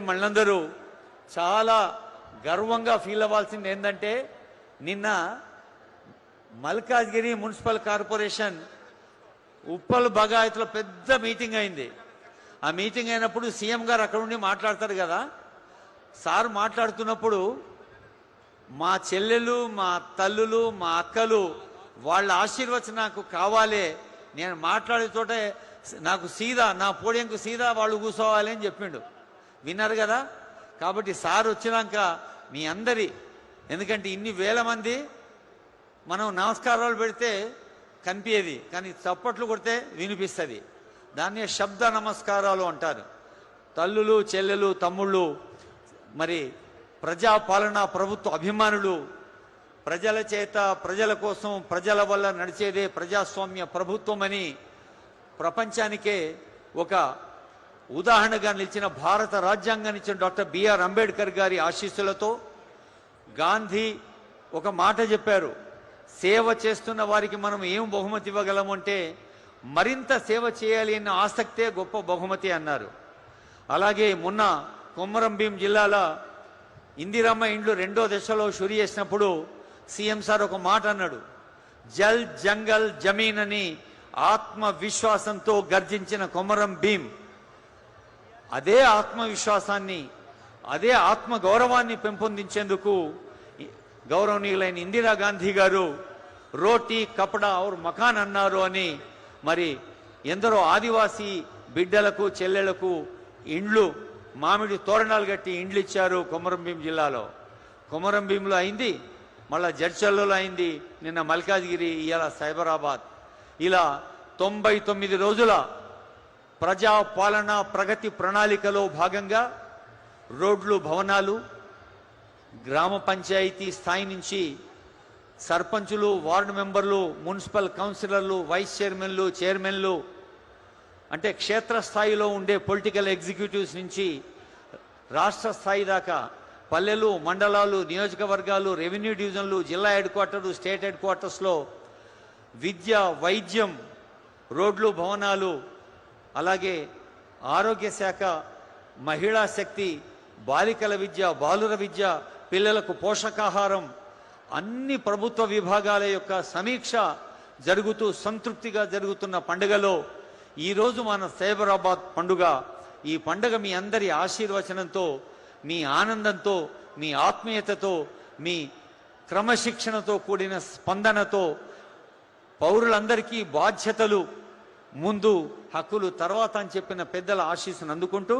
మనందరూ చాలా గర్వంగా ఫీల్ అవ్వాల్సింది ఏంటంటే నిన్న మల్కాజ్గిరి మున్సిపల్ కార్పొరేషన్ ఉప్పల్ బగాయత్లో పెద్ద మీటింగ్ అయింది. ఆ మీటింగ్ అయినప్పుడు సీఎం గారు అక్కడ ఉండి మాట్లాడతారు కదా. సార్ మాట్లాడుతున్నప్పుడు మా చెల్లెలు, మా తల్లులు, మా అక్కలు వాళ్ళ ఆశీర్వచనం నాకు కావాలి, నేను మాట్లాడే చోట నాకు సీదా నా పోడియంకు సీదా వాళ్ళు కూర్చోవాలి అని చెప్పిండు. విన్నారు కదా. కాబట్టి సార్ వచ్చినాక మీ అందరి, ఎందుకంటే ఇన్ని వేల మంది మనం నమస్కారాలు పెడితే కనిపించేది, కానీ చప్పట్లు కొడితే వినిపిస్తుంది. దాన్ని శబ్ద నమస్కారాలు అంటారు. తల్లులు, చెల్లెలు, తమ్ముళ్ళు, మరి ప్రజాపాలన ప్రభుత్వ అభిమానులు, ప్రజల చేత ప్రజల కోసం ప్రజల వల్ల నడిచేదే ప్రజాస్వామ్య ప్రభుత్వం అని ప్రపంచానికే ఒక ఉదాహరణగా నిలిచిన భారత రాజ్యాంగాన్ని ఇచ్చిన డాక్టర్ బిఆర్ అంబేద్కర్ గారి ఆశీస్సులతో గాంధీ ఒక మాట చెప్పారు, సేవ చేస్తున్న వారికి మనం ఏం బహుమతి ఇవ్వగలమంటే మరింత సేవ చేయాలి అన్న ఆసక్తే గొప్ప బహుమతి అన్నారు. అలాగే మొన్న కొమరం భీం జిల్లాలో ఇందిరమ్మ ఇండ్లు 2వ దశలో షురు చేసినప్పుడు సీఎం సార్ ఒక మాట అన్నాడు, జల్ జంగల్ జమీన్ అని ఆత్మవిశ్వాసంతో గర్జించిన కొమరం భీం అదే ఆత్మవిశ్వాసాన్ని, అదే ఆత్మ గౌరవాన్ని పెంపొందించేందుకు గౌరవనీయులైన ఇందిరాగాంధీ గారు రోటీ కపడా ఔర్ మకాన్ అన్నారు అని మరి ఎందరో ఆదివాసీ బిడ్డలకు చెల్లెలకు ఇండ్లు, మామిడి తోరణాలు కట్టి ఇండ్లు ఇచ్చారు కొమరం భీం జిల్లాలో. కొమరం భీంలో అయింది, మళ్ళా జడ్చర్లలో అయింది, నిన్న మల్కాజ్గిరి, ఇవాళ సైబరాబాద్. ఇలా 99 రోజుల ప్రజాపాలన ప్రగతి ప్రణాళికలో భాగంగా రోడ్లు, భవనాలు, గ్రామ పంచాయతీ స్థాయి నుంచి సర్పంచులు, వార్డు మెంబర్లు, మున్సిపల్ కౌన్సిలర్లు, వైస్ చైర్మన్లు, చైర్మన్లు, అంటే క్షేత్రస్థాయిలో ఉండే పొలిటికల్ ఎగ్జిక్యూటివ్స్ నుంచి రాష్ట్ర స్థాయి దాకా పల్లెలు, మండలాలు, నియోజకవర్గాలు, రెవెన్యూ డివిజన్లు, జిల్లా హెడ్ క్వార్టర్లు, స్టేట్ హెడ్ క్వార్టర్స్లో విద్య, వైద్యం, రోడ్లు, భవనాలు, అలాగే ఆరోగ్య శాఖ, మహిళా శక్తి, బాలికల విద్య, బాలుర విద్య, పిల్లలకు పోషకాహారం, అన్ని ప్రభుత్వ విభాగాల యొక్క సమీక్ష జరుగుతూ సంతృప్తిగా జరుగుతున్న పండుగలో ఈరోజు మన సైబరాబాద్ పండుగ. ఈ పండుగ మీ అందరి ఆశీర్వచనంతో, మీ ఆనందంతో, మీ ఆత్మీయతతో, మీ క్రమశిక్షణతో కూడిన స్పందనతో, పౌరులందరికీ బాధ్యతలు ముందు, హక్కులు తర్వాత అని చెప్పిన పెద్దల ఆశీస్సును అందుకుంటూ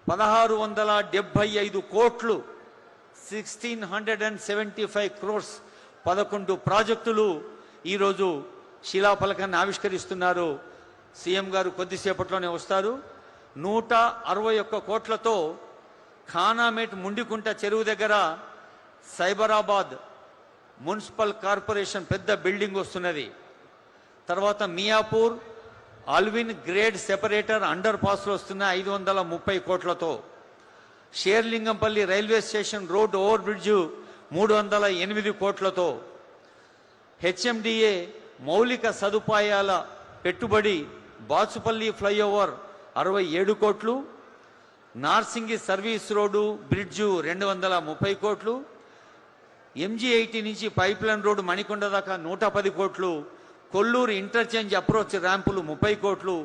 1675 కోట్లు 1675 crores 11 ప్రాజెక్టులు ఈరోజు శిలాఫలకాన్ని ఆవిష్కరిస్తున్నారు. సీఎం గారు కొద్దిసేపట్లోనే వస్తారు. 161 కోట్లతో ఖానామేట్ ముండికుంట చెరువు దగ్గర సైబరాబాద్ మున్సిపల్ కార్పొరేషన్ పెద్ద బిల్డింగ్ వస్తున్నది. తర్వాత Miyapur Allwyn grade separator under పాస్లో వస్తున్న 530 కోట్లతో, Serilingampally railway station road over bridge 308 కోట్లతో, హెచ్ఎండిఏ మౌలిక సదుపాయాల పెట్టుబడి బాచుపల్లి ఫ్లైఓవర్ 67 కోట్లు, నార్సింగి సర్వీస్ రోడ్డు బ్రిడ్జు 230 కోట్లు, MG80 నుంచి పైప్ లైన్ రోడ్డు మణికొండ దాకా 110 కోట్లు, కొల్లూరు ఇంటర్చేంజ్ అప్రోచ్ ర్యాంపులు 30 కోట్లు,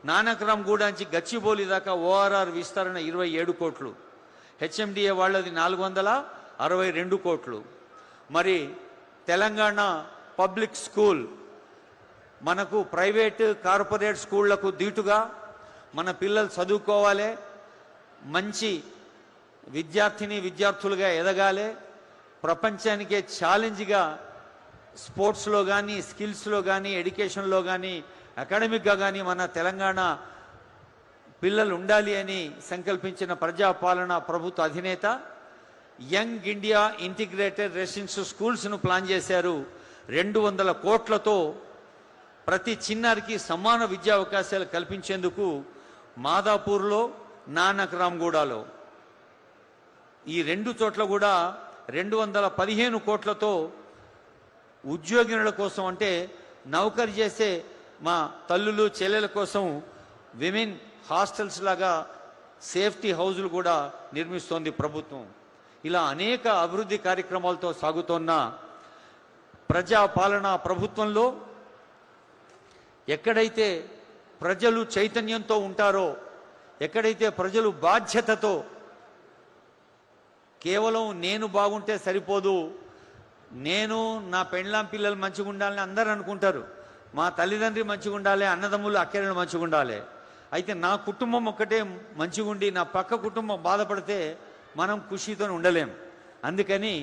నానక్రామ్ గూడ నుంచి గచ్చిబౌలి దాకా ORR విస్తరణ 27 కోట్లు, హెచ్ఎండిఏ వాళ్ళది 462 కోట్లు. మరి తెలంగాణ పబ్లిక్ స్కూల్, మనకు ప్రైవేట్ కార్పొరేట్ స్కూళ్లకు దీటుగా మన పిల్లలు చదువుకోవాలి, మంచి విద్యార్థులుగా ఎదగాలి, ప్రపంచానికే ఛాలెంజ్గా స్పోర్ట్స్లో కానీ, స్కిల్స్లో కానీ, ఎడ్యుకేషన్లో కానీ, అకాడమిక్గా కానీ మన తెలంగాణ పిల్లలు ఉండాలి అని సంకల్పించిన ప్రజాపాలన ప్రభుత్వ అధినేత యంగ్ ఇండియా ఇంటిగ్రేటెడ్ రెసిడెన్షియల్ స్కూల్స్ను ప్లాన్ చేశారు. 200 కోట్లతో ప్రతి చిన్నారికి సమాన విద్యా అవకాశాలు కల్పించేందుకు మాదాపూర్లో, నానక్రామ్గూడలో ఈ 2 చోట్ల కూడా 215 కోట్లతో ఉద్యోగినుల కోసం, అంటే నౌకరీ చేసే మా తల్లులు చెల్లెల కోసం విమెన్ హాస్టల్స్ లాగా సేఫ్టీ హౌజులు కూడా నిర్మిస్తోంది ప్రభుత్వం. ఇలా అనేక అభివృద్ధి కార్యక్రమాలతో సాగుతున్న ప్రజాపాలన ప్రభుత్వంలో ఎక్కడైతే ప్రజలు చైతన్యంతో ఉంటారో, ఎక్కడైతే ప్రజలు బాధ్యతతో కేవలం నేను బాగుంటే సరిపోదు, నేను నా పెండ్లాం పిల్లలు మంచిగా ఉండాలని అందరూ అనుకుంటారు, మా తల్లిదండ్రి మంచిగా ఉండాలి, అన్నదమ్ములు అక్కలు మంచిగా ఉండాలి, అయితే నా కుటుంబం ఒక్కటే మంచిగా ఉండి నా పక్క కుటుంబం బాధపడితే మనం ఖుషీతో ఉండలేం. అందుకని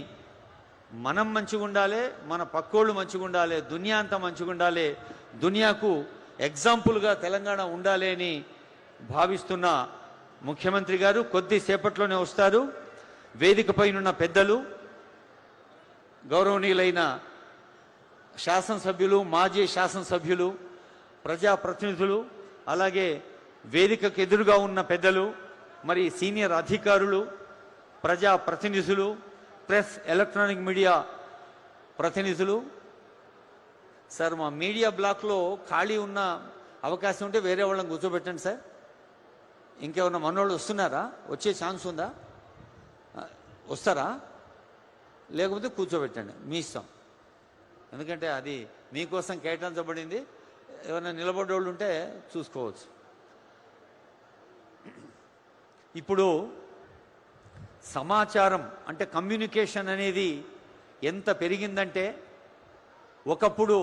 మనం మంచిగా ఉండాలి, మన పక్కోళ్ళు మంచిగా ఉండాలి, దునియా అంతా మంచిగా ఉండాలి, దునియాకు ఎగ్జాంపుల్గా తెలంగాణ ఉండాలి అని భావిస్తున్న ముఖ్యమంత్రి గారు కొద్దిసేపట్లోనే వస్తారు. వేదికపైనున్న పెద్దలు, గౌరవనీయులైన శాసనసభ్యులు, మాజీ శాసనసభ్యులు, ప్రజాప్రతినిధులు, అలాగే వేదికకు ఎదురుగా ఉన్న పెద్దలు, మరి సీనియర్ అధికారులు, ప్రజాప్రతినిధులు, ప్రెస్ ఎలక్ట్రానిక్ మీడియా ప్రతినిధులు. సార్, మా మీడియా బ్లాక్లో ఖాళీ ఉన్న అవకాశం ఉంటే వేరే వాళ్ళని కూర్చోబెట్టండి సార్. ఇంకేమన్నా మనోళ్ళు వస్తున్నారా? వచ్చే ఛాన్స్ ఉందా? వస్తారా? లేకపోతే కూర్చోబెట్టండి, మీ ఇష్టం. ఎందుకంటే అది మీకోసం కేటాయించబడింది. ఏమైనా నిలబడ్డోళ్ళు ఉంటే చూసుకోవచ్చు. ఇప్పుడు సమాచారం అంటే కమ్యూనికేషన్ అనేది ఎంత పెరిగిందంటే, ఒకప్పుడు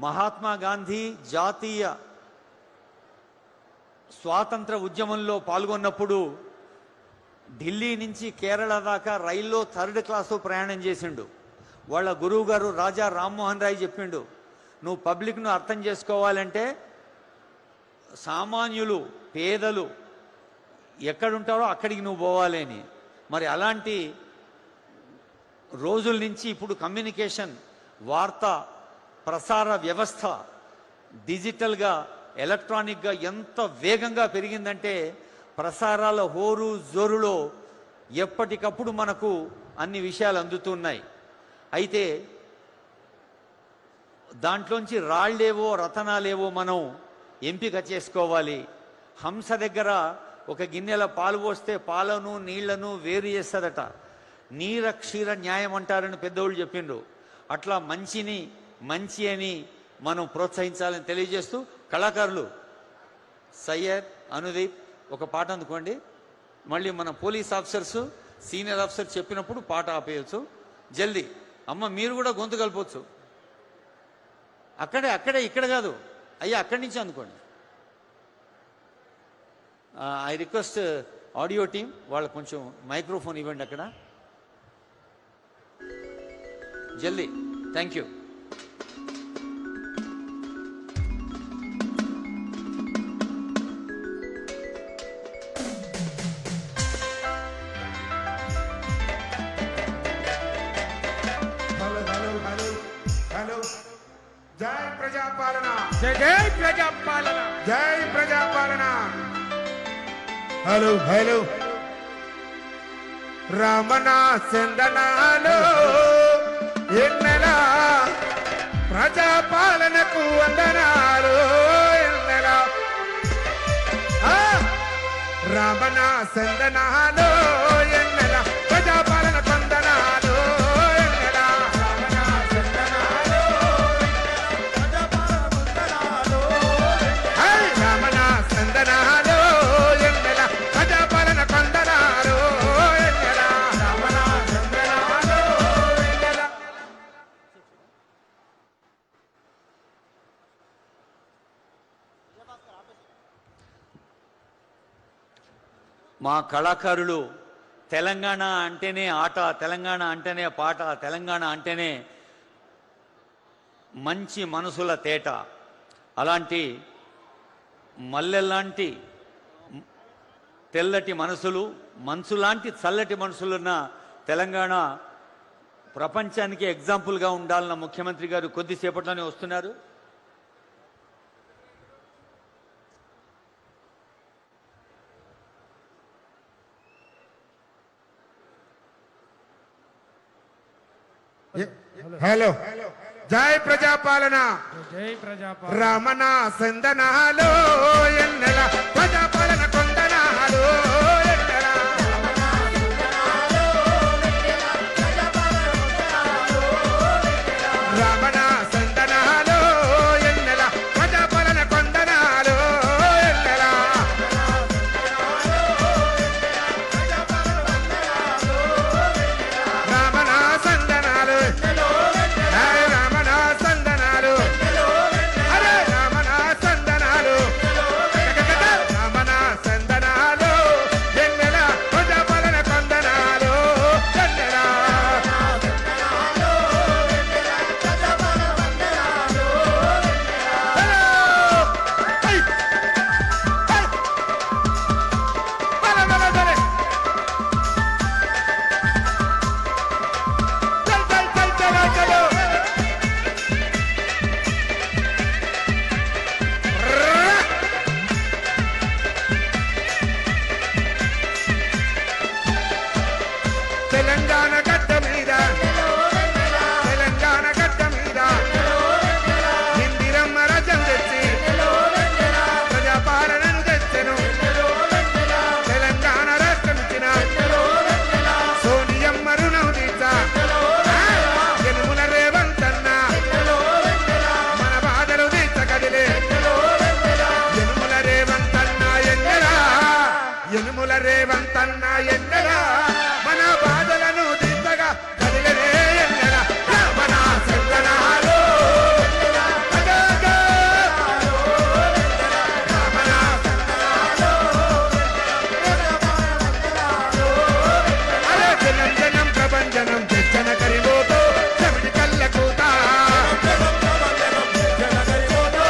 మహాత్మా గాంధీ జాతీయ స్వాతంత్ర ఉద్యమంలో పాల్గొన్నప్పుడు ఢిల్లీ నుంచి కేరళ దాకా రైల్లో 3rd క్లాసు ప్రయాణం చేసిండు. వాళ్ళ గురువు గారు రాజా రామ్మోహన్ రాయ్ చెప్పిండు, నువ్వు పబ్లిక్ను అర్థం చేసుకోవాలంటే సామాన్యులు, పేదలు ఎక్కడుంటారో అక్కడికి నువ్వు పోవాలి అని. మరి అలాంటి రోజుల నుంచి ఇప్పుడు కమ్యూనికేషన్, వార్తా ప్రసార వ్యవస్థ డిజిటల్గా, ఎలక్ట్రానిక్గా ఎంత వేగంగా పెరిగిందంటే, ప్రసారాల హోరు జోరులో ఎప్పటికప్పుడు మనకు అన్ని విషయాలు అందుతున్నాయి. అయితే దాంట్లోంచి రాళ్ళేవో రతనాలేవో మనం ఎంపిక చేసుకోవాలి. హంస దగ్గర ఒక గిన్నెల పాలు పోస్తే పాలను నీళ్లను వేరు చేస్తుందట. నీర క్షీర న్యాయం అంటారని పెద్దోళ్ళు చెప్పిండ్రు. అట్లా మంచిని మంచి అని మనం ప్రోత్సహించాలని తెలియజేస్తూ, కళాకారులు సయ్యద్, అనుదీప్ ఒక పాట అందుకోండి. మళ్ళీ మన పోలీస్ ఆఫీసర్స్, సీనియర్ ఆఫీసర్ చెప్పినప్పుడు పాట ఆపేయచ్చు. జల్దీ అమ్మ, మీరు కూడా గొంతు కలపవచ్చు. అక్కడే ఇక్కడ కాదు అయ్యా, అక్కడి నుంచి అందుకోండి. ఐ రిక్వెస్ట్ ఆడియో టీమ్ వాళ్ళకు కొంచెం మైక్రోఫోన్ ఇవ్వండి అక్కడ. జల్దీ. Thank you. జై ప్రజాపాలన, జై ప్రజాపాలన, జై ప్రజాపాలన. హలో హలో రమణ చందనాలు ఎన్నెల ప్రజాపాలనకు వందనాలు ఎన్నెల రమణ చందనాలు ఎన్నెల ప్రజాపాలన వందనాలు ఎన్నెల రమణ చందనాలు రమణ చందనాలు ఎన్నెల ప్రజాపాలన వందనాలు ఎన్నెల రమణ చందనాలు ఎన్నెల. మా కళాకారులు తెలంగాణ అంటేనే ఆట, తెలంగాణ అంటేనే పాట, తెలంగాణ అంటేనే మంచి మనసుల తేట. అలాంటి మల్లెల్లాంటి తెల్లటి మనసులు, మంచులాంటి చల్లటి మనసులున్న తెలంగాణ ప్రపంచానికి ఎగ్జాంపుల్గా ఉండాలన్న ముఖ్యమంత్రి గారు కొద్దిసేపట్లోనే వస్తున్నారు. హలో జై ప్రజాపాలన, జై ప్రజాపాలన, రమణ సందనాలు ఎన్నెల ప్రజాపాలన కొందనాలు రేవంతన్న ఎన్నెలా మన బాధలను దిద్దగా కదిలే ఎన్నెలా రామణ సందనాలో జనం ప్రభంజనం జన కరిలోతో చెవిటి కళ్ళ కూత జనం ప్రభంజనం జన కరిలోతో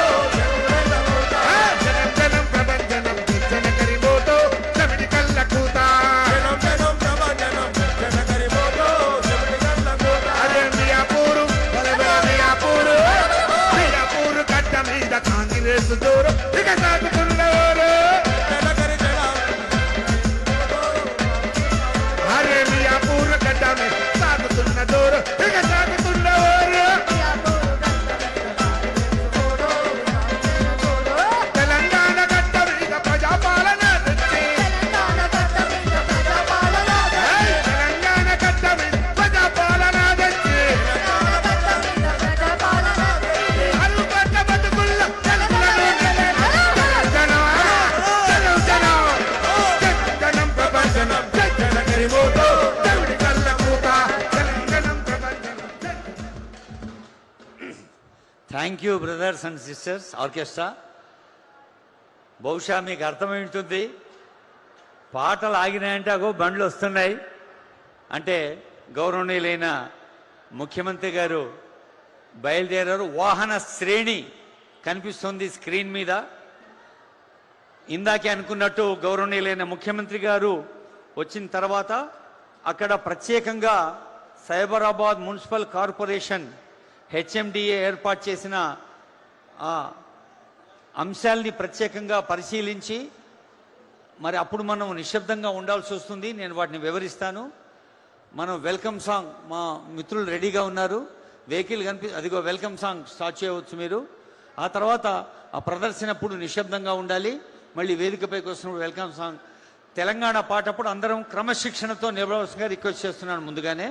చెవిటి కళ్ళ కూత అరే మియాపూరు మియాపూరు గడ్డ మీద కాంగ్రెస్ దూరు ఇక సాగుతున్నవారు అరే మియాపూరు గడ్డ మీద సాగుతున్న దూరు ఇక సాగుతున్నవారు తెలంగాణ గడ్డ మీద ప్రజాపాలన తెచ్చి తెలంగాణ గడ్డ మీద ప్రజాపాలన తెచ్చి అరుపడ్డ బతుకుల్లో జనం ప్రపంచనం జన కరిమోతో దేవుడి కళ్ళ కూత జనం ప్రపంచనం thank you brothers and sisters orchestra. బహుశా మీకు అర్థమవుతుంది, పాటలు ఆగినాయంటే అగో బండ్లు వస్తున్నాయి అంటే గౌరవనీయులైన ముఖ్యమంత్రి గారు బయలుదేరారు. వాహన శ్రేణి కనిపిస్తుంది స్క్రీన్ మీద. ఇందాకే అనుకున్నట్టు గౌరవనీయులైన ముఖ్యమంత్రి గారు వచ్చిన తర్వాత అక్కడ ప్రత్యేకంగా సైబరాబాద్ మున్సిపల్ కార్పొరేషన్ హెచ్ఎండిఏ ఏర్పాటు చేసిన ఆ అంశాల్ని ప్రత్యేకంగా పరిశీలించి మరి అప్పుడు మనం నిశ్శబ్దంగా ఉండాల్సి వస్తుంది. నేను వాటిని వివరిస్తాను. మనం వెల్కమ్ సాంగ్, మా మిత్రులు రెడీగా ఉన్నారు. వెహికల్ అదిగో వెల్కమ్ సాంగ్ స్టార్ట్ చేయవచ్చు మీరు. ఆ తర్వాత ఆ ప్రదర్శనప్పుడు నిశ్శబ్దంగా ఉండాలి. మళ్ళీ వేదికపైకి వస్తున్నప్పుడు వెల్కమ్ సాంగ్. తెలంగాణ పాటప్పుడు అందరం క్రమశిక్షణతో నిలబడవలసిందిగా రిక్వెస్ట్ చేస్తున్నాను. ముందుగానే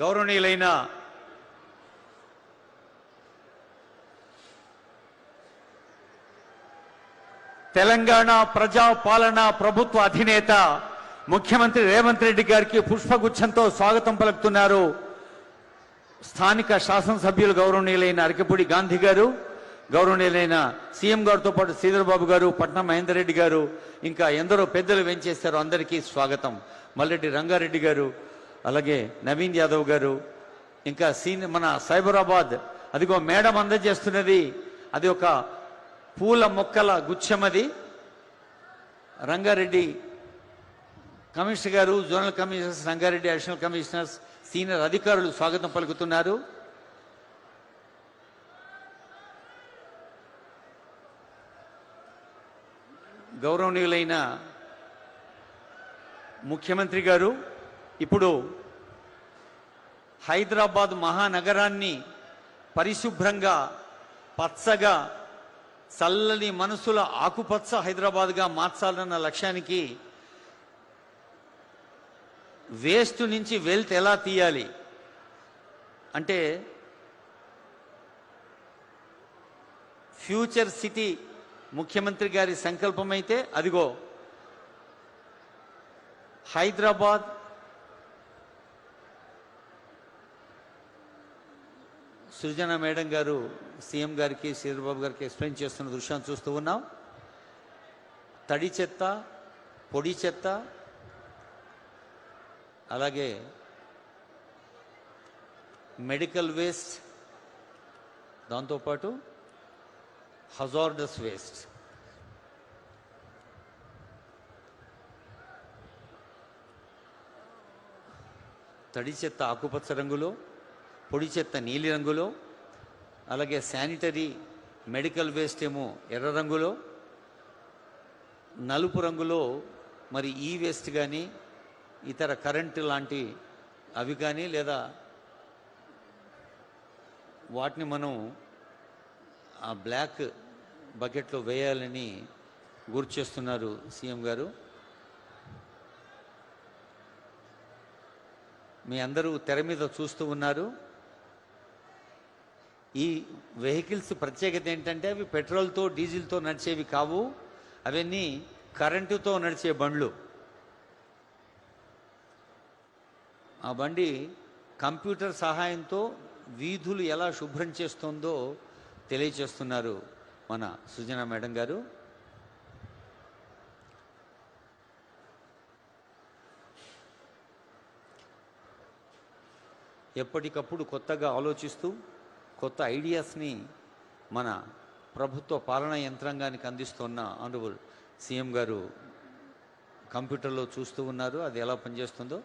గౌరవనీయులైన తెలంగాణ ప్రజా పాలన ప్రభుత్వ అధినేత ముఖ్యమంత్రి రేవంత్ రెడ్డి గారికి పుష్పగుచ్చంతో స్వాగతం పలుకుతున్నారు స్థానిక శాసనసభ్యులు గౌరవనీయులైన అరకపూడి గాంధీ గారు, గౌరవనీయులైన సీఎం గారితో పాటు శ్రీధర్ బాబు గారు, పట్నం మహేందర్ రెడ్డి గారు, ఇంకా ఎందరో పెద్దలు వెంచేశారు. అందరికీ స్వాగతం. మల్లెడ్డి రంగారెడ్డి గారు, అలాగే నవీన్ యాదవ్ గారు, ఇంకా మన సైబరాబాద్ అదిగో మేడం అందజేస్తున్నది, అది ఒక పూల మొక్కల గుచ్చమది. రంగారెడ్డి కమిషనర్ గారు, zonal commissioners, Rangareddy additional commissioners, senior అధికారులు స్వాగతం పలుకుతున్నారు. గౌరవనీయులైన ముఖ్యమంత్రి గారు ఇప్పుడు హైదరాబాద్ మహానగరాన్ని పరిశుభ్రంగా పచ్చగా చల్లని మనసుల ఆకుపచ్చ హైదరాబాద్గా మార్చాలన్న లక్ష్యానికి వేస్ట్ నుంచి వెల్త్ ఎలా తీయాలి అంటే ఫ్యూచర్ సిటీ ముఖ్యమంత్రి గారి సంకల్పం అయితే అదిగో హైదరాబాద్ సృజన మేడం గారు సీఎం గారికి శ్రీధర్బాబు గారికి ఎక్స్ప్లెయిన్ చేస్తున్న దృశ్యాన్ని చూస్తూ ఉన్నాం. తడి చెత్త, పొడి చెత్త, అలాగే మెడికల్ వేస్ట్, దాంతోపాటు హజార్డస్ వేస్ట్. తడి చెత్త ఆకుపచ్చ రంగులో, పొడి చెత్త నీలి రంగులో, అలాగే శానిటరీ మెడికల్ వేస్ట్ ఏమో ఎర్ర రంగులో, నలుపు రంగులో మరి ఈ వేస్ట్ కానీ ఇతర కరెంటు లాంటి అవి కానీ లేదా వాటిని మనం ఆ బ్లాక్ బకెట్లో వేయాలని గుర్తు చేస్తున్నారు సీఎం గారు. మీ అందరూ తెర మీద చూస్తూ ఉన్నారు. ఈ వెహికల్స్ ప్రత్యేకత ఏంటంటే అవి పెట్రోల్తో డీజిల్తో నడిచేవి కావు. అవన్నీ కరెంటుతో నడిచే బండ్లు. ఆ బండి కంప్యూటర్ సహాయంతో వీధులు ఎలా శుభ్రం చేస్తుందో తెలియచేస్తున్నారు మన సుజనా మేడం గారు. ఎప్పటికప్పుడు కొత్తగా ఆలోచిస్తూ కొత్త ఐడియాస్ని మన ప్రభుత్వ పాలనా యంత్రాంగానికి అందిస్తున్న ఆనరబుల్ సీఎం గారు కంప్యూటర్లో చూస్తూ ఉన్నారు అది ఎలా పనిచేస్తుందో.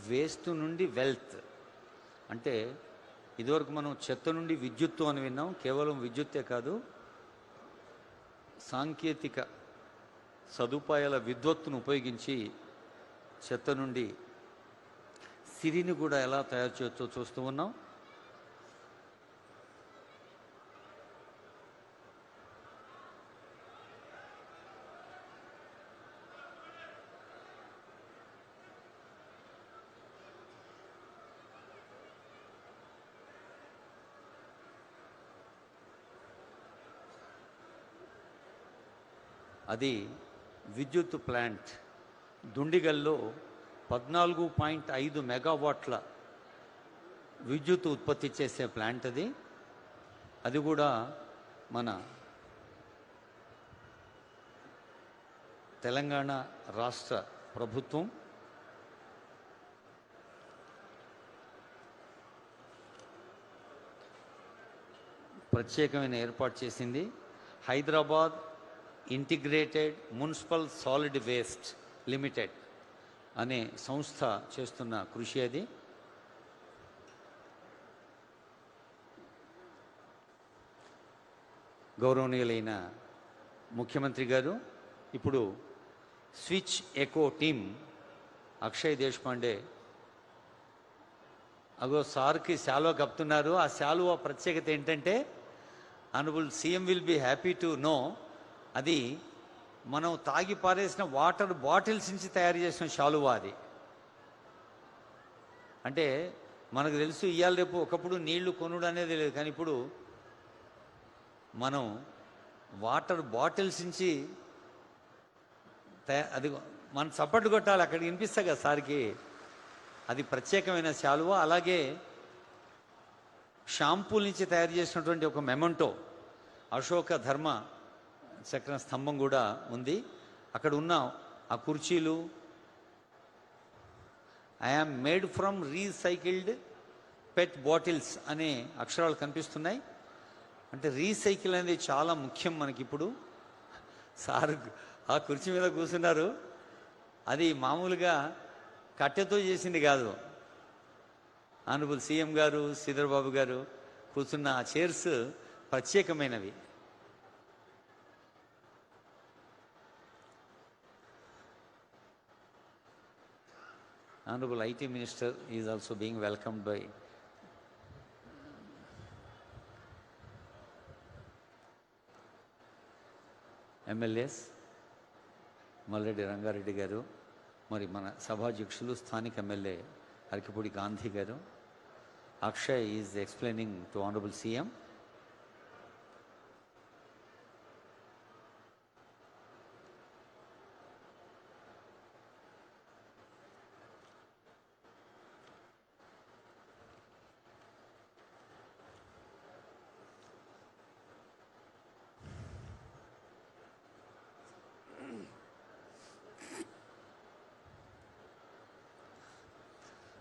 వేస్ట్ నుండి వెల్త్ అంటే ఇదివరకు మనం చెత్త నుండి విద్యుత్తు అని విన్నాం. కేవలం విద్యుత్తే కాదు, సాంకేతిక సదుపాయాల విద్వత్తును ఉపయోగించి చెత్త నుండి సిరిని కూడా ఎలా తయారు చేయొచ్చో చూస్తూ ఉన్నాం. అది విద్యుత్ ప్లాంట్ దుండిగల్లో 14.5 మెగావాట్ల విద్యుత్ ఉత్పత్తి చేసే ప్లాంట్ అది. అది కూడా మన తెలంగాణ రాష్ట్ర ప్రభుత్వం ప్రత్యేకమైన ఏర్పాటు చేసింది. Hyderabad integrated municipal solid waste limited అనే సంస్థ చేస్తున్న కృషి అది. గౌరవనీయులైన ముఖ్యమంత్రి గారు ఇప్పుడు switch eco team Akshay Deshpande అగో సార్కి శాలువా కప్పుతున్నారు. ఆ శాలువా ప్రత్యేకత ఏంటంటే honourable CM will be happy to know అది మనం తాగి పారేసిన వాటర్ బాటిల్స్ నుంచి తయారు చేసిన శాలువా అది. అంటే మనకు తెలుసు ఇవాళ రేపు ఒకప్పుడు నీళ్లు కొనుడు అనేది లేదు, కానీ ఇప్పుడు మనం వాటర్ బాటిల్స్ నుంచి అది మనం చప్పట్లు కొట్టాలి, అక్కడికి వినిపిస్తా కదా సార్కి. అది ప్రత్యేకమైన శాలువా. అలాగే షాంపూల నుంచి తయారు చేసినటువంటి ఒక మెమంటో అశోక ధర్మ చక్ర స్తంభం కూడా ఉంది. అక్కడ ఉన్న ఆ కుర్చీలు I am made from recycled pet bottles అనే అక్షరాలు కనిపిస్తున్నాయి. అంటే రీసైకిల్ అనేది చాలా ముఖ్యం మనకి. ఇప్పుడు సార్ ఆ కుర్చీ మీద కూర్చున్నారు, అది మామూలుగా కట్టెతో చేసింది కాదు. ఆనరబుల్ సీఎం గారు శ్రీధర్ బాబు గారు కూర్చున్న ఆ చైర్స్ ప్రత్యేకమైనవి. Honorable IT Minister is also being welcomed by MLAs, Malreddy Rangareddy గారు, మరి మన సభాధ్యక్షులు స్థానిక ఎమ్మెల్యే అరకిపూడి గాంధీ గారు. Akshay is explaining to honourable CM.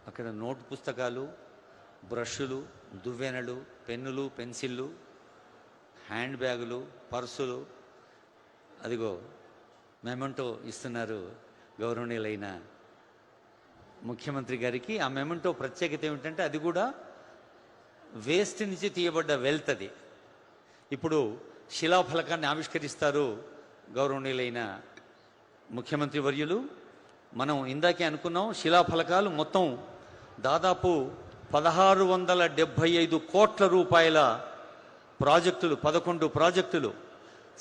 అక్కడ నోట్ పుస్తకాలు, బ్రష్లు, దువ్వెనలు, పెన్నులు, పెన్సిళ్ళు, హ్యాండ్ బ్యాగులు, పర్సులు, అదిగో మెమెంటో ఇస్తున్నారు గౌరవనీయులైన ముఖ్యమంత్రి గారికి. ఆ మెమెంటో ప్రత్యేకత ఏమిటంటే అది కూడా వేస్ట్ నుంచి తీయబడ్డ వెల్త్ అది. ఇప్పుడు శిలాఫలకాన్ని ఆవిష్కరిస్తారు గౌరవనీయులైన ముఖ్యమంత్రి వర్యులు. మనం ఇందాకే అనుకున్నాం, శిలాఫలకాలు మొత్తం దాదాపు 1675 కోట్ల రూపాయల ప్రాజెక్టులు, 11 ప్రాజెక్టులు,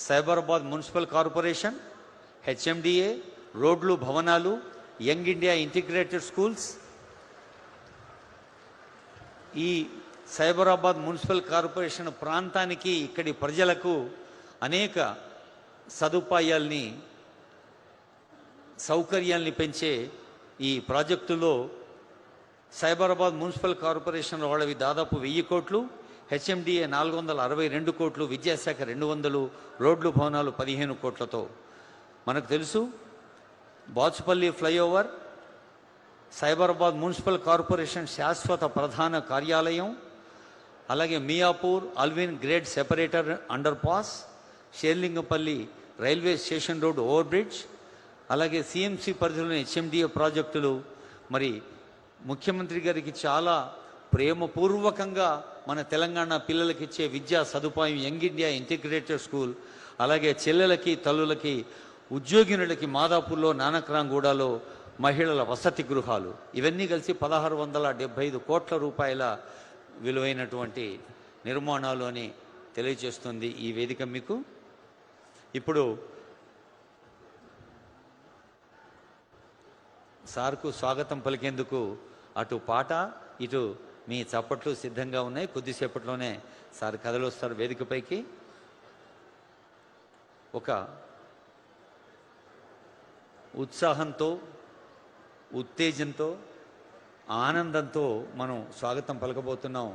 సైబరాబాద్ మున్సిపల్ కార్పొరేషన్, హెచ్ఎండిఏ, రోడ్లు, భవనాలు, యంగ్ ఇండియా ఇంటిగ్రేటెడ్ స్కూల్స్. ఈ సైబరాబాద్ మున్సిపల్ కార్పొరేషన్ ప్రాంతానికి, ఇక్కడి ప్రజలకు అనేక సదుపాయాల్ని, సౌకర్యాల్ని పెంచే ఈ ప్రాజెక్టులో సైబరాబాద్ మున్సిపల్ కార్పొరేషన్ వాళ్ళవి దాదాపు 1000 కోట్లు, హెచ్ఎండిఏ 462 కోట్లు, విద్యాశాఖ 200, రోడ్లు, భవనాలు 15 కోట్లతో. మనకు తెలుసు Bachupally flyover, Cyberabad municipal corporation శాశ్వత ప్రధాన కార్యాలయం, అలాగే Miyapur Allwyn grade separator underpass, Serilingampally railway station road over bridge, అలాగే సిఎంసి పరిధిలోని హెచ్ఎండిఏ ప్రాజెక్టులు. మరి ముఖ్యమంత్రి గారికి చాలా ప్రేమపూర్వకంగా మన తెలంగాణ పిల్లలకి ఇచ్చే విద్యా సదుపాయం యంగ్ ఇండియా ఇంటిగ్రేటెడ్ స్కూల్, అలాగే చెల్లెలకి, తల్లులకి, ఉద్యోగినులకి మాదాపూర్లో, నానక్రాంగూడలో మహిళల వసతి గృహాలు, ఇవన్నీ కలిసి 1675 కోట్ల రూపాయల విలువైనటువంటి నిర్మాణాలు అని తెలియజేస్తుంది ఈ వేదిక మీకు. ఇప్పుడు సార్కు స్వాగతం పలికేందుకు అటు పాట, ఇటు మీ చప్పట్లు సిద్ధంగా ఉన్నాయి. కొద్దిసేపట్లోనే సార్ కదలొస్తారు వేదికపైకి. ఒక ఉత్సాహంతో, ఉత్తేజంతో, ఆనందంతో మనం స్వాగతం పలకబోతున్నాం.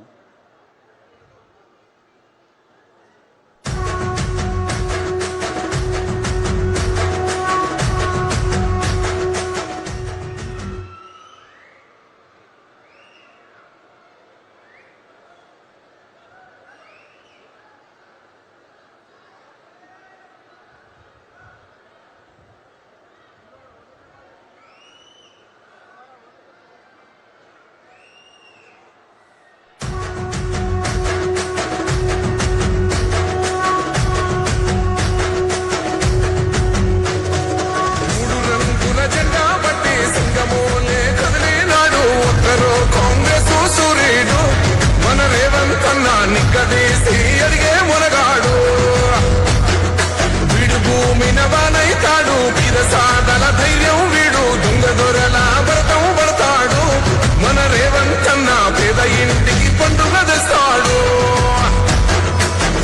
నిక్కదీసి అడిగే మునగాడు వీడు భూమి నవానైతాడు, సాదల ధైర్యం వీడు, దొంగ దొరల వ్రతం పడతాడు. మన రేవంతన్న పేద ఇంటికి పండుగ తెస్తాడు.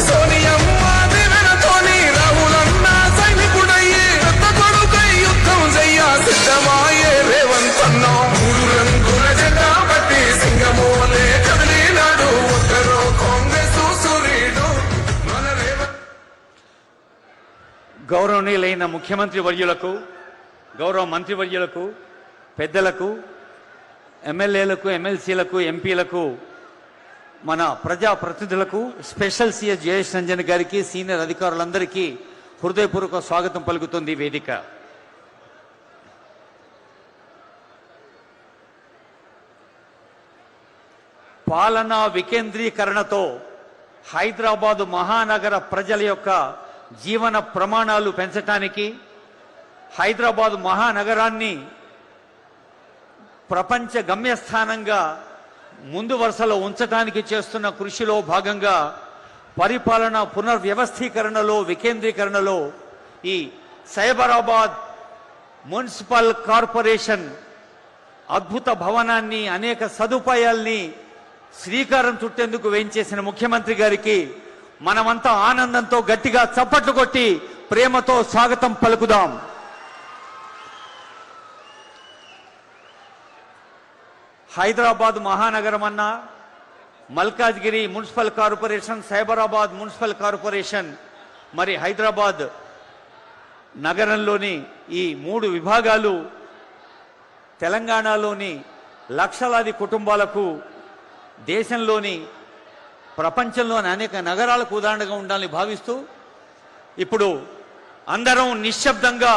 సోనియమ్మ దివెనతోని రాహులన్న సైనికుడయ్యే, పెద్ద కొడుకై యుద్ధం చెయ్య సిద్ధమాయే రేవంతన్న. 3 రంగుల జెండా పట్టి సింగమోలే కదిలినాడు. ఒక్కరో కాంగ్రెస్ సూర్యుడు మన గౌరవనీయులైన ముఖ్యమంత్రి వర్యులకు, గౌరవ మంత్రివర్యులకు, పెద్దలకు, ఎమ్మెల్యేలకు, ఎమ్మెల్సీలకు, ఎంపీలకు, మన ప్రజాప్రతినిధులకు, స్పెషల్ సిఎస్ జయేష్ రంజన్ గారికి, సీనియర్ అధికారులందరికీ హృదయపూర్వక స్వాగతం పలుకుతుంది వేదిక. పాలనా వికేంద్రీకరణతో హైదరాబాదు మహానగర ప్రజల యొక్క జీవన ప్రమాణాలు పెంచటానికి, హైదరాబాదు మహానగరాన్ని ప్రపంచ గమ్యస్థానంగా ముందు వరుసలో ఉంచడానికి చేస్తున్న కృషిలో భాగంగా పరిపాలన పునర్వ్యవస్థీకరణలో, వికేంద్రీకరణలో ఈ సైబరాబాద్ మున్సిపల్ కార్పొరేషన్ అద్భుత భవనాన్ని, అనేక సదుపాయాల్ని శ్రీకారం చుట్టేందుకు వేయించేసిన ముఖ్యమంత్రి గారికి మనమంతా ఆనందంతో గట్టిగా చప్పట్లు కొట్టి ప్రేమతో స్వాగతం పలుకుదాం. హైదరాబాద్ మహానగరం అన్నా, Malkajgiri municipal corporation, Cyberabad municipal corporation, మరి హైదరాబాద్ నగరంలోని ఈ 3 విభాగాలు తెలంగాణలోని లక్షలాది కుటుంబాలకు, దేశంలోని, ప్రపంచంలోని అనేక నగరాలకు ఉదాహరణగా ఉండాలని భావిస్తూ ఇప్పుడు అందరం నిశ్శబ్దంగా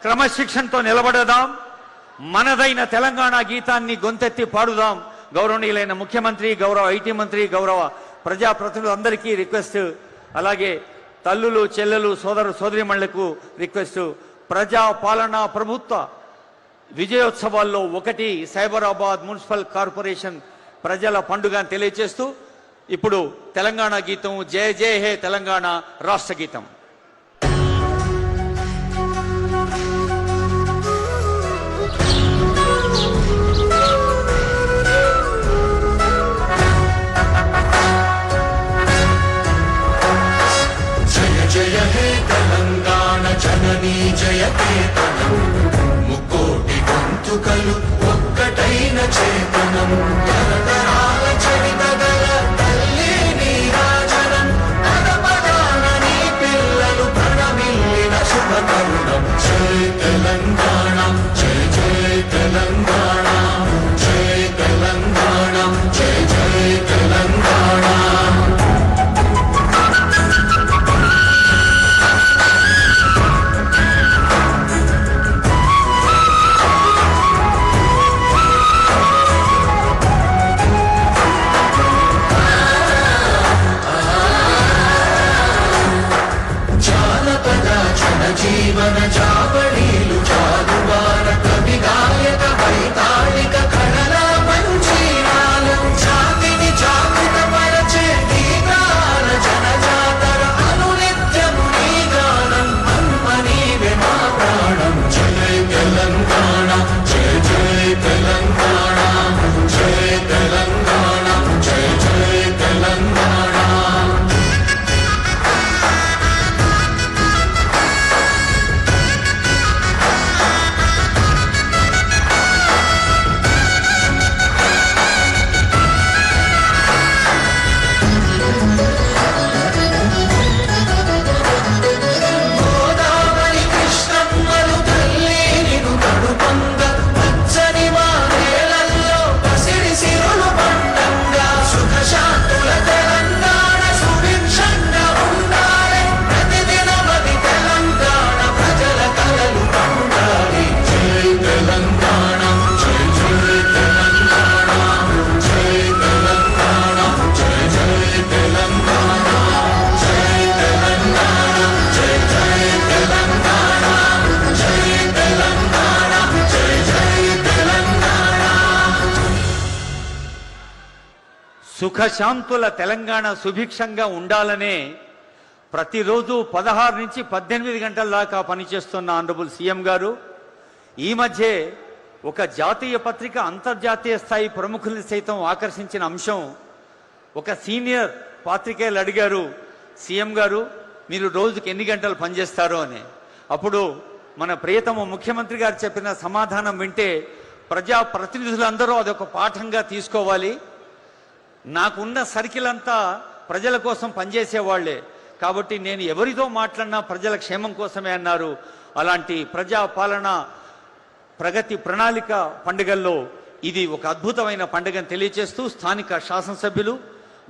క్రమశిక్షణతో నిలబడదాం. మనదైన తెలంగాణ గీతాన్ని గొంతెత్తి పాడుదాం. గౌరవనీయులైన ముఖ్యమంత్రి, గౌరవ ఐటీ మంత్రి, గౌరవ ప్రజాప్రతినిధులు అందరికీ రిక్వెస్ట్. అలాగే తల్లులు, చెల్లెలు, సోదరిమణులకు రిక్వెస్ట్. ప్రజా పాలన ప్రభుత్వ విజయోత్సవాల్లో ఒకటి సైబరాబాద్ మున్సిపల్ కార్పొరేషన్ ప్రజల పండుగ అని తెలియజేస్తూ ఇప్పుడు తెలంగాణ గీతం జయ జయ హే తెలంగాణ రాష్ట్ర గీతం. జయ హే తెలంగాణ జననీ జయకేతనం ముక్కోటి గొంతుకలు ఒక్కటైన చేతనం తరతరాల చరితగల తల్లి నీరాజనం పదపదాన నీ పిల్లలు ప్రణమిల్లిన శుభతరుణం. జయ తెలంగాణ జయ జయ తెలంగాణ జయ తెలంగాణ జయ జయ తెలంగాణ. జీవన జాబడీలు జాదువార కవి గాయక వైతాళిక కళల మంచీరాలు జాతిని జాగృత పరచే గీతాల జనజాతర అనునిత్యము నీ గానం అమ్మ నీవే మా ప్రాణం. జయ తెలంగాణ జయ జయ తెలంగాణ జయ తెలంగాణ జయ జయ తెలంగాణ. సుఖశాంతుల తెలంగాణ సుభిక్షంగా ఉండాలనే ప్రతిరోజు 16 నుంచి 18 గంటల దాకా పనిచేస్తున్న ఆనరబుల్ సీఎం గారు ఈ మధ్య ఒక జాతీయ పత్రిక అంతర్జాతీయ స్థాయి ప్రముఖుల్ని సైతం ఆకర్షించిన అంశం. ఒక సీనియర్ పాత్రికేయులు అడిగారు, సీఎం గారు మీరు రోజుకి ఎన్ని గంటలు పనిచేస్తారు అని. అప్పుడు మన ప్రియతమ ముఖ్యమంత్రి గారు చెప్పిన సమాధానం వింటే ప్రజా ప్రతినిధులందరూ అదొక పాఠంగా తీసుకోవాలి. నాకున్న సర్కిల్ అంతా ప్రజల కోసం పనిచేసేవాళ్లే కాబట్టి నేను ఎవరితో మాట్లాడినా ప్రజల క్షేమం కోసమే అన్నారు. అలాంటి ప్రజా పాలన ప్రగతి ప్రణాళిక పండుగల్లో ఇది ఒక అద్భుతమైన పండుగను తెలియజేస్తూ స్థానిక శాసనసభ్యులు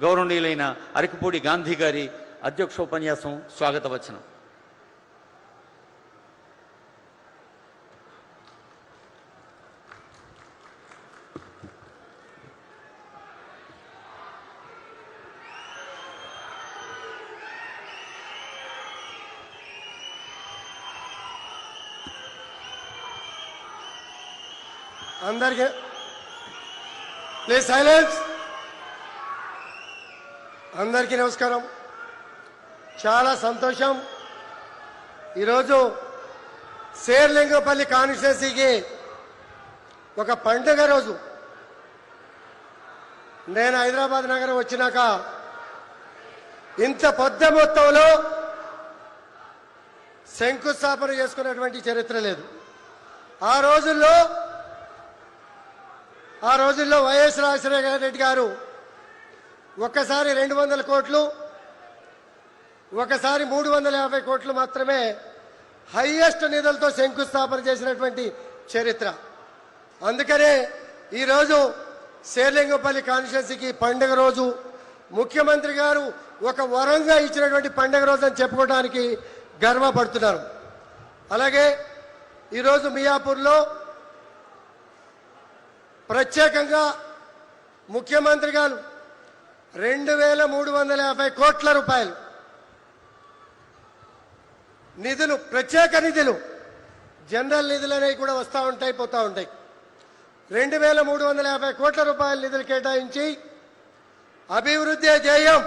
గౌరవనీయులైన అరకపూడి గాంధీ గారి అధ్యక్షోపన్యాసం స్వాగత వచనం. అందరికీ ప్లీజ్ సైలెన్స్. అందరికీ నమస్కారం. చాలా సంతోషం. ఈరోజు శేర్లింగపల్లి కాన్స్టిట్యున్సీకి ఒక పండుగ రోజు. నేను హైదరాబాద్ నగరం వచ్చినాక ఇంత పెద్ద మొత్తంలో శంకుస్థాపన చేసుకున్నటువంటి చరిత్ర లేదు. ఆ రోజుల్లో వైఎస్ రాజశేఖర రెడ్డి గారు ఒక్కసారి 200 కోట్లు, ఒకసారి 350 కోట్లు మాత్రమే హైయెస్ట్ నిధులతో శంకుస్థాపన చేసినటువంటి చరిత్ర. అందుకనే ఈరోజు శేర్లింగపల్లి కాన్స్టిట్యున్సీకి పండుగ రోజు, ముఖ్యమంత్రి గారు ఒక వరంగా ఇచ్చినటువంటి పండుగ రోజు అని చెప్పుకోవడానికి గర్వపడుతున్నారు. అలాగే ఈరోజు మియాపూర్లో ప్రత్యేకంగా ముఖ్యమంత్రి గారు 2,350 కోట్ల రూపాయలు నిధులు, ప్రత్యేక నిధులు, జనరల్ నిధులు అనేవి కూడా వస్తూ ఉంటాయి, పోతూ ఉంటాయి. 2,350 కోట్ల రూపాయల నిధులు కేటాయించి అభివృద్ధి ధ్యేయం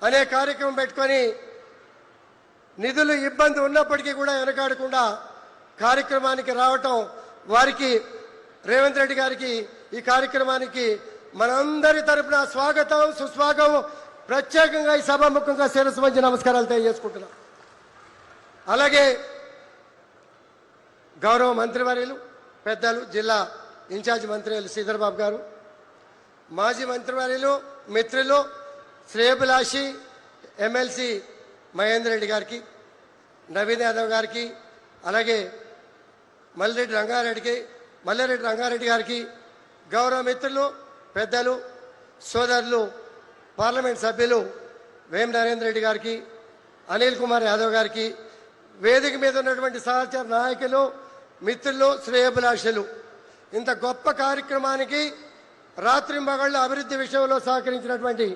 అనే కార్యక్రమం పెట్టుకొని నిధులు ఇబ్బంది ఉన్నప్పటికీ కూడా వెనకాడకుండా కార్యక్రమానికి రావటం, వారికి రేవంత్ రెడ్డి గారికి ఈ కార్యక్రమానికి మనందరి తరపున స్వాగతం, సుస్వాగతం. ప్రత్యేకంగా ఈ సభాముఖంగా శిరస్సు వంచి నమస్కారాలు తెలియజేసుకుంటున్నాం. అలాగే గౌరవ మంత్రివర్యులు, పెద్దలు, జిల్లా ఇన్ఛార్జ్ మంత్రివర్యులు శ్రీధర్ బాబు గారు, మాజీ మంత్రివర్యులు, మిత్రులు, శ్రేయభిలాషి ఎమ్మెల్సీ మహేందర్ రెడ్డి గారికి, నవీన్ యాదవ్ గారికి, అలాగే మల్రెడ్డి రంగారెడ్డి గారికి, గౌరవ మిత్రులు, పెద్దలు, సోదరులు, పార్లమెంట్ సభ్యులు వేం నరేంద్ర రెడ్డి గారికి, అనిల్ కుమార్ యాదవ్ గారికి, వేదిక మీద ఉన్నటువంటి సహచర నాయకులు, మిత్రులు, శ్రేయభిలాషులు, ఇంత గొప్ప కార్యక్రమానికి రాత్రింబగళ్ళు అభివృద్ధి విషయంలో సహకరించినటువంటి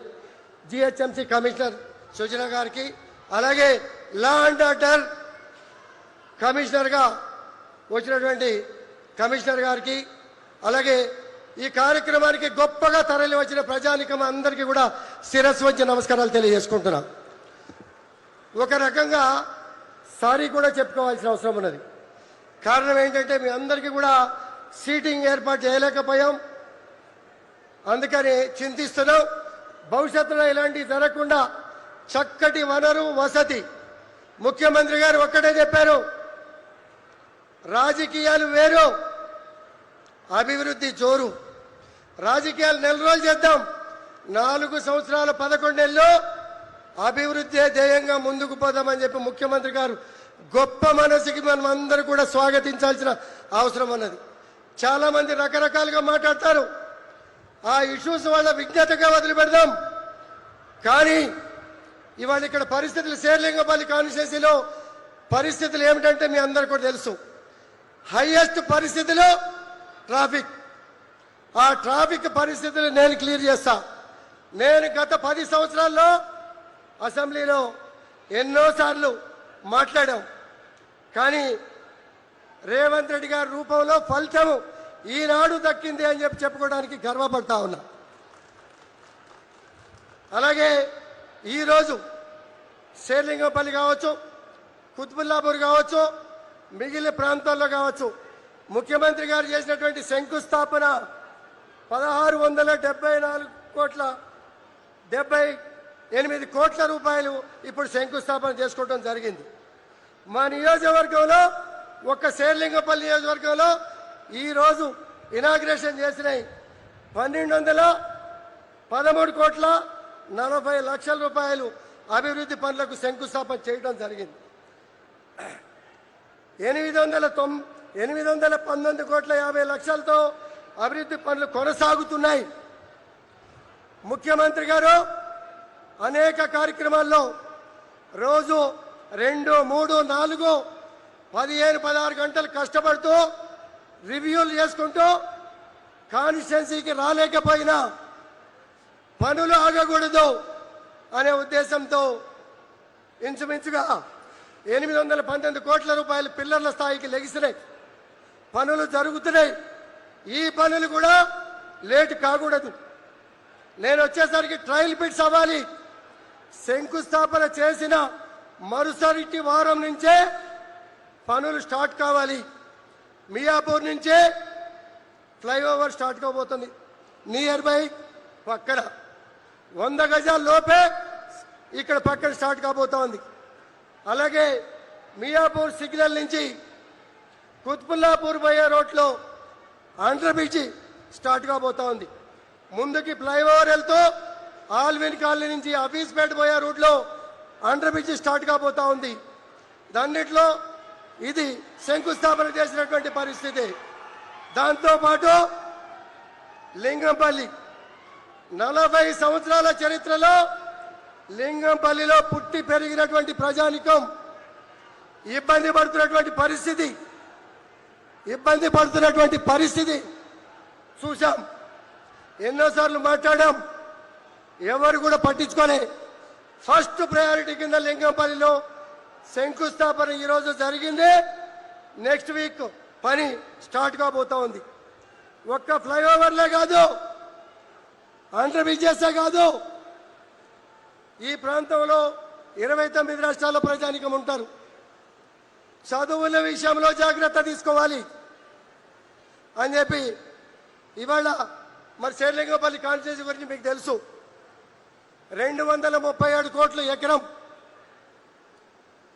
జిహెచ్ఎంసీ కమిషనర్ సుజన గారికి, అలాగే లా అండ్ ఆర్డర్ కమిషనర్గా వచ్చినటువంటి కమిషనర్ గారికి, అలాగే ఈ కార్యక్రమానికి గొప్పగా తరలి వచ్చిన ప్రజానికం అందరికీ కూడా శిరస్సు వంచి నమస్కారాలు తెలియజేసుకుంటున్నా. ఒక రకంగా సారీ కూడా చెప్పుకోవాల్సిన అవసరం ఉన్నది. కారణం ఏంటంటే మీ అందరికీ కూడా సీటింగ్ ఏర్పాటు చేయలేకపోయాం, అందుకని చింతిస్తున్నాం. భవిష్యత్తులో ఇలాంటివి జరగకుండా చక్కటి వనరు వసతి, ముఖ్యమంత్రి గారు ఒక్కటే చెప్పారు, రాజకీయాలు వేరు, అభివృద్ధి జోరు. రాజకీయాలు 4 రోజులు చేద్దాం, 4 సంవత్సరాల 11 నెలలు అభివృద్ధి ధ్యేయంగా ముందుకు పోదామని చెప్పి ముఖ్యమంత్రి గారు గొప్ప మనసుకి మనం అందరూ కూడా స్వాగతించాల్సిన అవసరం ఉన్నది. చాలా మంది రకరకాలుగా మాట్లాడతారు, ఆ ఇష్యూస్ వాళ్ళ విజ్ఞతగా వదిలిపెడదాం. కానీ ఇవాళ ఇక్కడ పరిస్థితులు, శేర్లింగపల్లి కాన్స్టిట్యున్సీలో పరిస్థితులు ఏమిటంటే మీ అందరికీ కూడా తెలుసు. హైయెస్ట్ పరిస్థితులు ట్రాఫిక్. ఆ ట్రాఫిక్ పరిస్థితులు నేను క్లియర్ చేస్తా. నేను గత 10 సంవత్సరాల్లో అసెంబ్లీలో ఎన్నోసార్లు మాట్లాడాం, కానీ రేవంత్ రెడ్డి గారి రూపంలో ఫలితం ఈనాడు దక్కింది అని చెప్పి చెప్పుకోవడానికి గర్వపడతా ఉన్నా. అలాగే ఈరోజు శేర్లింగంపల్లి కావచ్చు, కుత్బుల్లాపూర్ కావచ్చు, మిగిలిన ప్రాంతాల్లో కావచ్చు, ముఖ్యమంత్రి గారు చేసినటువంటి శంకుస్థాపన 1674,78 కోట్ల రూపాయలు ఇప్పుడు శంకుస్థాపన చేసుకోవడం జరిగింది. మా నియోజకవర్గంలో, ఒక్క శేర్లింగపల్లి నియోజకవర్గంలో ఈరోజు ఇనాగ్రేషన్ చేసినాయి 1,213 కోట్ల 40 లక్షల రూపాయలు అభివృద్ధి పనులకు శంకుస్థాపన చేయడం జరిగింది. 819 కోట్ల 50 లక్షలతో అభివృద్ధి పనులు కొనసాగుతున్నాయి. ముఖ్యమంత్రి గారు అనేక కార్యక్రమాల్లో రోజు 2, 3, 4, 15, 16 గంటలు కష్టపడుతూ రివ్యూలు చేసుకుంటూ కాన్స్టిట్యున్సీకి రాలేకపోయినా పనులు ఆగకూడదు అనే ఉద్దేశంతో ఇంచుమించుగా 819 కోట్ల రూపాయలు పిల్లర్ల స్థాయికి లెగిసినాయి. పనులు జరుగుతున్నాయి. ఈ పనులు కూడా లేట్ కాకూడదు. నేను వచ్చేసరికి ట్రయల్ పిట్స్ అవ్వాలి. శంకుస్థాపన చేసిన మరుసటి వారం నుంచే పనులు స్టార్ట్ కావాలి. మియాపూర్ నుంచే ఫ్లైఓవర్ స్టార్ట్ కాబోతుంది. నియర్ బై పక్కన 100 గజాల లోపే ఇక్కడ పక్కన స్టార్ట్ కాబోతోంది. అలాగే మియాపూర్ సిగ్నల్ నుంచి కుత్బుల్లాపూర్ పోయే రోడ్లో అండర్ బ్రిడ్జి స్టార్ట్ కాబోతా ఉంది. ముందుకి ఫ్లైఓవర్ వెళ్తూ ఆల్విన్ కాలనీ నుంచి అఫీస్పేట పోయే రూట్లో అండర్ బ్రిడ్జి స్టార్ట్ కాబోతా ఉంది. దాన్నిట్లో ఇది శంకుస్థాపన చేసినటువంటి పరిస్థితి. దాంతోపాటు లింగంపల్లి 40 సంవత్సరాల చరిత్రలో లింగంపల్లిలో పుట్టి పెరిగినటువంటి ప్రజానికం ఇబ్బంది పడుతున్నటువంటి పరిస్థితి చూసాం, ఎన్నోసార్లు మాట్లాడాం, ఎవరు కూడా పట్టించుకోలే. ఫస్ట్ ప్రయారిటీ కింద లింగంపల్లిలో శంకుస్థాపన ఈరోజు జరిగింది. నెక్స్ట్ వీక్ పని స్టార్ట్ కాబోతా ఉంది. ఒక్క ఫ్లైఓవర్లే కాదు, అండర్ బ్రిడ్జెసే కాదు, ఈ ప్రాంతంలో 29 రాష్ట్రాల ప్రజానికం ఉంటారు. చదువుల విషయంలో జాగ్రత్త తీసుకోవాలి అని చెప్పి ఇవాళ మరి శేర్లింగంపల్లి కాన్స్టిట్యూన్సీ గురించి మీకు తెలుసు. 237 కోట్లు ఎకరం,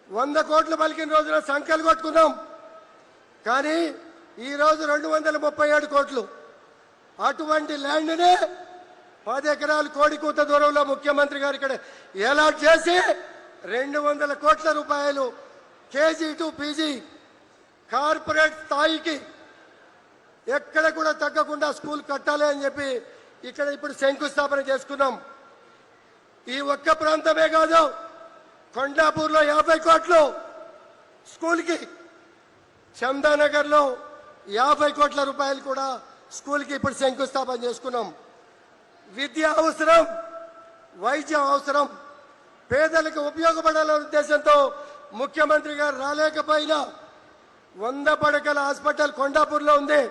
100 కోట్లు పలికిన రోజున సంఖ్యలు కొట్టుకున్నాం. కానీ ఈరోజు 237 కోట్లు అటువంటి ల్యాండ్నే 10 ఎకరాలు కోడికూత దూరంలో ముఖ్యమంత్రి గారు ఇక్కడ ఏలాట్ చేసి 200 కోట్ల రూపాయలు కేజీ టు పీజీ కార్పొరేట్ స్థాయికి ఎక్కడ కూడా తగ్గకుండా స్కూల్ కట్టాలి అని చెప్పి ఇక్కడ ఇప్పుడు శంకుస్థాపన చేసుకున్నాం. ఈ ఒక్క ప్రాంతమే కాదు, కొండాపూర్లో 50 కోట్లు స్కూల్కి, చందానగర్లో 50 కోట్ల రూపాయలు కూడా స్కూల్కి ఇప్పుడు శంకుస్థాపన చేసుకున్నాం. విద్య అవసరం, వైద్యం అవసరం, పేదలకు ఉపయోగపడాలనే ఉద్దేశంతో ముఖ్యమంత్రి గారు రాలేకపోయినా 100 పడకల హాస్పిటల్ కొండాపూర్లో ఉంది.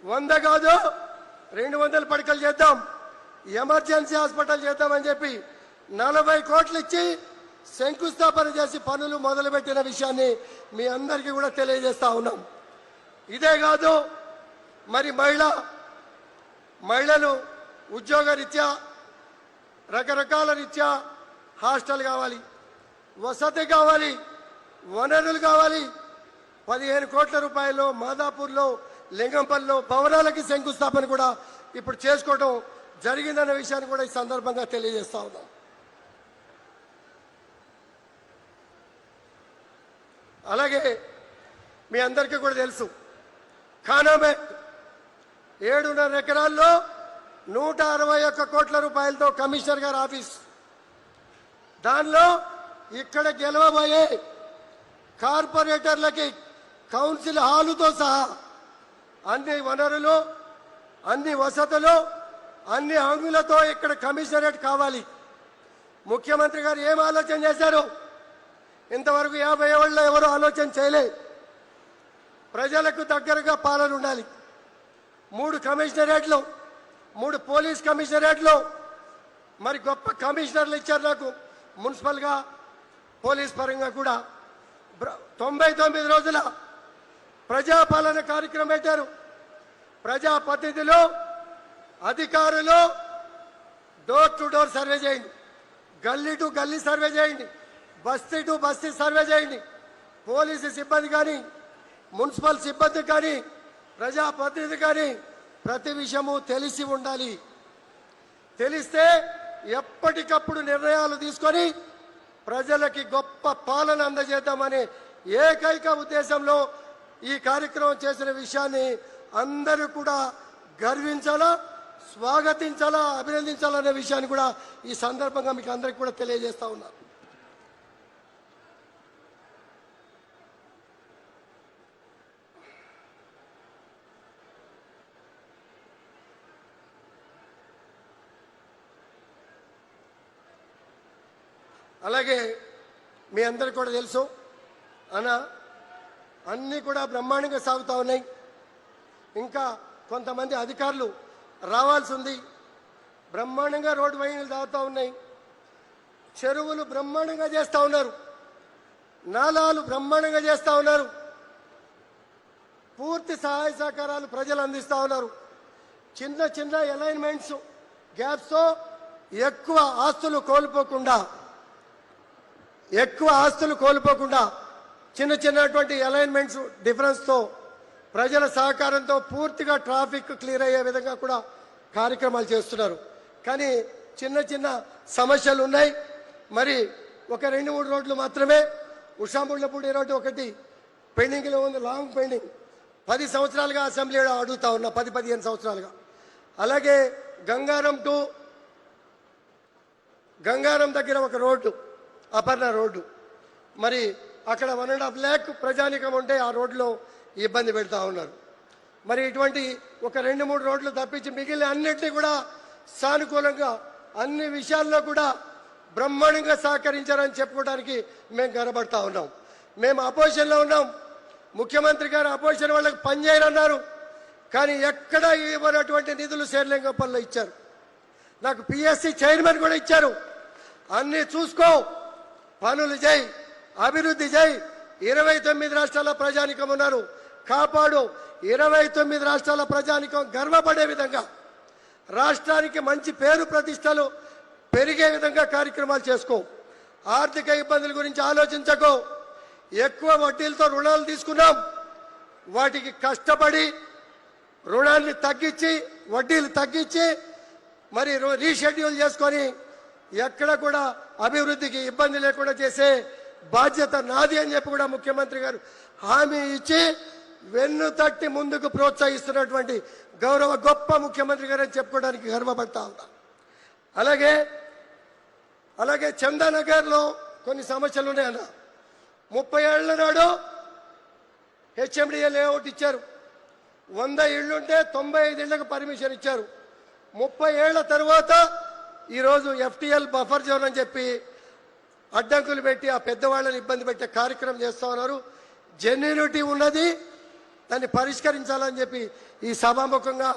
100 కాదు 200 పడకలు చేద్దాం, ఎమర్జెన్సీ హాస్పిటల్ చేద్దామని చెప్పి 40 కోట్లు ఇచ్చి శంకుస్థాపన చేసి పనులు మొదలుపెట్టిన విషయాన్ని మీ అందరికీ కూడా తెలియజేస్తా ఉన్నాం. ఇదే కాదు, మరి మహిళలు ఉద్యోగ రీత్యా రకరకాల రీత్యా హాస్టల్ కావాలి, వసతి కావాలి, వనరులు కావాలి. 15 కోట్ల రూపాయలు మాదాపూర్లో, లింగంపల్లిలో భవనాలకి శంకుస్థాపన కూడా ఇప్పుడు చేసుకోవడం జరిగిందన్న విషయాన్ని కూడా ఈ సందర్భంగా తెలియజేస్తా ఉన్నాం. అలాగే మీ అందరికీ కూడా తెలుసు, ఖానామేట్ 7.5 ఎకరాల్లో 161 కోట్ల రూపాయలతో కమిషనర్ గారి ఆఫీస్, దానిలో ఇక్కడ గెలవబోయే కార్పొరేటర్లకి కౌన్సిల్ హాలుతో సహా అన్ని వనరులు, అన్ని వసతులు, అన్ని హంగులతో ఇక్కడ కమిషనరేట్ కావాలి. ముఖ్యమంత్రి గారు ఏం ఆలోచన చేశారు? ఇంతవరకు 50 ఏళ్లలో ఎవరు ఆలోచన చేయలే. ప్రజలకు దగ్గరగా పాలన ఉండాలి. 3 కమిషనరేట్లు, 3 పోలీస్ కమిషనరేట్లు, మరి గొప్ప కమిషనర్లు ఇచ్చారు నాకు మున్సిపల్గా, పోలీస్ పరంగా కూడా. 99 రోజుల ప్రజాపాలన కార్యక్రమం పెట్టారు. ప్రజా పద్ధతిలో అధికారులు డోర్ టు డోర్ సర్వే చేయండి, గల్లీ టు గల్లీ సర్వే చేయండి, బస్తీ టు బస్తీ సర్వే చేయండి. పోలీసు సిబ్బంది కానీ, మున్సిపల్ సిబ్బంది కానీ, ప్రజా పద్ధతి కానీ ప్రతి విషయము తెలిసి ఉండాలి. తెలిస్తే ఎప్పటికప్పుడు నిర్ణయాలు తీసుకొని ప్రజలకి గొప్ప పాలన అందజేద్దామనే ఏకైక ఉద్దేశంలో ఈ కార్యక్రమం చేసిన విషయాన్ని అందరూ కూడా గర్వించాలా, స్వాగతించాలా, అభినందించాలనే విషయాన్ని కూడా ఈ సందర్భంగా మీకు అందరికీ కూడా తెలియజేస్తా ఉన్నా. అలాగే మీ అందరికీ కూడా తెలుసు అన్న, అన్నీ కూడా బ్రహ్మాండంగా సాగుతూ ఉన్నాయి. ఇంకా కొంతమంది అధికారులు రావాల్సి ఉంది. బ్రహ్మాండంగా రోడ్డు వైన్లు తాగుతూ ఉన్నాయి, చెరువులు బ్రహ్మాండంగా చేస్తూ ఉన్నారు, నాలాలు బ్రహ్మాండంగా చేస్తూ ఉన్నారు. పూర్తి సహాయ సహకారాలు ప్రజలు అందిస్తూ ఉన్నారు. చిన్న చిన్న అలైన్మెంట్స్ గ్యాప్స్తో ఎక్కువ ఆస్తులు కోల్పోకుండా చిన్న చిన్నటువంటి అలైన్మెంట్స్ డిఫరెన్స్తో ప్రజల సహకారంతో పూర్తిగా ట్రాఫిక్ క్లియర్ అయ్యే విధంగా కూడా కార్యక్రమాలు చేస్తున్నారు. కానీ చిన్న చిన్న సమస్యలు ఉన్నాయి. మరి ఒక 2-3 రోడ్లు మాత్రమే. ఉషాముళ్ళపూడి రోడ్డు ఒకటి పెండింగ్లో ఉంది, లాంగ్ పెండింగ్. 10 సంవత్సరాలుగా అసెంబ్లీలో అడుగుతా ఉన్నా, 10-15 సంవత్సరాలుగా. అలాగే గంగారం దగ్గర ఒక రోడ్డు, అపర్ణ రోడ్డు, మరి అక్కడ 1.5 lakh ప్రజానికం ఉంటే ఆ రోడ్లో ఇబ్బంది పెడతా ఉన్నారు. మరి ఇటువంటి ఒక 2-3 రోడ్లు తప్పించి మిగిలిన అన్నింటినీ కూడా సానుకూలంగా అన్ని విషయాల్లో కూడా బ్రహ్మాండంగా సహకరించారని చెప్పుకోవడానికి మేము గర్వపడతా ఉన్నాం. మేము అపోజిషన్లో ఉన్నాం. ముఖ్యమంత్రి గారు అపోజిషన్ వాళ్ళకి పనిచేయరన్నారు, కానీ ఎక్కడ ఇవ్వనటువంటి నిధులు శేర్లింగంపల్లిలో ఇచ్చారు. నాకు పిఎస్సి చైర్మన్ కూడా ఇచ్చారు. అన్ని చూసుకో, పనులు చేయి, అభివృద్ధి చేయి. 29 రాష్ట్రాల ప్రజానికం ఉన్నారు, కాపాడు. 29 రాష్ట్రాల ప్రజానికం గర్వపడే విధంగా, రాష్ట్రానికి మంచి పేరు ప్రతిష్టలు పెరిగే విధంగా కార్యక్రమాలు చేసుకో. ఆర్థిక ఇబ్బందుల గురించి ఆలోచించకో. ఎక్కువ వడ్డీలతో రుణాలు తీసుకున్నాం, వాటికి కష్టపడి రుణాన్ని తగ్గించి వడ్డీలు తగ్గించి మరి రీషెడ్యూల్ చేసుకొని ఎక్కడ కూడా అభివృద్ధికి ఇబ్బంది లేకుండా చేసే బాధ్యత నాది అని చెప్పి కూడా ముఖ్యమంత్రి గారు హామీ ఇచ్చి వెన్ను తట్టి ముందుకు ప్రోత్సహిస్తున్నటువంటి గొప్ప ముఖ్యమంత్రి గారు అని చెప్పుకోవడానికి గర్వపడతా ఉన్నా. అలాగే చందానగర్లో కొన్ని సమస్యలు ఉన్నాయన్న. 30 ఏళ్ల నాడు హెచ్ఎండిఏ లేఅవుట్ ఇచ్చారు. 100 ఇళ్లుంటే 95 ఇళ్లకు పర్మిషన్ ఇచ్చారు. 30 ఏళ్ల తర్వాత ఈరోజు ఎఫ్టీఎల్ బఫర్ జోన్ అని చెప్పి అడ్డంకులు పెట్టి ఆ పెద్దవాళ్ళని ఇబ్బంది పెట్టే కార్యక్రమం చేస్తా ఉన్నారు. జెన్యూనిటీ ఉన్నది, దాన్ని పరిష్కరించాలని చెప్పి ఈ సభాముఖంగా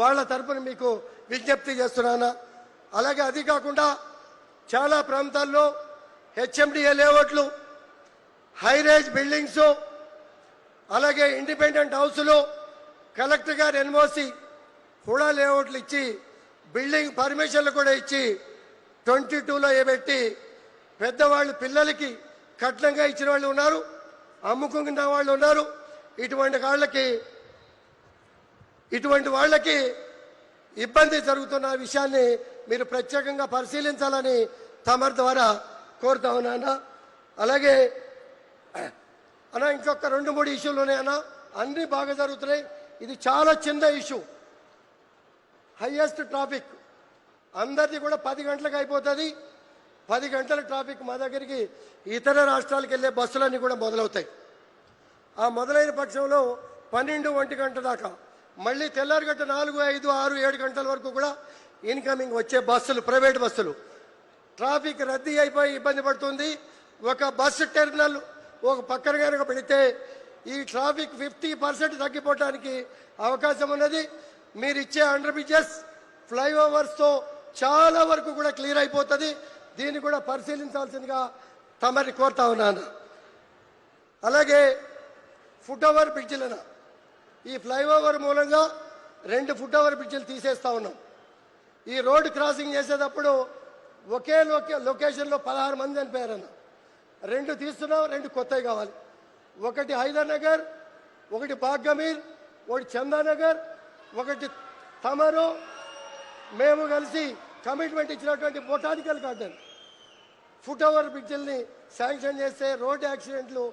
వాళ్ళ తరపున మీకు విజ్ఞప్తి చేస్తున్నాను. అలాగే అది కాకుండా చాలా ప్రాంతాల్లో హెచ్ఎండిఏ లేఅవుట్లు, హైరేజ్ బిల్డింగ్స్, అలాగే ఇండిపెండెంట్ హౌసులు కలెక్టర్ గారు ఎన్ఓసి కూడా లేఅవుట్లు ఇచ్చి బిల్డింగ్ పర్మిషన్లు కూడా ఇచ్చి 22లో పెట్టి పెద్దవాళ్ళు పిల్లలకి కట్నంగా ఇచ్చిన వాళ్ళు ఉన్నారు, అమ్ముకున్న వాళ్ళు ఉన్నారు. ఇటువంటి వాళ్ళకి ఇబ్బంది జరుగుతున్న విషయాన్ని మీరు ప్రత్యేకంగా పరిశీలించాలని తమరి ద్వారా కోరుతా ఉన్నాను. అలాగే అన్న ఇంకొక 2-3 ఇష్యూలు ఉన్నాయన్న, అన్నీ బాగా జరుగుతున్నాయి. ఇది చాలా చిన్న ఇష్యూ. హైయెస్ట్ ట్రాఫిక్ అందరిది కూడా 10 గంటలకు అయిపోతుంది. 10 గంటల ట్రాఫిక్ మా దగ్గరికి ఇతర రాష్ట్రాలకు వెళ్ళే బస్సులన్నీ కూడా మొదలవుతాయి. ఆ మొదలైన పక్షంలో 12-1 గంట దాకా మళ్ళీ తెల్లారిగట్ట 4, 5, 6, 7 గంటల వరకు కూడా ఇన్కమింగ్ వచ్చే బస్సులు, ప్రైవేట్ బస్సులు ట్రాఫిక్ రద్దీ అయిపోయి ఇబ్బంది పడుతుంది. ఒక బస్సు టెర్మినల్ ఒక పక్కన కనుక పెడితే ఈ ట్రాఫిక్ 50% తగ్గిపోవడానికి అవకాశం ఉన్నది. మీరు ఇచ్చే అండర్ బ్రిడ్జెస్, ఫ్లైఓవర్స్తో చాలా వరకు కూడా క్లియర్ అయిపోతుంది. దీన్ని కూడా పరిశీలించాల్సిందిగా తమని కోరుతా ఉన్నాను. అలాగే ఫుట్ ఓవర్ బ్రిడ్జిలను ఈ ఫ్లైఓవర్ మూలంగా 2 ఫుట్ ఓవర్ బ్రిడ్జిలు తీసేస్తా ఉన్నాం. ఈ రోడ్ క్రాసింగ్ చేసేటప్పుడు ఒకే లొకేషన్లో 16 మంది చనిపోయారన్న. 2 తీస్తున్నాం, 2 కొత్తవి కావాలి. ఒకటి హైదర్నగర్, ఒకటి బాగ్గమీర్, ఒకటి చందానగర్, ఒకటి తమరు. మేము కలిసి కమిట్మెంట్ ఇచ్చినటువంటి బొటానికల్ గార్డెన్ ఫుట్ ఓవర్ బ్రిడ్జిల్ని శాంక్షన్ చేస్తే రోడ్డు యాక్సిడెంట్లు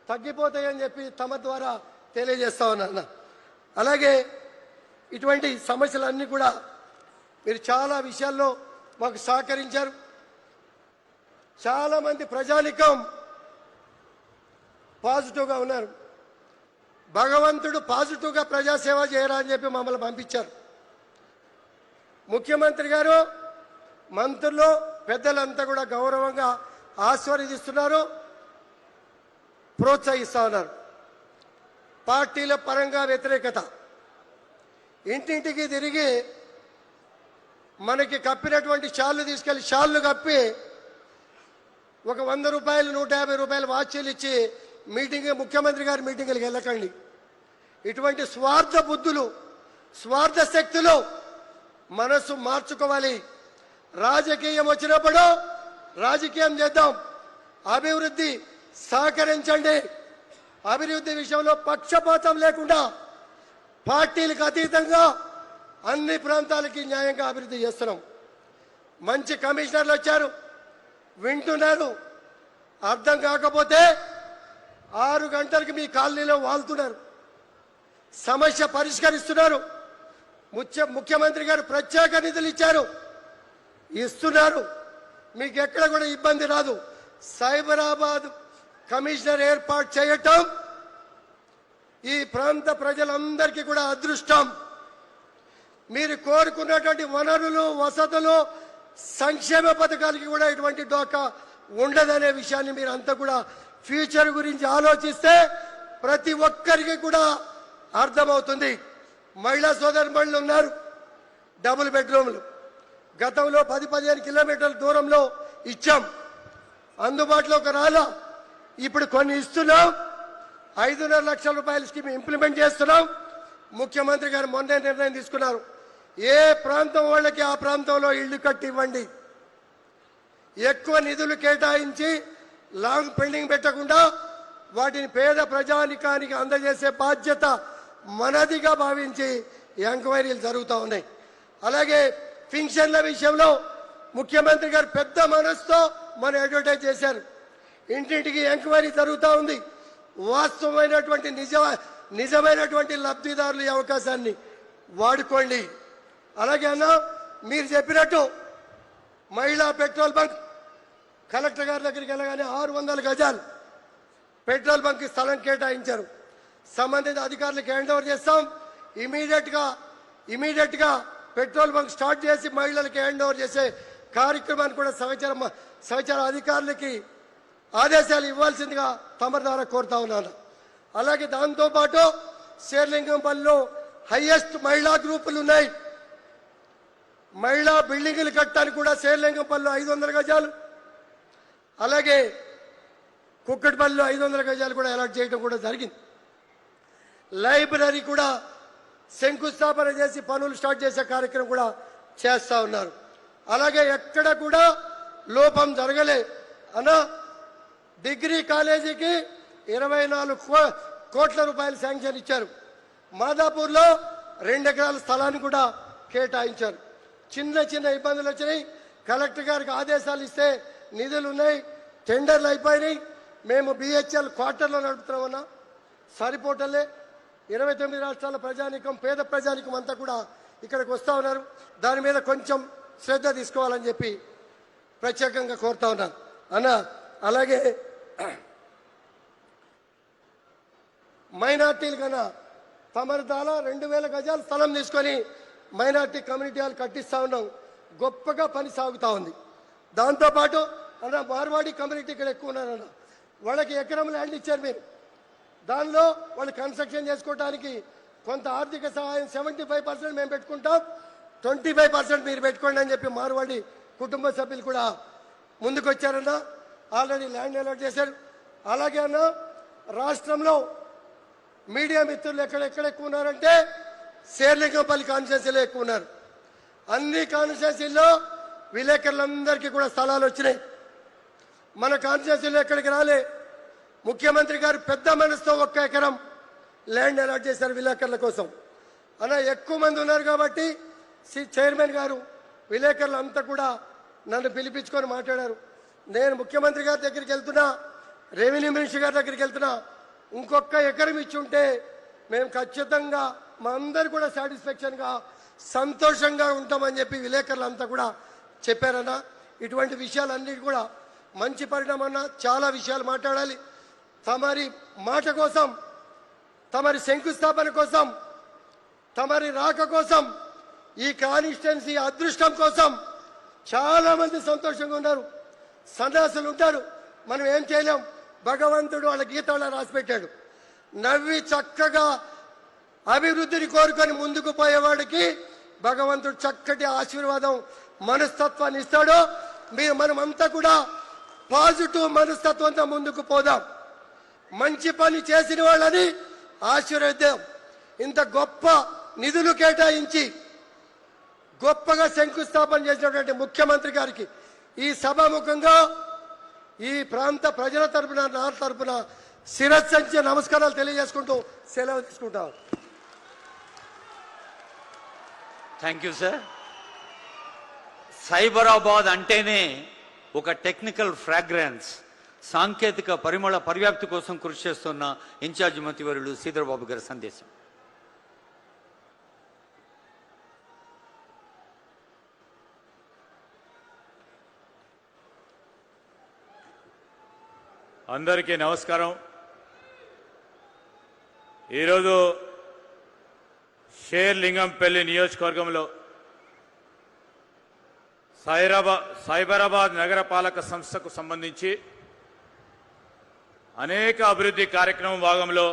తగ్గిపోతాయని చెప్పి తమ ద్వారా తెలియజేస్తా ఉన్నాను. అలాగే ఇటువంటి సమస్యలన్నీ కూడా మీరు చాలా విషయాల్లో మాకు సహకరించారు. చాలామంది ప్రజానికం పాజిటివ్గా ఉన్నారు. భగవంతుడు పాజిటివ్గా ప్రజాసేవ చేయరా అని చెప్పి మమ్మల్ని పంపించారు. ముఖ్యమంత్రి గారు, మంత్రులు, పెద్దలంతా కూడా గౌరవంగా ఆస్వాదిస్తున్నారు, ప్రోత్సహిస్తా ఉన్నారు. పార్టీల పరంగా వ్యతిరేకత, ఇంటింటికి తిరిగి మనకి కప్పినటువంటి షాళ్ళు తీసుకెళ్లి షాళ్ళు కప్పి ఒక 100 రూపాయలు 150 రూపాయలు వాచీలు ఇచ్చి ముఖ్యమంత్రి గారి మీటింగులకు వెళ్ళకండి. ఇటువంటి స్వార్థ బుద్ధులు, స్వార్థ శక్తులు మనసు మార్చుకోవాలి. రాజకీయం వచ్చినప్పుడు రాజకీయం చేద్దాం, అభివృద్ధి సహకరించండి. అభివృద్ధి విషయంలో పక్షపాతం లేకుండా పార్టీలకు అతీతంగా అన్ని ప్రాంతాలకి న్యాయంగా అభివృద్ధి చేస్తున్నాం. మంచి కమిషనర్లు వచ్చారు, వింటున్నారు. అర్థం కాకపోతే 6 గంటలకి మీ కాలనీలో వాళ్తున్నారు, సమస్య పరిష్కరిస్తున్నారు. ముఖ్యమంత్రి గారు ప్రత్యేక నిధులు ఇస్తున్నారు. మీకు ఎక్కడ కూడా ఇబ్బంది రాదు. సైబరాబాద్ కమిషనర్ ఏర్పాటు చేయటం ఈ ప్రాంత ప్రజలందరికీ కూడా అదృష్టం. మీరు కోరుకున్నటువంటి వనరులు, వసతులు, సంక్షేమ పథకాలకి కూడా ఇటువంటి డోకా ఉండదనే విషయాన్ని మీరు అంతా కూడా ఫ్యూచర్ గురించి ఆలోచిస్తే ప్రతి ఒక్కరికి కూడా అర్థమవుతుంది. మహిళా సోదరుమణులు ఉన్నారు, డబుల్ బెడ్రూమ్లు గతంలో 10-15 కిలోమీటర్ల దూరంలో ఇచ్చాం, అందుబాటులోకి రాలా. ఇప్పుడు కొన్ని ఇస్తున్నాం. 5.5 లక్షల రూపాయల స్కీమ్ ఇంప్లిమెంట్ చేస్తున్నాం. ముఖ్యమంత్రి గారు మొన్నే నిర్ణయం తీసుకున్నారు, ఏ ప్రాంతం వాళ్ళకి ఆ ప్రాంతంలో ఇళ్లు కట్టి ఇవ్వండి. ఎక్కువ నిధులు కేటాయించి లాంగ్ పెండింగ్ పెట్టకుండా వాటిని పేద ప్రజానికానికి అందజేసే బాధ్యత మనదిగా భావించి ఎంక్వైరీలు జరుగుతూ ఉన్నాయి. అలాగే పింఛన్ల విషయంలో ముఖ్యమంత్రి గారు పెద్ద మనసుతో మనం అడ్వర్టైజ్ చేశారు. ఇంటింటికి ఎంక్వైరీ జరుగుతూ ఉంది. వాస్తవమైనటువంటి నిజమైనటువంటి లబ్ధిదారులు ఈ అవకాశాన్ని వాడుకోండి. అలాగే అన్న, మీరు చెప్పినట్టు మహిళా పెట్రోల్ బంక్ కలెక్టర్ గారి దగ్గరికి వెళ్ళగానే 600 గజాలు పెట్రోల్ బంక్ స్థలం కేటాయించారు. సంబంధిత అధికారులకు హ్యాండ్ ఓవర్ చేస్తాం. ఇమీడియట్ గా పెట్రోల్ బంక్ స్టార్ట్ చేసి మహిళలకు హ్యాండ్ ఓవర్ చేసే కార్యక్రమాన్ని కూడా సహచర అధికారులకి ఆదేశాలు ఇవ్వాల్సిందిగా తమ ద్వారా కోరుతా ఉన్నాను. అలాగే దాంతోపాటు శేర్లింగంపల్లిలో హైయెస్ట్ మహిళా గ్రూపులు ఉన్నాయి. మహిళా బిల్డింగులు కట్టడానికి కూడా శేర్లింగంపల్లిలో 500 గజాలు, అలాగే కుక్కటిపల్లిలో 500 గజాలు కూడా అలాట్ చేయడం కూడా జరిగింది. లైబ్రరీ కూడా శంకుస్థాపన చేసి పనులు స్టార్ట్ చేసే కార్యక్రమం కూడా చేస్తా ఉన్నారు. అలాగే ఎక్కడ కూడా లోపం జరగలే అన్న. డిగ్రీ కాలేజీకి 24 కోట్ల రూపాయలు శాంక్షన్ ఇచ్చారు. మాదాపూర్లో 2 ఎకరాల స్థలాన్ని కూడా కేటాయించారు. చిన్న ఇబ్బందులు వచ్చినాయి. కలెక్టర్ గారికి ఆదేశాలు ఇస్తే నిధులు ఉన్నాయి, టెండర్లు అయిపోయినాయి. మేము బిహెచ్ఎల్ క్వార్టర్లో నడుపుతున్నామన్నా, సరిపోటలే. 29 రాష్ట్రాల ప్రజానికం, పేద ప్రజానికం అంతా కూడా ఇక్కడికి వస్తూ ఉన్నారు. దాని మీద కొంచెం శ్రద్ధ తీసుకోవాలని చెప్పి ప్రత్యేకంగా కోరుతా ఉన్నాను అన్న. అలాగే మైనార్టీలు కన్నా తమరిదాల 2000 గజాల స్థలం తీసుకొని మైనార్టీ కమ్యూనిటీ హాల్ కట్టిస్తా ఉన్నాం. గొప్పగా పని సాగుతూ ఉంది. దాంతోపాటు అన్న మార్వాడి కమ్యూనిటీ ఇక్కడ ఎక్కువ ఉన్నారన్న, వాళ్ళకి ఎకరం ల్యాండ్ ఇచ్చారు మీరు. దానిలో వాళ్ళు కన్స్ట్రక్షన్ చేసుకోవడానికి కొంత ఆర్థిక సహాయం 75% మేము పెట్టుకుంటాం, 25% మీరు పెట్టుకోండి అని చెప్పి మార్వాడి కుటుంబ సభ్యులు కూడా ముందుకు వచ్చారన్న. ఆల్రెడీ ల్యాండ్ అలాట్ చేశారు. అలాగే అన్న, రాష్ట్రంలో మీడియా మిత్రులు ఎక్కడ ఎక్కువ ఉన్నారంటే శేర్లింగంపల్లి కాన్స్టిట్యున్సీలో ఎక్కువ ఉన్నారు. అన్ని కాన్స్టిట్యున్సీల్లో విలేకరులందరికీ కూడా స్థలాలు వచ్చినాయి. మన కాన్స్టిట్యున్సీలో ఎక్కడికి రాలే. ముఖ్యమంత్రి గారు పెద్ద మనసుతో 1 ఎకరం ల్యాండ్ అలాట్ చేశారు విలేకరుల కోసం. అలా ఎక్కువ మంది ఉన్నారు కాబట్టి చైర్మన్ గారు విలేకరులు అంతా కూడా నన్ను పిలిపించుకొని మాట్లాడారు. నేను ముఖ్యమంత్రి గారి దగ్గరికి వెళ్తున్నా, రెవెన్యూ మినిస్టర్ గారి దగ్గరికి వెళ్తున్నా, ఇంకొక ఎకరం ఇచ్చి ఉంటే మేము ఖచ్చితంగా మా అందరు కూడా సాటిస్ఫాక్షన్గా సంతోషంగా ఉంటామని చెప్పి విలేకరులు అంతా కూడా చెప్పారన్న. ఇటువంటి విషయాలన్నీ కూడా మంచి పరిణామన్నా. చాలా విషయాలు మాట్లాడాలి. తమరి మాట కోసం, తమరి శంకుస్థాపన కోసం, తమరి రాక కోసం, ఈ కాన్స్టిట్యున్సీ అదృష్టం కోసం చాలా మంది సంతోషంగా ఉన్నారు. సన్యాసులు ఉంటారు, మనం ఏం చేయలేం. భగవంతుడు వాళ్ళ గీతాల్లో రాసిపెట్టాడు. నవ్వి చక్కగా అభివృద్ధిని కోరుకొని ముందుకు పోయేవాడికి భగవంతుడు చక్కటి ఆశీర్వాదం, మనస్తత్వాన్ని ఇస్తాడు. మనమంతా కూడా పాజిటివ్ మనస్తత్వంతో ముందుకు పోదాం. మంచి పని చేసిన వాళ్ళని ఆశీర్వదిద్దాం. ఇంత గొప్ప నిధులు కేటాయించి గొప్పగా శంకుస్థాపన చేసినటువంటి ముఖ్యమంత్రి గారికి ఈ సభాముఖంగా ఈ ప్రాంత ప్రజల తరపున, నా తరపున శిరస్సంచి నమస్కారాలు తెలియజేసుకుంటూ సెలవు తీసుకుంటాం. Thank you sir. సైబరాబాద్ అంటేనే ఒక టెక్నికల్ ఫ్రాగ్రెన్స్, సాంకేతిక పరిమళ పర్యాప్తి కోసం కృషి చేస్తున్న ఇన్ఛార్జ్ మంత్రివర్యులు శ్రీధర్ బాబు గారి సందేశం. అందరికీ నమస్కారం. ఈరోజు షేర్లింగంపల్లి నియోజకవర్గంలో సైబరాబాద్ నగరపాలక సంస్థకు సంబంధించి అనేక అభివృద్ధి కార్యక్రమం భాగంలో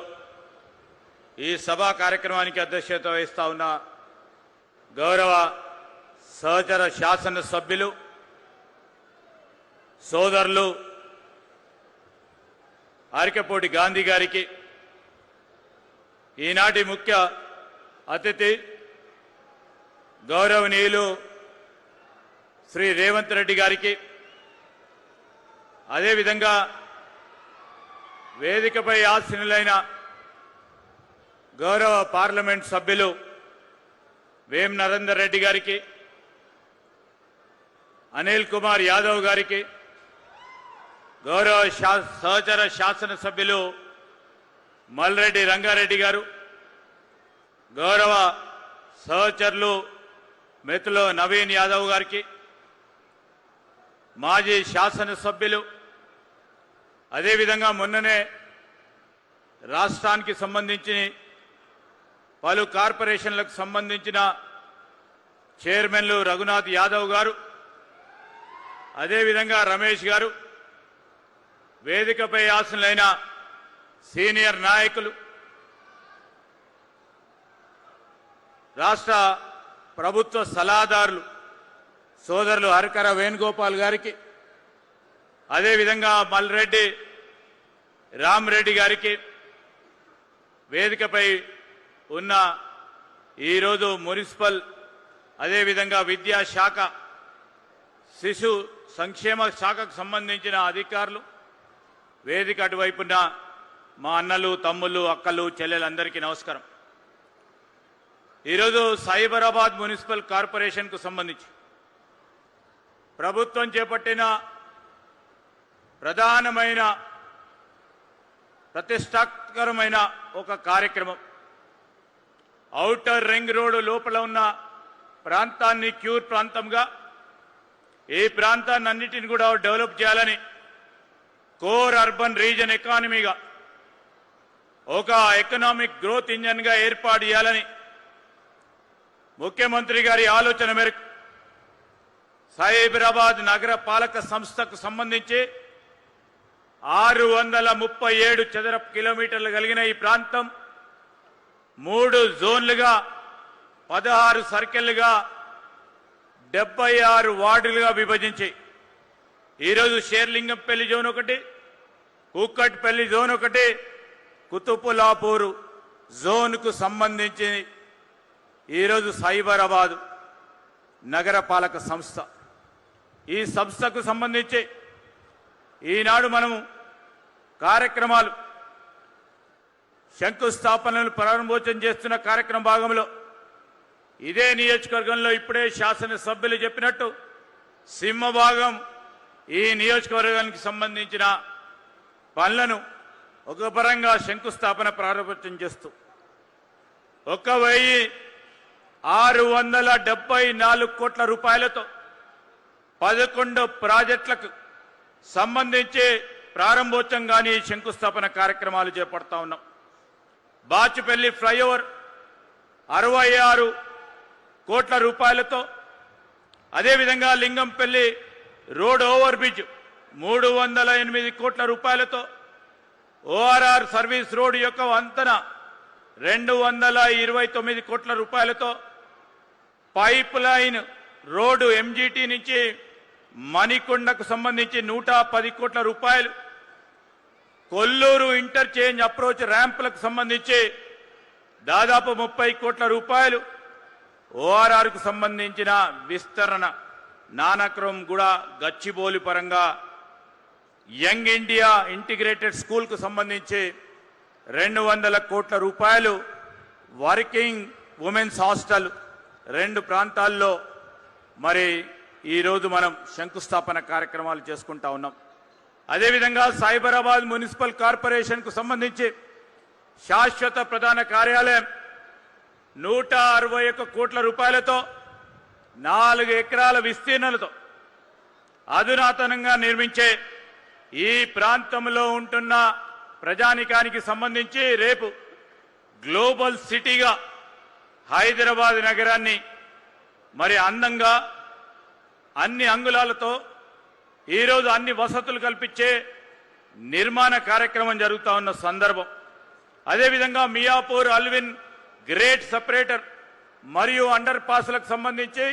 ఈ సభా కార్యక్రమానికి అధ్యక్షత వహిస్తా ఉన్న గౌరవ సహచర శాసన సభ్యులు సోదరులు ఆరికపూడి గాంధీ గారికి, ఈనాటి ముఖ్య అతిథి గౌరవనీయులు శ్రీ రేవంత్ రెడ్డి గారికి, అదేవిధంగా వేదికపై ఆసీనులైన గౌరవ పార్లమెంట్ సభ్యులు వేం నరేందర్ రెడ్డి గారికి, అనిల్ కుమార్ యాదవ్ గారికి, గౌరవ సహచర శాసనసభ్యులు మల్రెడ్డి రంగారెడ్డి గారు, గౌరవ సహచరులు మిత్రులు నవీన్ యాదవ్ గారికి, మాజీ శాసనసభ్యులు, అదేవిధంగా మొన్ననే రాష్ట్రానికి సంబంధించి పలు కార్పొరేషన్లకు సంబంధించిన చైర్మన్లు రఘునాథ్ యాదవ్ గారు, అదేవిధంగా రమేష్ గారు, వేదికపై ఆసీనులైన సీనియర్ నాయకులు, రాష్ట్ర ప్రభుత్వ సలహాదారులు సోదరులు హరికర వేణుగోపాల్ గారికి, అదేవిధంగా మల్రెడ్డి రామరెడ్డి గారికి, వేదికపై ఉన్న ఈరోజు మున్సిపల్ అదేవిధంగా విద్యాశాఖ శిశు సంక్షేమ శాఖకు సంబంధించిన అధికారులు, వేదిక అటువైపున్న మా అన్నలు తమ్ముళ్ళు అక్కలు చెల్లెలందరికీ నమస్కారం. ఈరోజు సైబరాబాద్ మున్సిపల్ కార్పొరేషన్కు సంబంధించి ప్రభుత్వం చేపట్టిన ప్రధానమైన ప్రతిష్టాకరమైన ఒక కార్యక్రమం. ఔటర్ రింగ్ రోడ్డు లోపల ఉన్న ప్రాంతాన్ని క్యూర్ ప్రాంతంగా, ఈ ప్రాంతాన్ని అన్నిటిని కూడా డెవలప్ చేయాలని, కోర్ అర్బన్ రీజన్ ఎకానమీగా ఒక ఎకనామిక్ గ్రోత్ ఇంజన్గా ఏర్పాటు చేయాలని ముఖ్యమంత్రి గారి ఆలోచన మేరకు సైబరాబాద్ నగర పాలక సంస్థకు సంబంధించి 637 చదరపు కిలోమీటర్లు కలిగిన ఈ ప్రాంతం 3 జోన్లుగా 16 సర్కిళ్లుగా 76 వార్డులుగా విభజించి ఈరోజు షేర్లింగంపల్లి జోన్ ఒకటి, కూకట్పల్లి జోన్ ఒకటి, కుతుపులాపూర్ జోన్కు సంబంధించి ఈరోజు సైబరాబాద్ నగరపాలక సంస్థ, ఈ సంస్థకు సంబంధించి ఈనాడు మనము కార్యక్రమాలు శంకుస్థాపనలు ప్రారంభోత్సవం చేస్తున్న కార్యక్రమ భాగంలో ఇదే నియోజకవర్గంలో ఇప్పుడే శాసనసభ్యులు చెప్పినట్టు సింహభాగం ఈ నియోజకవర్గానికి సంబంధించిన పనులను ఒక పరంగా శంకుస్థాపన ప్రారంభోత్సవం చేస్తూ 1674 కోట్ల రూపాయలతో 11 ప్రాజెక్టులకు సంబంధించి ప్రారంభోత్సవం కానీ శంకుస్థాపన కార్యక్రమాలు చేపడతా ఉన్నాం. బాచుపల్లి ఫ్లైఓవర్ 66 కోట్ల రూపాయలతో, అదేవిధంగా లింగంపల్లి రోడ్ ఓవర్ బ్రిడ్జ్ 308 కోట్ల రూపాయలతో, ఓఆర్ఆర్ సర్వీస్ రోడ్ యొక్క వంతెన 229 కోట్ల రూపాయలతో, పైప్ లైన్ రోడ్డు ఎంజీటీ నుంచి మణికొండకు సంబంధించి 110 కోట్ల రూపాయలు, కొల్లూరు ఇంటర్చేంజ్ అప్రోచ్ ర్యాంపులకు సంబంధించి దాదాపు 30 కోట్ల రూపాయలు, ఓఆర్ఆర్కు సంబంధించిన విస్తరణ నానక్రమ్ కూడా గచ్చిబౌలి పరంగా యంగ్ ఇండియా ఇంటిగ్రేటెడ్ స్కూల్కు సంబంధించి 200 కోట్ల రూపాయలు, వర్కింగ్ ఉమెన్స్ హాస్టల్ 2 ప్రాంతాల్లో మరి ఈరోజు మనం శంకుస్థాపన కార్యక్రమాలు చేసుకుంటా ఉన్నాం. అదేవిధంగా సైబరాబాద్ మున్సిపల్ కార్పొరేషన్కు సంబంధించి శాశ్వత ప్రధాన కార్యాలయం 161 కోట్ల రూపాయలతో 4 ఎకరాల విస్తీర్ణలతో అధునాతనంగా నిర్మించే ఈ ప్రాంతంలో ఉంటున్న ప్రజానికానికి సంబంధించి రేపు గ్లోబల్ సిటీగా హైదరాబాద్ నగరాన్ని మరి అందంగా అన్ని అంగుళాలతో ఈరోజు అన్ని వసతులు కల్పించే నిర్మాణ కార్యక్రమం జరుగుతూ ఉన్న సందర్భం. అదేవిధంగా మియాపూర్ అల్విన్ గ్రేట్ సెపరేటర్ మరియు అండర్ పాస్లకు సంబంధించి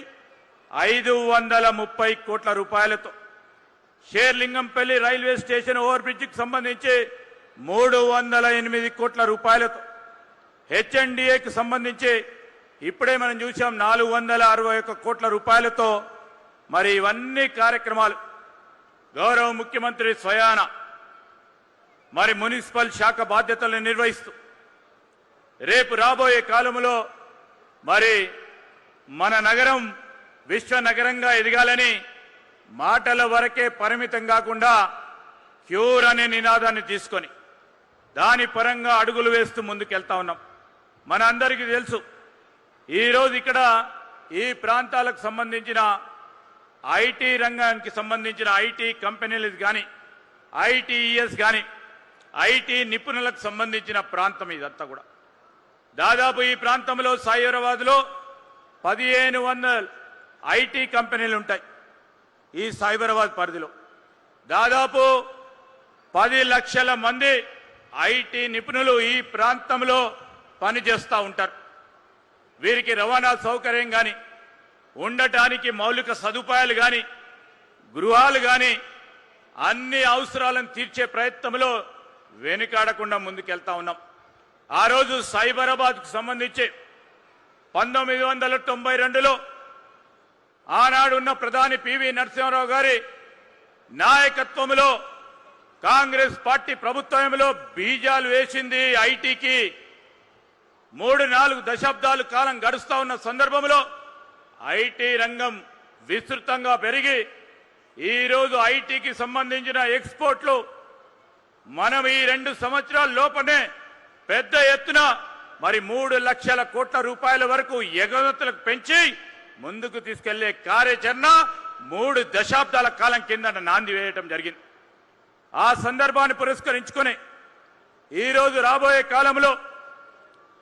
530 కోట్ల రూపాయలతో, షేర్లింగంపల్లి రైల్వే స్టేషన్ ఓవర్ బ్రిడ్జికి సంబంధించి 308 కోట్ల రూపాయలతో, హెచ్ఎండిఏకి సంబంధించి ఇప్పుడే మనం చూసాం 461 కోట్ల రూపాయలతో మరి ఇవన్నీ కార్యక్రమాలు గౌరవ ముఖ్యమంత్రి స్వయాన మరి మున్సిపల్ శాఖ బాధ్యతలను నిర్వహిస్తూ రేపు రాబోయే కాలంలో మరి మన నగరం విశ్వ నగరంగా ఎదగాలని మాటల వరకే పరిమితం కాకుండా క్యూర్ అనే నినాదాన్ని తీసుకొని దాని పరంగా అడుగులు వేస్తూ ముందుకెళ్తా ఉన్నాం. మన అందరికీ తెలుసు ఈరోజు ఇక్కడ ఈ ప్రాంతాలకు సంబంధించిన ఐటీ రంగానికి సంబంధించిన ఐటీ కంపెనీలు కానీ ఐటీఈఎస్ కానీ ఐటీ నిపుణులకు సంబంధించిన ప్రాంతం ఇదంతా కూడా. దాదాపు ఈ ప్రాంతంలో సైబరాబాద్లో 1500 ఐటీ కంపెనీలు ఉంటాయి. ఈ సైబరాబాద్ పరిధిలో దాదాపు 10 లక్షల మంది ఐటీ నిపుణులు ఈ ప్రాంతంలో పనిచేస్తూ ఉంటారు. వీరికి రవాణా సౌకర్యం కానీ, ఉండటానికి మౌలిక సదుపాయాలు కానీ, గృహాలు కానీ అన్ని అవసరాలను తీర్చే ప్రయత్నంలో వెనుకాడకుండా ముందుకెళ్తా ఉన్నాం. ఆ రోజు సైబరాబాద్కు సంబంధించి 1992లో ఆనాడున్న ప్రధాని పివి నరసింహారావు గారి నాయకత్వంలో కాంగ్రెస్ పార్టీ ప్రభుత్వంలో బీజాలు వేసింది ఐటీకి. 3-4 దశాబ్దాల కాలం గడుస్తా ఉన్న సందర్భంలో ఐటీ రంగం విస్తృతంగా పెరిగి ఈరోజు ఐటీకి సంబంధించిన ఎక్స్పోర్ట్లు మనం ఈ 2 సంవత్సరాల లోపనే పెద్ద ఎత్తున మరి 3 లక్షల కోట్ల రూపాయల వరకు ఎగుమతులకు పెంచి ముందుకు తీసుకెళ్లే కార్యాచరణ 3 దశాబ్దాల కాలం కింద నాంది వేయటం జరిగింది. ఆ సందర్భాన్ని పురస్కరించుకొని ఈరోజు రాబోయే కాలంలో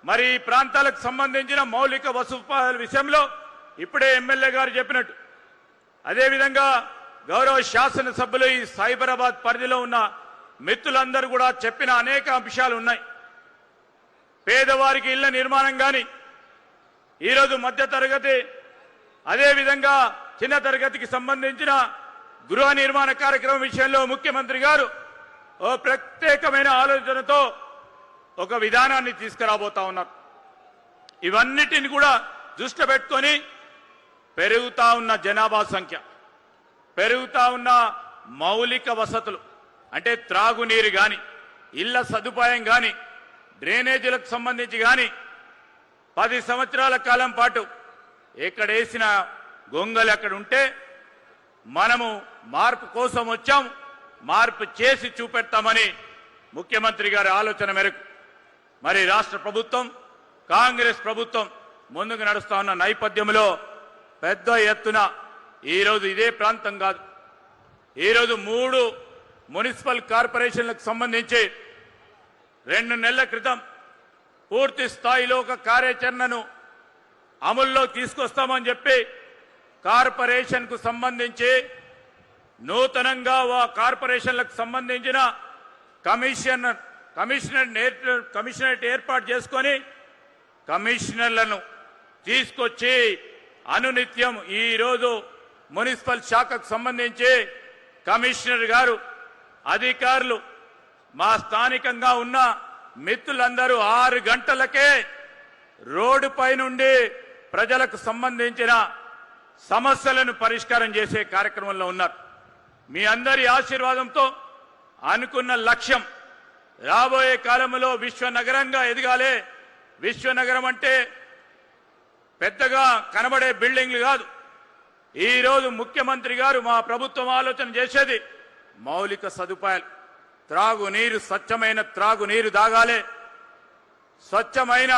మరి ఈ ప్రాంతాలకు సంబంధించిన మౌలిక వసతుల విషయంలో ఇప్పుడే ఎమ్మెల్యే గారు చెప్పినట్టు, అదేవిధంగా గౌరవ శాసనసభ్యులు ఈ సైబరాబాద్ పరిధిలో ఉన్న మిత్రులందరూ కూడా చెప్పిన అనేక అంశాలు ఉన్నాయి. పేదవారికి ఇళ్ల నిర్మాణం కానీ, ఈరోజు మధ్యతరగతి అదేవిధంగా చిన్న తరగతికి సంబంధించిన గృహ నిర్మాణ కార్యక్రమం విషయంలో ముఖ్యమంత్రి గారు ఓ ప్రత్యేకమైన ఆలోచనతో ఒక విధానాన్ని తీసుకురాబోతా ఉన్నారు. ఇవన్నిటిని కూడా దృష్టి పెట్టుకొని పెరుగుతా ఉన్న జనాభా సంఖ్య, పెరుగుతా ఉన్న మౌలిక వసతులు అంటే త్రాగునీరు కానీ, ఇళ్ల సదుపాయం కానీ, డ్రైనేజీలకు సంబంధించి కానీ 10 సంవత్సరాల కాలం పాటు ఎక్కడేసిన గొంగలు అక్కడ ఉంటే మనము మార్పు కోసం వచ్చాం, మార్పు చేసి చూపెడతామని ముఖ్యమంత్రి గారి ఆలోచన మేరకు మరి రాష్ట్ర ప్రభుత్వం కాంగ్రెస్ ప్రభుత్వం ముందుకు నడుస్తా ఉన్న నేపథ్యంలో పెద్ద ఎత్తున ఈరోజు ఇదే ప్రాంతం కాదు, ఈరోజు 3 మున్సిపల్ కార్పొరేషన్లకు సంబంధించి 2 నెలల క్రితం పూర్తి స్థాయిలో ఒక కార్యాచరణను అమల్లో తీసుకొస్తామని చెప్పి కార్పొరేషన్కు సంబంధించి నూతనంగా కార్పొరేషన్లకు సంబంధించిన కమిషనరేట్ ఏర్పాటు చేసుకొని కమిషనర్లను తీసుకొచ్చి అనునిత్యం ఈరోజు మున్సిపల్ శాఖకు సంబంధించి కమిషనర్ గారు అధికారులు మా స్థానికంగా ఉన్న మిత్రులందరూ 6 గంటలకే రోడ్డుపై నుండి ప్రజలకు సంబంధించిన సమస్యలను పరిష్కారం చేసే కార్యక్రమంలో ఉన్నారు. మీ అందరి ఆశీర్వాదంతో అనుకున్న లక్ష్యం రాబోయే కాలంలో విశ్వనగరంగా ఎదగాలి. విశ్వనగరం అంటే పెద్దగా కనబడే బిల్డింగ్లు కాదు. ఈరోజు ముఖ్యమంత్రి గారు మా ప్రభుత్వం ఆలోచన చేసేది మౌలిక సదుపాయాలు, త్రాగునీరు, స్వచ్ఛమైన త్రాగునీరు తాగాలి, స్వచ్ఛమైన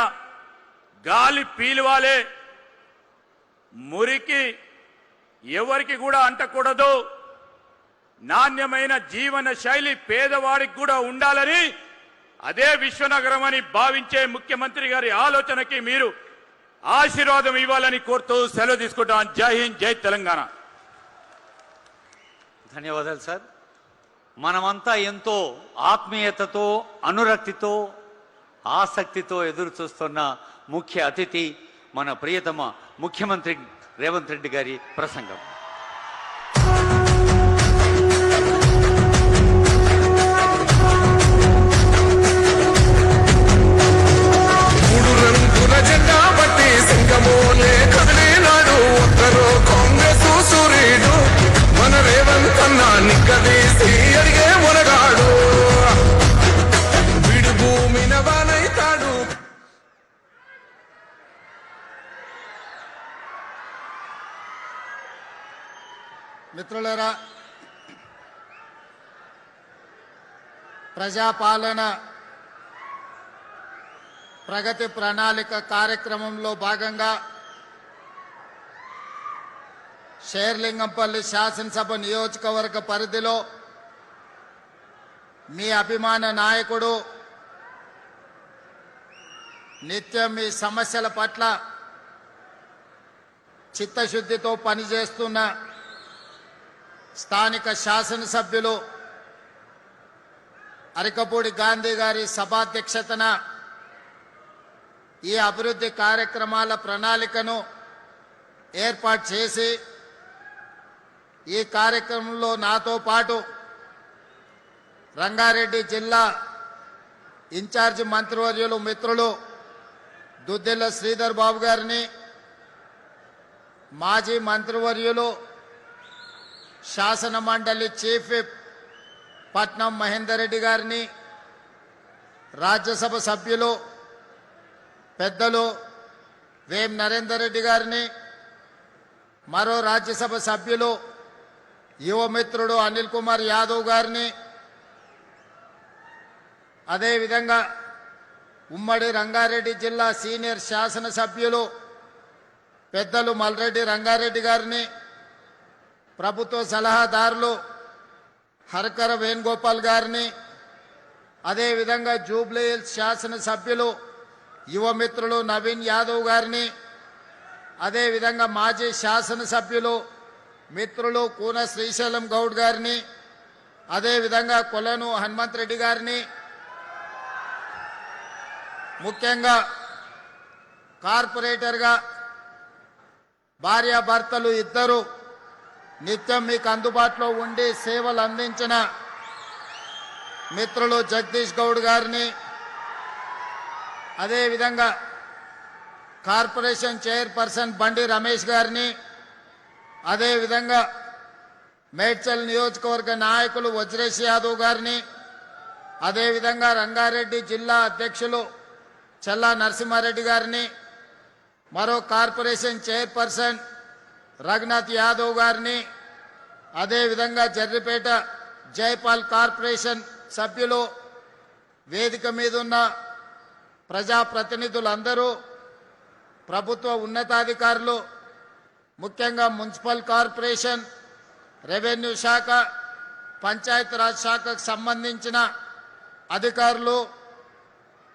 గాలి పీలువాలే, మురికి ఎవరికి కూడా అంటకూడదు, నాణ్యమైన జీవన శైలి పేదవాడికి కూడా ఉండాలని అదే విశ్వనగరం అని భావించే ముఖ్యమంత్రి గారి ఆలోచనకి మీరు ఆశీర్వాదం ఇవ్వాలని కోరుతూ సెలవు తీసుకుంటాం. జై హింద్, జై తెలంగాణ. ధన్యవాదాలు సార్. మనమంతా ఎంతో ఆత్మీయతతో, అనురక్తితో, ఆసక్తితో ఎదురు చూస్తున్న ముఖ్య అతిథి మన ప్రియతమ ముఖ్యమంత్రి రేవంత్ రెడ్డి గారి ప్రసంగం. మూడు రంగుల జెండా బట్టి సింగమోలే కదిలినాడు ఒక్కరో కాంగ్రెస్ సూర్యుడు మన రేవంత్ అన్న నిక్కదీసి అడిగే మునగాడు విడు భూమిన వానైతాడు. మిత్రులారా, ప్రజాపాలన ప్రగతి ప్రణాళిక కార్యక్రమంలో భాగంగా షేర్లింగంపల్లి శాసనసభ నియోజకవర్గ పరిధిలో మీ అభిమాన నాయకుడు నిత్యం మీ సమస్యల పట్ల చిత్తశుద్ధితో పనిచేస్తున్న స్థానిక శాసనసభ్యులు అరికపూడి గాంధీ గారి సభాధ్యక్షతన ఈ అభివృద్ధి కార్యక్రమాల ప్రణాళికను ఏర్పాటు చేసి ఈ కార్యక్రమంలో నాతో పాటు రంగారెడ్డి జిల్లా ఇన్ఛార్జి మంత్రివర్యులు మిత్రులు దుద్దిల్ల శ్రీధర్ బాబు గారిని, మాజీ మంత్రివర్యులు శాసన మండలి చీఫ్ విప్ పట్నం మహేందర్ రెడ్డి గారిని, రాజ్యసభ సభ్యులు పెద్దలు వేం నరేందర్ రెడ్డి గారిని, మరో రాజ్యసభ సభ్యులు యువమిత్రుడు అనిల్ కుమార్ యాదవ్ గారిని, అదేవిధంగా ఉమ్మడి రంగారెడ్డి జిల్లా సీనియర్ శాసనసభ్యులు పెద్దలు మల్రెడ్డి రంగారెడ్డి గారిని, ప్రభుత్వ సలహాదారులు హరకర వేణుగోపాల్ గారిని, అదేవిధంగా జూబ్లీ హిల్స్ శాసనసభ్యులు యువమిత్రులు నవీన్ యాదవ్ గారిని, అదేవిధంగా మాజీ శాసనసభ్యులు మిత్రులు కూన శ్రీశైలం గౌడ్ గారిని, అదేవిధంగా కొలను హనుమంత్ రెడ్డి గారిని, ముఖ్యంగా కార్పొరేటర్గా భార్యాభర్తలు ఇద్దరు నిత్యం మీకు అందుబాటులో ఉండి సేవలు అందించిన మిత్రులు జగదీష్ గౌడ్ గారిని, అదేవిధంగా కార్పొరేషన్ చైర్పర్సన్ బండి రమేష్ గారిని, అదేవిధంగా మేడ్చల్ నియోజకవర్గ నాయకులు వజ్రేష్ యాదవ్ గారిని, అదేవిధంగా రంగారెడ్డి జిల్లా అధ్యక్షులు చల్లా నరసింహారెడ్డి గారిని, మరో కార్పొరేషన్ చైర్పర్సన్ రఘునాథ్ యాదవ్ గారిని, అదేవిధంగా జర్రిపేట జైపాల్ కార్పొరేషన్ సభ్యులు, వేదిక మీద ఉన్న ప్రజాప్రతినిధులందరూ, ప్రభుత్వ ఉన్నతాధికారులు, ముఖ్యంగా మున్సిపల్ కార్పొరేషన్, రెవెన్యూ శాఖ, పంచాయతీరాజ్ శాఖకు సంబంధించిన అధికారులు,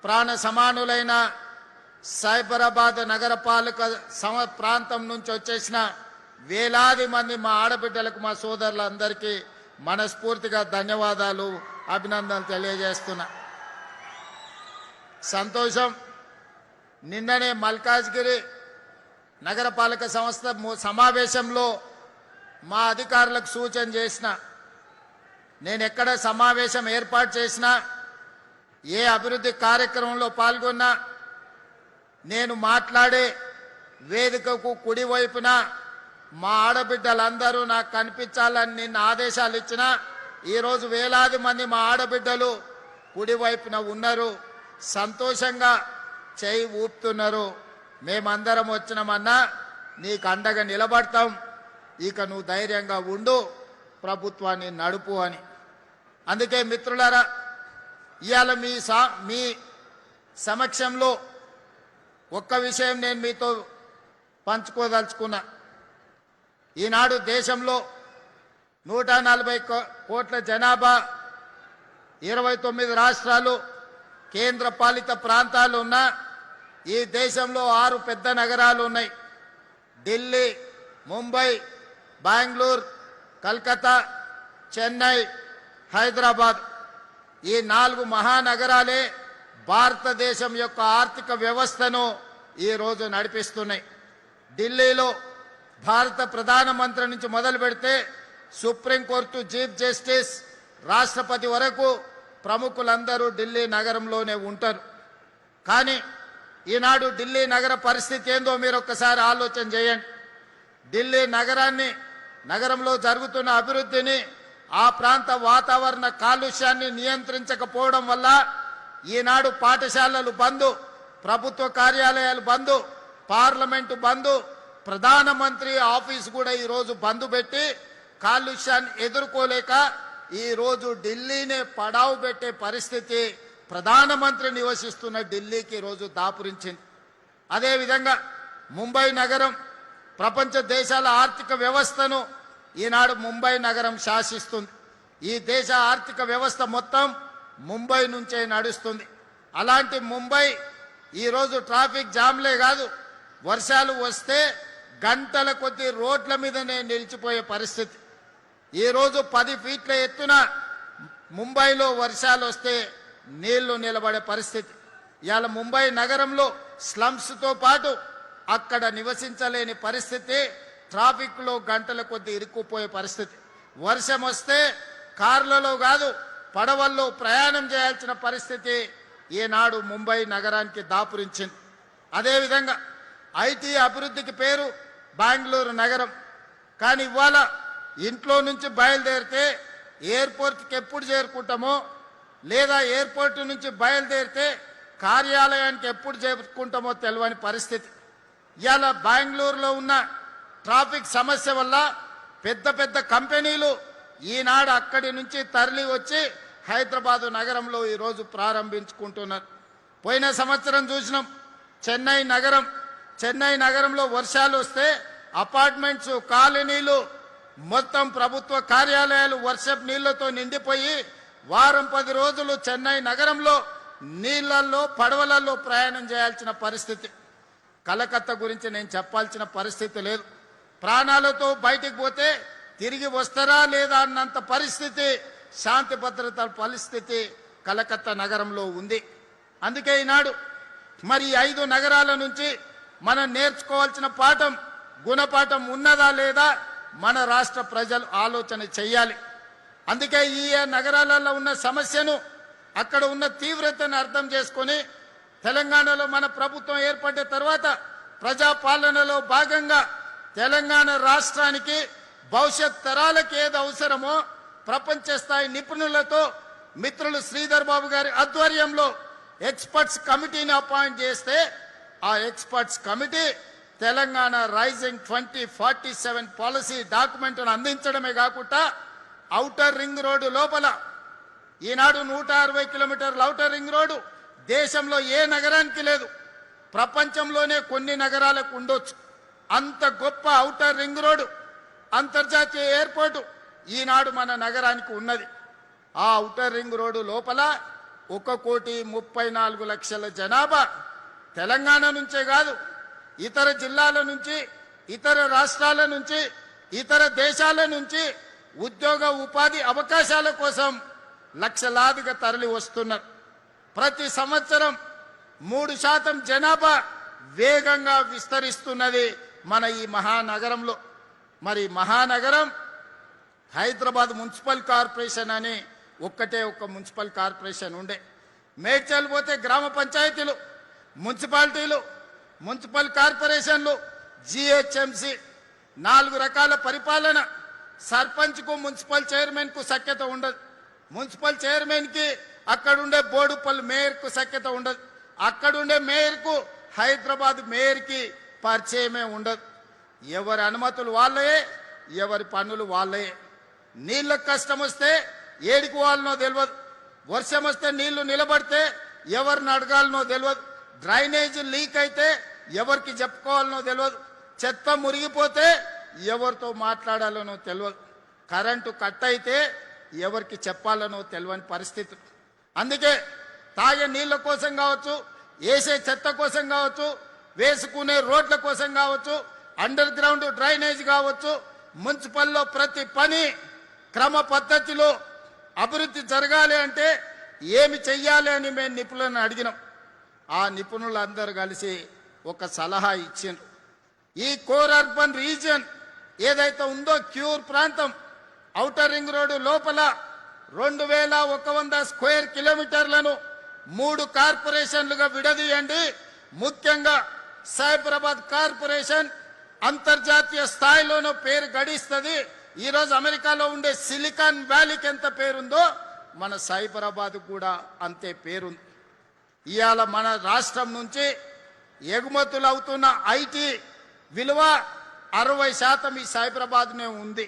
ప్రాణ సమానులైన సైబరాబాద్ నగరపాలక ప్రాంతం నుంచి వచ్చేసిన వేలాది మంది మా ఆడబిడ్డలకు, మా సోదరులందరికీ మనస్ఫూర్తిగా ధన్యవాదాలు, అభినందనలు తెలియజేస్తున్నా. సంతోషం. నిన్ననే మల్కాజ్గిరి నగరపాలక సంస్థ సమావేశంలో మా అధికారులకు సూచన చేసిన, నేను ఎక్కడ సమావేశం ఏర్పాటు చేసినా, ఏ అభివృద్ధి కార్యక్రమంలో పాల్గొన్నా, నేను మాట్లాడే వేదికకు కుడివైపున మా ఆడబిడ్డలందరూ నాకు కనిపించాలని నిన్న ఆదేశాలు ఇచ్చిన, ఈరోజు వేలాది మంది మా ఆడబిడ్డలు కుడివైపున ఉన్నారు, సంతోషంగా చేయి ఊపుతున్నారు. మేమందరం వచ్చినామన్నా నీకు అండగా నిలబడతాం, ఇక నువ్వు ధైర్యంగా ఉండు, ప్రభుత్వాన్ని నడుపు అని. అందుకే మిత్రులారా, ఇవాళ మీ సమక్షంలో ఒక్క విషయం నేను మీతో పంచుకోదలుచుకున్నా. ఈనాడు దేశంలో 140 కోట్ల జనాభా, 29 రాష్ట్రాలు, కేంద్ర పాలిత ప్రాంతాలు ఉన్న ఈ దేశంలో 6 పెద్ద నగరాలు ఉన్నాయి. ఢిల్లీ, ముంబై, బెంగళూరు, కల్కత్తా, చెన్నై, హైదరాబాద్. ఈ 4 మహానగరాలే భారతదేశం యొక్క ఆర్థిక వ్యవస్థను ఈరోజు నడిపిస్తున్నాయి. ఢిల్లీలో భారత ప్రధానమంత్రి నుంచి మొదలు పెడితే సుప్రీంకోర్టు చీఫ్ జస్టిస్, రాష్ట్రపతి వరకు ప్రముఖులందరూ ఢిల్లీ నగరంలోనే ఉంటారు. కానీ ఈనాడు ఢిల్లీ నగర పరిస్థితి ఏందో మీరు ఒక్కసారి ఆలోచన చేయండి. ఢిల్లీ నగరంలో జరుగుతున్న అభివృద్ధిని, ఆ ప్రాంత వాతావరణ కాలుష్యాన్ని నియంత్రించకపోవడం వల్ల ఈనాడు పాఠశాలలు బంద్, ప్రభుత్వ కార్యాలయాలు బంద్, పార్లమెంటు బంద్, ప్రధానమంత్రి ఆఫీస్ కూడా ఈరోజు బంద్ పెట్టి కాలుష్యాన్ని ఎదుర్కోలేక ఈరోజు ఢిల్లీనే పడావు పెట్టే పరిస్థితి ప్రధానమంత్రి నివసిస్తున్న ఢిల్లీకి ఈరోజు దాపురించింది. అదేవిధంగా ముంబై నగరం ప్రపంచ దేశాల ఆర్థిక వ్యవస్థను ఈనాడు ముంబై నగరం శాసిస్తుంది. ఈ దేశ ఆర్థిక వ్యవస్థ మొత్తం ముంబై నుంచే నడుస్తుంది. అలాంటి ముంబై ఈరోజు ట్రాఫిక్ జామ్లే కాదు, వర్షాలు వస్తే గంటల కొద్ది రోడ్ల మీదనే నిలిచిపోయే పరిస్థితి. ఈరోజు 10 ఫీట్ల ఎత్తున ముంబైలో వర్షాలు వస్తే నీళ్లు నిలబడే పరిస్థితి. ఇవాళ ముంబై నగరంలో స్లమ్స్తో పాటు అక్కడ నివసించలేని పరిస్థితి, ట్రాఫిక్లో గంటల కొద్ది ఇరుక్కుపోయే పరిస్థితి. వర్షం వస్తే కార్లలో కాదు పడవల్లో ప్రయాణం చేయాల్సిన పరిస్థితి ఈనాడు ముంబై నగరానికి దాపురించింది. అదేవిధంగా ఐటీ అభివృద్ధికి పేరు బెంగళూరు నగరం. కానీ ఇవాళ ఇంట్లో నుంచి బయలుదేరితే ఎయిర్పోర్ట్కి ఎప్పుడు చేరుకుంటామో, లేదా ఎయిర్పోర్ట్ నుంచి బయలుదేరితే కార్యాలయానికి ఎప్పుడు చేరుకుంటామో తెలియని పరిస్థితి. ఇవాళ బెంగళూరులో ఉన్న ట్రాఫిక్ సమస్య వల్ల పెద్ద పెద్ద కంపెనీలు ఈనాడు అక్కడి నుంచి తరలి వచ్చి హైదరాబాదు నగరంలో ఈరోజు ప్రారంభించుకుంటున్నారు. పోయిన సంవత్సరం చూసినాం చెన్నై నగరంలో వర్షాలు వస్తే అపార్ట్మెంట్స్, కాలనీలు, మొత్తం ప్రభుత్వ కార్యాలయాలు వర్షపు నీళ్లతో నిండిపోయి వారం 10 రోజులు చెన్నై నగరంలో నీళ్లలో, పడవలలో ప్రయాణం చేయాల్సిన పరిస్థితి. కలకత్తా గురించి నేను చెప్పాల్సిన పరిస్థితి లేదు. ప్రాణాలతో బయటికి పోతే తిరిగి వస్తారా లేదా అన్నంత పరిస్థితి, శాంతి భద్రతల పరిస్థితి కలకత్తా నగరంలో ఉంది. అందుకే ఈనాడు మరి 5 నగరాల నుంచి మనం నేర్చుకోవాల్సిన పాఠం, గుణపాఠం ఉన్నదా లేదా మన రాష్ట్ర ప్రజలు ఆలోచన చెయ్యాలి. అందుకే ఈ నగరాలలో ఉన్న సమస్యను, అక్కడ ఉన్న తీవ్రతను అర్థం చేసుకొని తెలంగాణలో మన ప్రభుత్వం ఏర్పడిన తర్వాత ప్రజాపాలనలో భాగంగా తెలంగాణ రాష్ట్రానికి భవిష్యత్ తరాలకు ఏది అవసరమో ప్రపంచ స్థాయి నిపుణులతో మిత్రులు శ్రీధర్ బాబు గారి ఆధ్వర్యంలో ఎక్స్పర్ట్స్ కమిటీని అపాయింట్ చేస్తే ఆ experts committee Telangana rising 2047 policy డాక్యుమెంట్ను అందించడమే కాకుండా ఔటర్ రింగ్ రోడ్డు లోపల ఈనాడు 160 కిలోమీటర్ల ఔటర్ రింగ్ రోడ్డు దేశంలో ఏ నగరానికి లేదు, ప్రపంచంలోనే కొన్ని నగరాలకు ఉండొచ్చు. అంత గొప్ప ఔటర్ రింగ్ రోడ్డు, అంతర్జాతీయ ఎయిర్పోర్టు ఈనాడు మన నగరానికి ఉన్నది. ఆ ఔటర్ రింగ్ రోడ్డు లోపల 1,34,00,000 జనాభా తెలంగాణ నుంచే కాదు, ఇతర జిల్లాల నుంచి, ఇతర రాష్ట్రాల నుంచి, ఇతర దేశాల నుంచి ఉద్యోగ ఉపాధి అవకాశాల కోసం లక్షలాదిగా తరలి వస్తున్నారు. ప్రతి సంవత్సరం 3% జనాభా వేగంగా విస్తరిస్తున్నది మన ఈ మహానగరంలో. మరి మహానగరం హైదరాబాద్ మున్సిపల్ కార్పొరేషన్ అని ఒక్క మున్సిపల్ కార్పొరేషన్ ఉండే. మేడ్చల్ పోతే గ్రామ పంచాయతీలు, మున్సిపాలిటీలు, మున్సిపల్ కార్పొరేషన్లు, జిహెచ్ఎంసి 4 రకాల పరిపాలన. సర్పంచ్కు, మున్సిపల్ చైర్మన్కు సఖ్యత ఉండదు. మున్సిపల్ చైర్మన్కి అక్కడుండే బోడుపల్లి మేయర్కు సఖ్యత ఉండదు. అక్కడుండే మేయర్కు హైదరాబాద్ మేయర్కి పరిచయమే ఉండదు. ఎవరి అనుమతులు వాళ్ళయే, ఎవరి పన్నులు వాళ్ళయే. నీళ్ళకు కష్టం వస్తే ఏడికి వాళ్ళనో తెలియదు. వర్షం వస్తే నీళ్లు నిలబడితే ఎవరిని అడగాలనో తెలియదు. డ్రైనేజ్ లీక్ అయితే ఎవరికి చెప్పుకోవాలనో తెలియదు. చెత్త మురిగిపోతే ఎవరితో మాట్లాడాలనో తెలియదు. కరెంటు కట్ అయితే ఎవరికి చెప్పాలనో తెలియని పరిస్థితి. అందుకే తాగే నీళ్ల కోసం కావచ్చు, వేసే చెత్త కోసం కావచ్చు, వేసుకునే రోడ్ల కోసం కావచ్చు, అండర్ గ్రౌండ్ డ్రైనేజ్ కావచ్చు, మున్సిపల్లో ప్రతి పని క్రమ పద్ధతిలో అభివృద్ధి జరగాలి అంటే ఏమి చెయ్యాలి అని మేము నిపుణులను అడిగినాం. ఆ నిపుణులందరూ కలిసి ఒక సలహా ఇచ్చిండ్రు. ఈ కోర్ అర్బన్ రీజియన్ ఏదైతే ఉందో క్యూర్ ప్రాంతం ఔటర్ రింగ్ రోడ్డు లోపల 2100 స్క్వేర్ కిలోమీటర్లను 3 కార్పొరేషన్లుగా విడదీయండి. ముఖ్యంగా సైబరాబాద్ కార్పొరేషన్ అంతర్జాతీయ స్థాయిలోనూ పేరు గడిస్తుంది. ఈరోజు అమెరికాలో ఉండే సిలికాన్ వ్యాలీకి ఎంత పేరుందో మన సైబరాబాద్ కూడా అంతే పేరుంది. ఇవాళ మన రాష్ట్రం నుంచి ఎగుమతులు అవుతున్న ఐటీ విలువ 60% ఈ సైబరాబాద్నే ఉంది.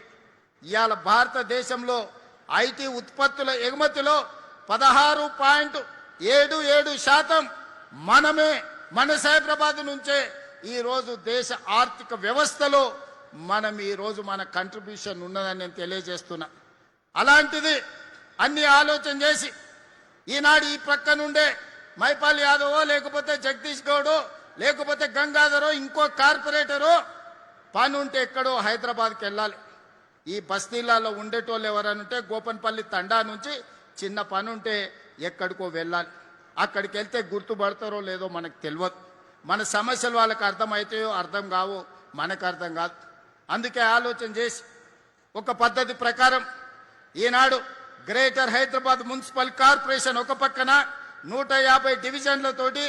ఇవాళ భారతదేశంలో ఐటీ ఉత్పత్తుల ఎగుమతిలో 16.77% మన సైబరాబాద్ నుంచే ఈరోజు దేశ ఆర్థిక వ్యవస్థలో ఈరోజు మన కంట్రిబ్యూషన్ ఉన్నదని నేను తెలియజేస్తున్నా. అలాంటిది అన్ని ఆలోచన చేసి ఈనాడు ఈ ప్రక్క నుండే మైపాల్ యాదవో లేకపోతే జగదీష్ గౌడో లేకపోతే గంగాధరో ఇంకో కార్పొరేటరో పని ఉంటే ఎక్కడో హైదరాబాద్కి వెళ్ళాలి. ఈ బస్తీలలో ఉండేటోళ్ళు ఎవరనుంటే గోపన్పల్లి తండా నుంచి చిన్న పని ఉంటే ఎక్కడికో వెళ్ళాలి. అక్కడికి వెళ్తే గుర్తుపడతారో లేదో మనకు తెలియదు. మన సమస్యలు వాళ్ళకి అర్థమవుతాయో అర్థం కావో మనకు అర్థం కాదు. అందుకే ఆలోచన చేసి ఒక పద్ధతి ప్రకారం ఈనాడు గ్రేటర్ హైదరాబాద్ మున్సిపల్ కార్పొరేషన్ ఒక పక్కన 150 డివిజన్లతోటి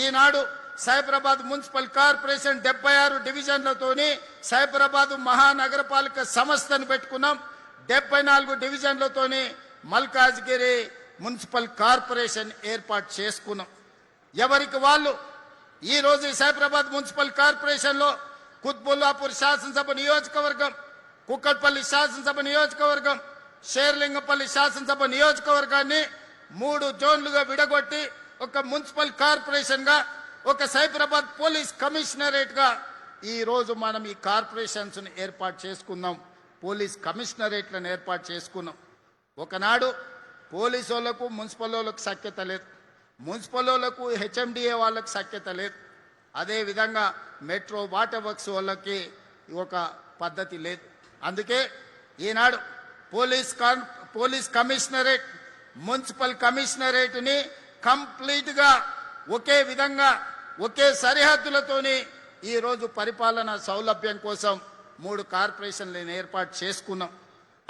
ఈనాడు సైబరాబాద్ మున్సిపల్ కార్పొరేషన్ 76 డివిజన్లతోని సైబరాబాద్ మహానగరపాలిక సంస్థను పెట్టుకున్నాం. 74 డివిజన్లతోని మల్కాజ్గిరి మున్సిపల్ కార్పొరేషన్ ఏర్పాటు చేసుకున్నాం. ఎవరికి వాళ్ళు ఈ రోజు సైబరాబాద్ మున్సిపల్ కార్పొరేషన్ లో కుత్బుల్లాపూర్ శాసనసభ నియోజకవర్గం, కుక్కట్పల్లి శాసనసభ నియోజకవర్గం, షేర్లింగపల్లి శాసనసభ నియోజకవర్గాన్ని 3 జోన్లుగా విడగొట్టి ఒక మున్సిపల్ కార్పొరేషన్ గా ఒక సైబరాబాద్ పోలీస్ కమిషనరేట్ గా ఈ రోజు మనం ఈ కార్పొరేషన్స్ ఏర్పాటు చేసుకున్నాం. పోలీస్ కమిషనరేట్లను ఏర్పాటు చేసుకున్నాం. ఒకనాడు పోలీసు వాళ్ళకు మున్సిపల్ వాళ్ళకు సఖ్యత లేదు, మున్సిపల్ వాళ్ళకు హెచ్ఎండిఏ వాళ్ళకు సఖ్యత లేదు. అదే విధంగా మెట్రో వాటర్ వర్క్స్ వాళ్ళకి ఒక పద్ధతి లేదు. అందుకే ఈనాడు పోలీస్ కమిషనరేట్ మున్సిపల్ కమిషనరేట్ని కంప్లీట్ గా ఒకే విధంగా ఒకే సరిహద్దులతోని ఈ రోజు పరిపాలన సౌలభ్యం కోసం 3 కార్పొరేషన్లను ఏర్పాటు చేసుకున్నాం.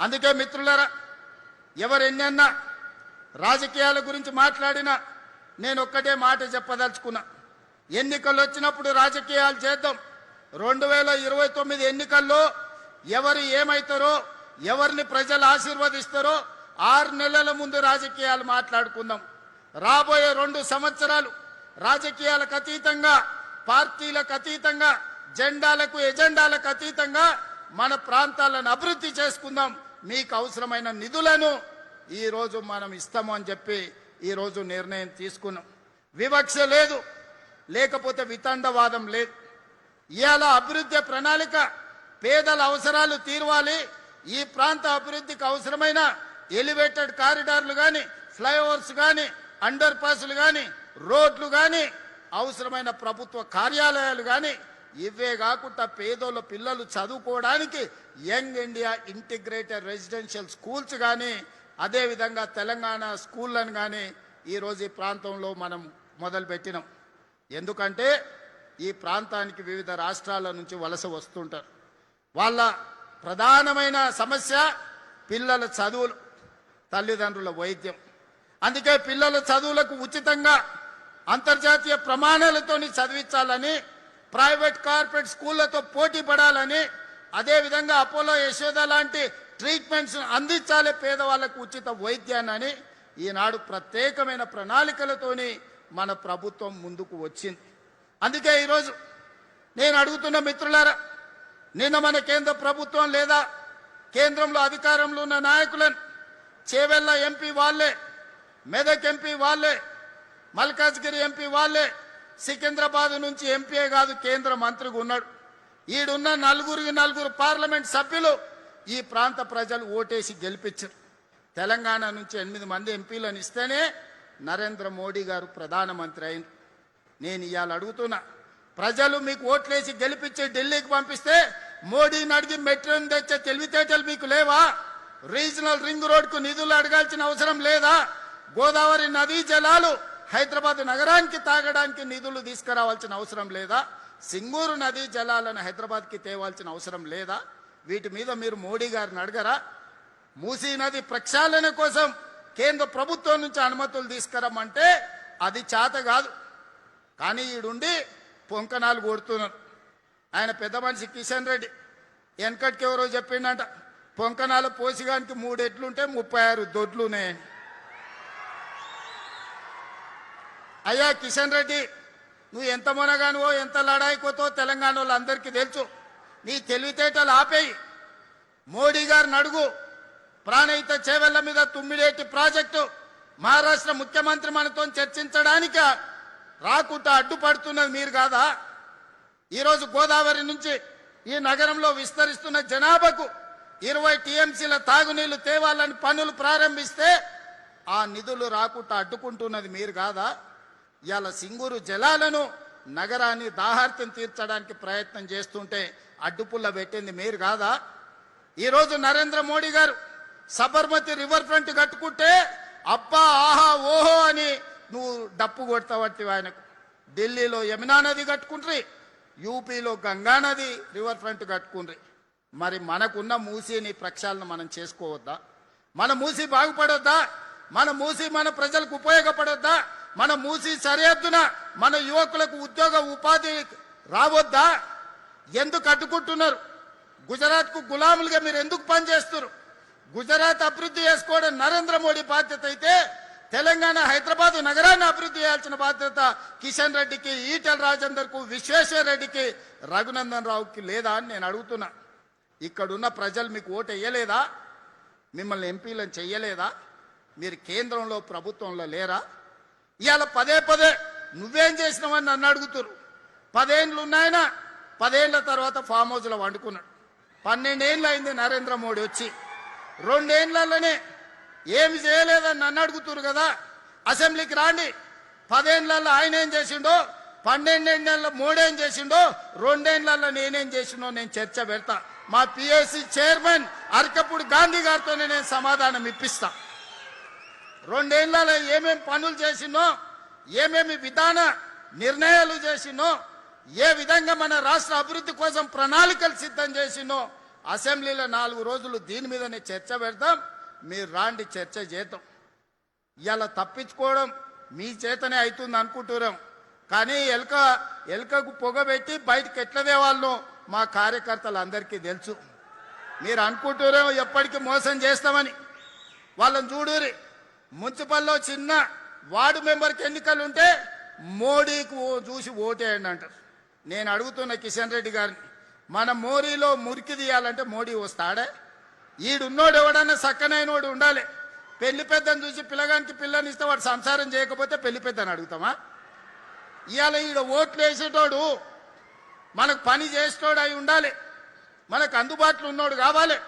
అందుకే మిత్రులారా, ఎవరెన్నన్నా రాజకీయాల గురించి మాట్లాడినా నేను ఒక్కటే మాట చెప్పదలుచుకున్నా. ఎన్నికలు వచ్చినప్పుడు రాజకీయాలు చేద్దాం. 2029 ఎన్నికల్లో ఎవరు ఏమైతారో, ఎవరిని ప్రజలు ఆశీర్వదిస్తారో 6 నెలల ముందు రాజకీయాలు మాట్లాడుకుందాం. రాబోయే 2 సంవత్సరాలు రాజకీయాలకు అతీతంగా, పార్టీలకు అతీతంగా, జెండాలకు ఎజెండాలకు అతీతంగా మన ప్రాంతాలను అభివృద్ధి చేసుకుందాం. మీకు అవసరమైన నిధులను ఈ రోజు మనం ఇస్తాము అని చెప్పి ఈ రోజు నిర్ణయం తీసుకున్నాం. వివక్ష లేదు, లేకపోతే వితండవాదం లేదు. ఇవాళ అభివృద్ధి ప్రణాళిక పేదల అవసరాలు తీర్వాలి. ఈ ప్రాంత అభివృద్ధికి అవసరమైన ఎలివేటెడ్ కారిడార్లు కానీ, ఫ్లైఓవర్స్ కానీ, అండర్ పాస్లు కానీ, రోడ్లు కానీ, అవసరమైన ప్రభుత్వ కార్యాలయాలు కానీ, ఇవే కాకుండా పేదోళ్ళ పిల్లలు చదువుకోవడానికి young India integrated residential schools కానీ, అదేవిధంగా తెలంగాణ స్కూళ్ళను కానీ ఈరోజు ఈ ప్రాంతంలో మనం మొదలుపెట్టినాం. ఎందుకంటే ఈ ప్రాంతానికి వివిధ రాష్ట్రాల నుంచి వలస వస్తుంటారు. వాళ్ళ ప్రధానమైన సమస్య పిల్లల చదువులు, తల్లిదండ్రుల వైద్యం. అందుకే పిల్లల చదువులకు ఉచితంగా అంతర్జాతీయ ప్రమాణాలతోని చదివించాలని, ప్రైవేట్ కార్పొరేట్ స్కూళ్లతో పోటీ పడాలని, అదేవిధంగా అపోలో యశోద లాంటి ట్రీట్మెంట్స్ అందించాలి పేదవాళ్లకు ఉచిత వైద్యాన్ని ఈనాడు ప్రత్యేకమైన ప్రణాళికలతోని మన ప్రభుత్వం ముందుకు వచ్చింది. అందుకే ఈరోజు నేను అడుగుతున్న మిత్రులారా, నిన్న మన కేంద్ర ప్రభుత్వం లేదా కేంద్రంలో అధికారంలో ఉన్న నాయకులను చేవెళ్ళ ఎంపీ వాళ్ళే, మెదక్ ఎంపీ వాళ్ళే, మల్కాజ్గిరి ఎంపీ వాళ్ళే, సికింద్రాబాద్ నుంచి ఎంపీయే కాదు కేంద్ర మంత్రిగా ఉన్నాడు. ఈడున్న 4 పార్లమెంట్ సభ్యులు ఈ ప్రాంత ప్రజలు ఓటేసి గెలిపించారు. తెలంగాణ నుంచి 8 మంది ఎంపీలను ఇస్తేనే నరేంద్ర మోడీ గారు ప్రధానమంత్రి అయింది. నేను ఇవాళ అడుగుతున్నా, ప్రజలు మీకు ఓట్లేసి గెలిపించి ఢిల్లీకి పంపిస్తే మోడీని అడిగి మెట్రోని తెచ్చే తెలివితేటలు మీకు లేవా? రీజనల్ రింగ్ రోడ్కు నిధులు అడగాల్సిన అవసరం లేదా? గోదావరి నదీ జలాలు హైదరాబాద్ నగరానికి తాగడానికి నిధులు తీసుకురావాల్సిన అవసరం లేదా? సింగూరు నదీ జలాలను హైదరాబాద్కి తేవాల్సిన అవసరం లేదా? వీటి మీద మీరు మోడీ గారిని అడగరా? మూసీ నది ప్రక్షాళన కోసం కేంద్ర ప్రభుత్వం నుంచి అనుమతులు తీసుకురమ్మంటే అది చేత కాదు. కానీ ఈడుండి పొంకనాలు కొడుతున్నారు. ఆయన పెద్ద మనిషి కిషన్ రెడ్డి వెనకటికి ఎవరో చెప్పిండంట, పొంకనాల పోసిగానికి 3 ఎడ్లుంటే 36 దొడ్లున్నాయని. అయ్యా కిషన్ రెడ్డి, నువ్వు ఎంత మొనగానువో ఎంత లడాయికోతో తెలంగాణ వాళ్ళందరికీ తెలుసు. నీ తెలివితేటలు ఆపేయి. మోడీ గారిని అడుగు. ప్రాణహిత చేవెళ్ల మీద తుమ్మిడేటి ప్రాజెక్టు మహారాష్ట్ర ముఖ్యమంత్రి మనతో చర్చించడానికి రాకుండా అడ్డుపడుతున్నది మీరు కాదా? ఈరోజు గోదావరి నుంచి ఈ నగరంలో విస్తరిస్తున్న జనాభాకు 20 టీఎంసీల తాగునీళ్లు తేవాలని పనులు ప్రారంభిస్తే ఆ నిధులు రాకుండా అడ్డుకుంటున్నది మీరు కాదా? ఇవాళ సింగూరు జలాలను నగరాన్ని దాహార్తం తీర్చడానికి ప్రయత్నం చేస్తుంటే అడ్డుపుల్ల పెట్టింది మీరు కాదా? ఈరోజు నరేంద్ర మోడీ గారు సబర్మతి రివర్ ఫ్రంట్ కట్టుకుంటే అబ్బా ఆహా ఓహో అని నువ్వు డప్పు కొడతావట్టి ఆయనకు. ఢిల్లీలో యమునా నది కట్టుకుంట్రి, యూపీలో గంగా నది రివర్ ఫ్రంట్ కట్టుకుండ్రి. మరి మనకున్న మూసీని ప్రక్షాళన మనం చేసుకోవద్దా? మన మూసీ బాగుపడొద్దా? మన మూసీ మన ప్రజలకు ఉపయోగపడొద్దా? మన మూసీ సరిహద్దున మన యువకులకు ఉద్యోగ ఉపాధి రావద్దా? ఎందుకు అడ్డుకుంటున్నారు? గుజరాత్కు గులాములుగా మీరు ఎందుకు పనిచేస్తున్నారు? గుజరాత్ అభివృద్ధి చేసుకోవడం నరేంద్ర మోడీ బాధ్యత అయితే తెలంగాణ హైదరాబాద్ నగరాన్ని అభివృద్ధి చేయాల్సిన బాధ్యత కిషన్ రెడ్డికి, ఈటెల రాజేందర్కు, విశ్వేశ్వర రెడ్డికి, రఘునందన్ రావుకి లేదా అని నేను అడుగుతున్నా. ఇక్కడున్న ప్రజలు మీకు ఓటు వేయలేదా? మిమ్మల్ని ఎంపీలను చెయ్యలేదా? మీరు కేంద్రంలో ప్రభుత్వంలో లేరా? ఇవాళ పదే పదే నువ్వేం చేసినావని నన్ను అడుగుతున్నారు. 10 ఏళ్ళు ఉన్నాయన, 10 ఏళ్ల తర్వాత ఫామ్ హౌస్లో వండుకున్నాడు. 12 ఏళ్ళు అయింది నరేంద్ర మోడీ వచ్చి. 2 ఏళ్లలోనే ఏమి చేయలేదని నన్ను అడుగుతున్నారు కదా. అసెంబ్లీకి రాండి. 10 ఏళ్లలో ఆయన ఏం చేసిండో, 12 ఏళ్లలో మోడీ ఏం చేసిండో, 2 ఏళ్లలో నేనేం చేసిండో నేను చర్చ పెడతా. మా పిఎస్సి చైర్మన్ అరకపూడి గాంధీ గారితోనే నేను సమాధానం ఇప్పిస్తా. 2 ఏళ్లలో ఏమేమి పనులు చేసినో, ఏమేమి విధాన నిర్ణయాలు చేసినో, ఏ విధంగా మన రాష్ట్ర అభివృద్ధి కోసం ప్రణాళికలు సిద్ధం చేసినో అసెంబ్లీలో 4 రోజులు దీని మీదనే చర్చ పెడతాం. మీరు రాండి, చర్చ చేద్దాం. ఇలా తప్పించుకోవడం మీ చేతనే అవుతుంది అనుకుంటున్నాం. కానీ ఎలుకకు పొగబెట్టి బయటకు ఎట్లా తేవాళ్ళనో మా కార్యకర్తలు అందరికీ తెలుసు. మీరు అనుకుంటున్నాం ఎప్పటికీ మోసం చేస్తామని. వాళ్ళని చూడురి, మున్సిపల్లో చిన్న వార్డు మెంబర్కి ఎన్నికలు ఉంటే మోడీకి చూసి ఓటేయండి అంటారు. నేను అడుగుతున్న కిషన్ రెడ్డి గారిని, మన మోరీలో మురికి తీయాలంటే మోడీ వస్తాడే? ఈడున్నోడు ఎవడన్నా సక్కనైనోడు ఉండాలి. పెళ్లి పెద్దను చూసి పిల్లగానికి పిల్లని ఇస్తే వాడు సంసారం చేయకపోతే పెళ్లి పెద్దని అడుగుతామా? ఇవాళ ఈడ ఓట్లు వేసేటోడు మనకు పని చేసేటోడు అయి ఉండాలి. మనకు అందుబాటులో ఉన్నోడు కావాలి.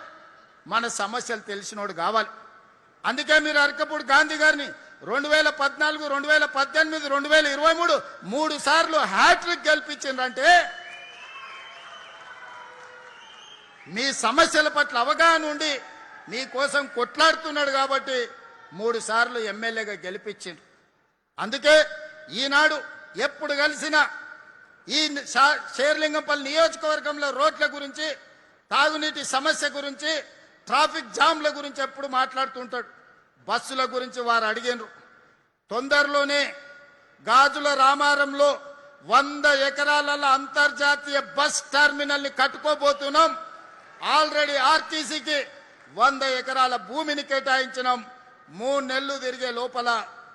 మన సమస్యలు తెలిసినోడు కావాలి. అందుకే మీరు అరకపూడి గాంధీ గారిని 2014, 2018, 2023 3 సార్లు హ్యాట్రిక్ గెలిపించిందంటే మీ సమస్యల పట్ల అవగాహన ఉండి మీకోసం కొట్లాడుతున్నాడు కాబట్టి 3 సార్లు ఎమ్మెల్యేగా గెలిపించింది. అందుకే ఈనాడు ఎప్పుడు కలిసినా ఈ శేర్లింగంపల్లి నియోజకవర్గంలో రోడ్ల గురించి, తాగునీటి సమస్య గురించి, ట్రాఫిక్ జామ్ల గురించి ఎప్పుడు మాట్లాడుతుంటాడు. బస్సుల గురించి వారు అడిగినారు. తొందరలోనే గాజుల రామారంలో 100 ఎకరాలలో అంతర్జాతీయ బస్ టెర్మినల్ని కట్టుకోబోతున్నాం. ఆల్రెడీ ఆర్టీసీకి 100 ఎకరాల భూమిని కేటాయించినాం. 3 నెలలు తిరిగే లోపల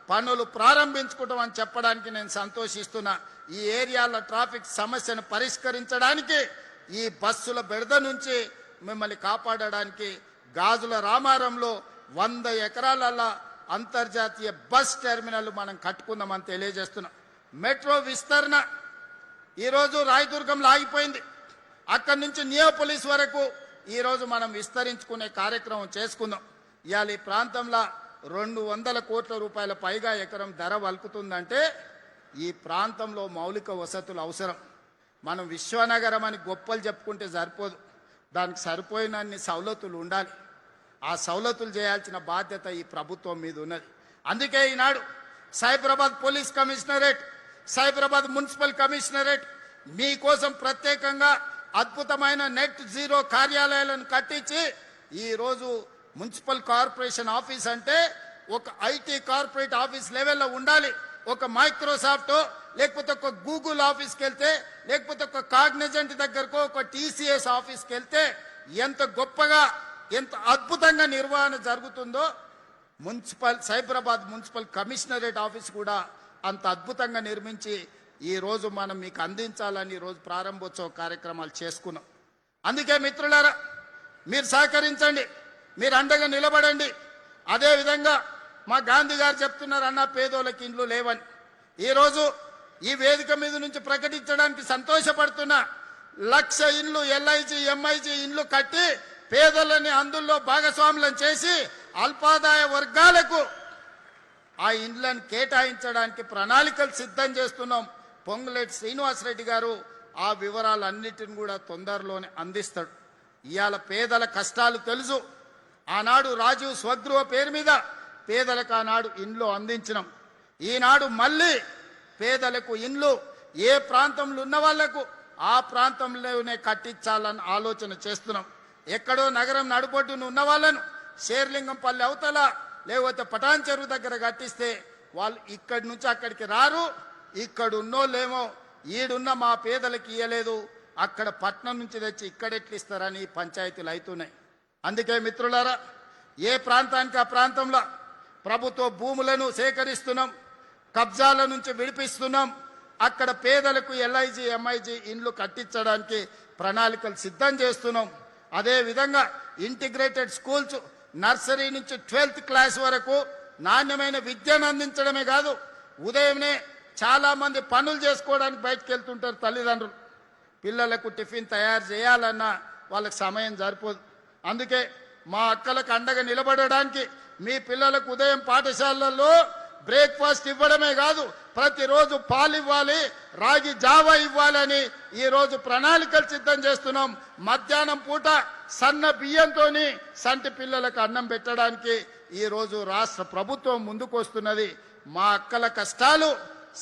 పనులు ప్రారంభించుకుంటాం అని చెప్పడానికి నేను సంతోషిస్తున్నా. ఈ ఏరియాల ట్రాఫిక్ సమస్యను పరిష్కరించడానికి, ఈ బస్సుల బెడద నుంచి మిమ్మల్ని కాపాడడానికి గాజుల రామారంలో 100 ఎకరాల అంతర్జాతీయ బస్ టెర్మినల్ మనం కట్టుకుందామని తెలియజేస్తున్నాం. మెట్రో విస్తరణ ఈరోజు రాయదుర్గంలో ఆగిపోయింది. అక్కడి నుంచి నియోపోలిస్ వరకు ఈరోజు మనం విస్తరించుకునే కార్యక్రమం చేసుకుందాం. ఇవాళ ఈ ప్రాంతంలో 200 కోట్ల రూపాయల పైగా ఎకరం ధర వలుకుతుందంటే ఈ ప్రాంతంలో మౌలిక వసతులు అవసరం. మనం విశ్వనగరం అని గొప్పలు చెప్పుకుంటే సరిపోదు, దానికి సరిపోయినన్ని సవలతులు ఉండాలి. ఆ సవలతులు చేయాల్సిన బాధ్యత ఈ ప్రభుత్వం మీద ఉన్నది. అందుకే ఈనాడు Cyberabad police commissionerate, Cyberabad municipal commissionerate మీకోసం ప్రత్యేకంగా అద్భుతమైన నెట్ జీరో కార్యాలయాలను కట్టించి ఈరోజు మున్సిపల్ కార్పొరేషన్ ఆఫీస్ అంటే ఒక ఐటీ కార్పొరేట్ ఆఫీస్ లెవెల్లో ఉండాలి. ఒక మైక్రోసాఫ్ట్ లేకపోతే ఒక గూగుల్ ఆఫీస్కి వెళ్తే, లేకపోతే ఒక కాగ్నిజెంట్ దగ్గరకు, ఒక టీసీఎస్ ఆఫీస్కి వెళ్తే ఎంత గొప్పగా ఎంత అద్భుతంగా నిర్వహణ జరుగుతుందో సైబరాబాద్ మున్సిపల్ కమిషనరేట్ ఆఫీస్ కూడా అంత అద్భుతంగా నిర్మించి ఈ రోజు మనం మీకు అందించాలని ఈరోజు ప్రారంభోత్సవ కార్యక్రమాలు చేసుకున్నాం. అందుకే మిత్రులారా, మీరు సహకరించండి, మీరు అండగా నిలబడండి. అదేవిధంగా మా గాంధీ గారు చెప్తున్నారు, అన్న పేదోళ్ళకి ఇండ్లు లేవని. ఈరోజు ఈ వేదిక మీద నుంచి ప్రకటించడానికి సంతోషపడుతున్నా. 1,00,000 ఇండ్లు ఎల్ఐజీ ఎంఐజీ ఇండ్లు కట్టి పేదలని అందులో భాగస్వాములను చేసి అల్పాదాయ వర్గాలకు ఆ ఇండ్లను కేటాయించడానికి ప్రణాళికలు సిద్ధం చేస్తున్నాం. పొంగులేటి శ్రీనివాసరెడ్డి గారు ఆ వివరాలన్నిటిని కూడా తొందరలోనే అందిస్తాడు. ఇవాళ పేదల కష్టాలు తెలుసు. ఆనాడు రాజీవ్ స్వగృహ పేరు మీద పేదలకు ఆనాడు ఇండ్లు అందించినాం. ఈనాడు మళ్ళీ పేదలకు ఇండ్లు ఏ ప్రాంతంలో ఉన్న వాళ్లకు ఆ ప్రాంతంలోనే కట్టించాలని ఆలోచన చేస్తున్నాం. ఎక్కడో నగరం నడుబొడ్డున ఉన్న వాళ్ళను శేర్లింగంపల్లి అవతల లేకపోతే పటాన్ చెరువు దగ్గర కట్టిస్తే వాళ్ళు ఇక్కడి నుంచి అక్కడికి రారు. ఇక్కడ ఉన్నోళ్ళేమో ఈడున్న మా పేదలకు ఇయ్యలేదు, అక్కడ పట్నం నుంచి తెచ్చి ఇక్కడెట్లు ఇస్తారని పంచాయతీలు అవుతున్నాయి. అందుకే మిత్రులారా, ఏ ప్రాంతానికి ఆ ప్రాంతంలో ప్రభుత్వ భూములను సేకరిస్తున్నాం, కబ్జాల నుంచి విడిపిస్తున్నాం. అక్కడ పేదలకు ఎల్ఐజీ ఎంఐజీ ఇండ్లు కట్టించడానికి ప్రణాళికలు సిద్ధం చేస్తున్నాం. అదేవిధంగా ఇంటిగ్రేటెడ్ స్కూల్స్ నర్సరీ నుంచి 12th క్లాస్ వరకు నాణ్యమైన విద్యను అందించడమే కాదు, ఉదయమే చాలా మంది పనులు చేసుకోవడానికి బయటకు వెళ్తుంటారు తల్లిదండ్రులు. పిల్లలకు టిఫిన్ తయారు చేయాలన్నా వాళ్ళకి సమయం సరిపోదు. అందుకే మా అక్కలకు అండగా నిలబడడానికి మీ పిల్లలకు ఉదయం పాఠశాలల్లో బ్రేక్ఫాస్ట్ ఇవ్వడమే కాదు, ప్రతిరోజు పాలు ఇవ్వాలి, రాగి జావా ఇవ్వాలని ఈరోజు ప్రణాళికలు సిద్ధం చేస్తున్నాం. మధ్యాహ్నం పూట సన్న బియ్యంతోని సంటి పిల్లలకు అన్నం పెట్టడానికి ఈరోజు రాష్ట్ర ప్రభుత్వం ముందుకు వస్తున్నది. మా అక్కల కష్టాలు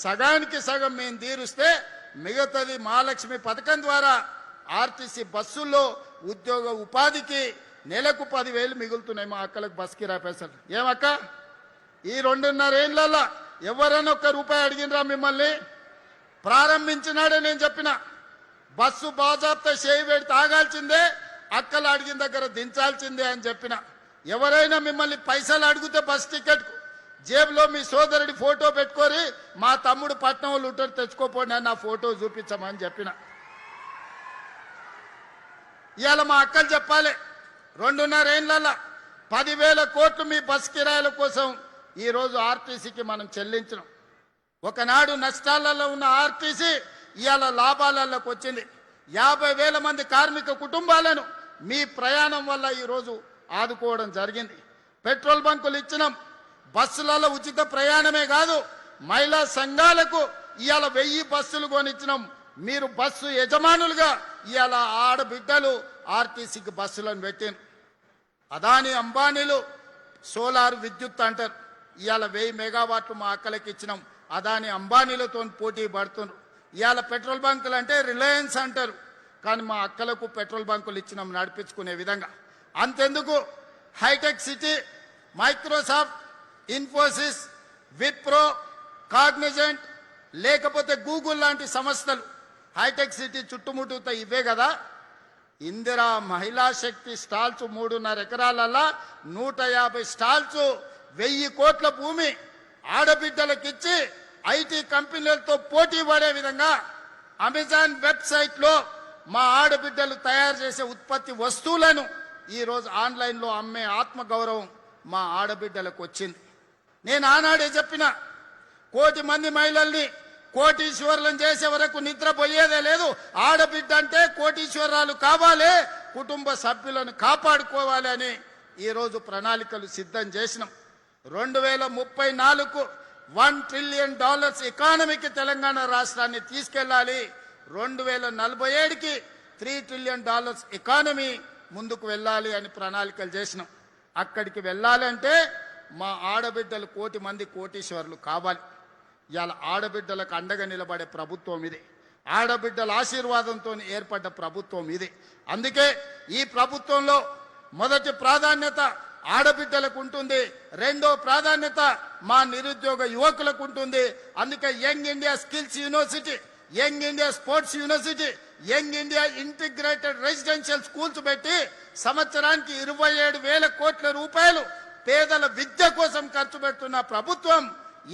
సగానికి సగం మేము తీరుస్తే మిగతాది మహాలక్ష్మి పథకం ద్వారా ఆర్టీసీ బస్సుల్లో ఉద్యోగ ఉపాధికి నెలకు 10,000 మిగులుతున్నాయి మా అక్కలకు బస్ కిరాయి పైసలు. ఏమక్క, ఈ 2.5 ఏళ్లలో ఎవరైనా ఒక్క రూపాయి అడిగినరా మిమ్మల్ని? ప్రారంభించినాడే నేను చెప్పిన బస్సు బాజాప్తా చేయి పెట్టి తాగాల్సిందే, అక్కలు అడిగిన దగ్గర దించాల్సిందే అని చెప్పిన. ఎవరైనా మిమ్మల్ని పైసలు అడిగితే బస్ టికెట్ జేబులో మీ సోదరుడి ఫోటో పెట్టుకొని మా తమ్ముడు పట్నం వాళ్ళు ఉంటాడు తెచ్చుకోపోండి అని నా ఫోటో చూపించమని చెప్పిన. ఇవాళ మా అక్కలు చెప్పాలి, 2.5 ఏళ్లలో 10,000 కోట్లు మీ బస్ కిరాయిల కోసం ఈరోజు ఆర్టీసీకి మనం చెల్లించినాం. ఒకనాడు నష్టాలలో ఉన్న ఆర్టీసీ ఇవాళ లాభాలలోకి వచ్చింది. 50,000 మంది కార్మిక కుటుంబాలను మీ ప్రయాణం వల్ల ఈరోజు ఆదుకోవడం జరిగింది. పెట్రోల్ బంకులు ఇచ్చినాం, బస్సులలో ఉచిత ప్రయాణమే కాదు, మహిళా సంఘాలకు ఇవాళ 1000 బస్సులు కొనిచ్చినాం. మీరు బస్సు యజమానులుగా ఇవాళ ఆడబిడ్డలు ఆర్టీసీకి బస్సులను పెట్టారు. అదాని అంబానీలు సోలార్ విద్యుత్ అంటారు, ఇవాళ 1000 మెగావాట్లు మా అక్కలకి ఇచ్చినాం. అదాని అంబానీలతో పోటీ పడుతున్నారు. ఇవాళ పెట్రోల్ బంకులు అంటే రిలయన్స్ అంటారు, కానీ మా అక్కలకు పెట్రోల్ బంకులు ఇచ్చినాం నడిపించుకునే విధంగా. అంతెందుకు, హైటెక్ సిటీ, మైక్రోసాఫ్ట్, ఇన్ఫోసిస్, విప్రో, కాగ్నిజెంట్ లేకపోతే గూగుల్ లాంటి సంస్థలు హైటెక్ సిటీ చుట్టుముట్టుతా ఇవే కదా. ఇందిరా మహిళా శక్తి స్టాల్స్ 3.5 ఎకరాలల్లా 150 స్టాల్స్ 1000 కోట్ల భూమి ఆడబిడ్డలకిచ్చి ఐటీ కంపెనీలతో పోటీ పడే విధంగా అమెజాన్ వెబ్సైట్ లో మా ఆడబిడ్డలు తయారు చేసే ఉత్పత్తి వస్తువులను ఈరోజు ఆన్లైన్లో అమ్మే ఆత్మగౌరవం మా ఆడబిడ్డలకు వచ్చింది. నేను ఆనాడే చెప్పిన, 1,00,000 మంది మహిళల్ని కోటీశ్వరులను చేసే వరకు నిద్రపోయేదే లేదు. ఆడబిడ్డ అంటే కోటీశ్వరాలు కావాలి, కుటుంబ సభ్యులను కాపాడుకోవాలి అని ఈరోజు ప్రణాళికలు సిద్ధం చేసినాం. 2034కు $1 ట్రిలియన్ ఎకానమీకి తెలంగాణ రాష్ట్రాన్ని తీసుకెళ్లాలి. 2047కి $3 ట్రిలియన్ ఎకానమీ ముందుకు వెళ్ళాలి అని ప్రణాళికలు చేసినాం. అక్కడికి వెళ్ళాలంటే మా ఆడబిడ్డలు 1 కోటి మంది కోటీశ్వరులు కావాలి. ఇవాళ ఆడబిడ్డలకు అండగా నిలబడే ప్రభుత్వం ఇది. ఆడబిడ్డల ఆశీర్వాదంతో ఏర్పడ్డ ప్రభుత్వం ఇది. అందుకే ఈ ప్రభుత్వంలో మొదటి ప్రాధాన్యత ఆడబిడ్డలకు ఉంటుంది, రెండో ప్రాధాన్యత మా నిరుద్యోగ యువకులకు ఉంటుంది. అందుకే young India skills university, young India sports university, young India integrated residential schools పెట్టి సంవత్సరానికి 27,000 కోట్ల రూపాయలు పేదల విద్య కోసం ఖర్చు పెడుతున్న ప్రభుత్వం,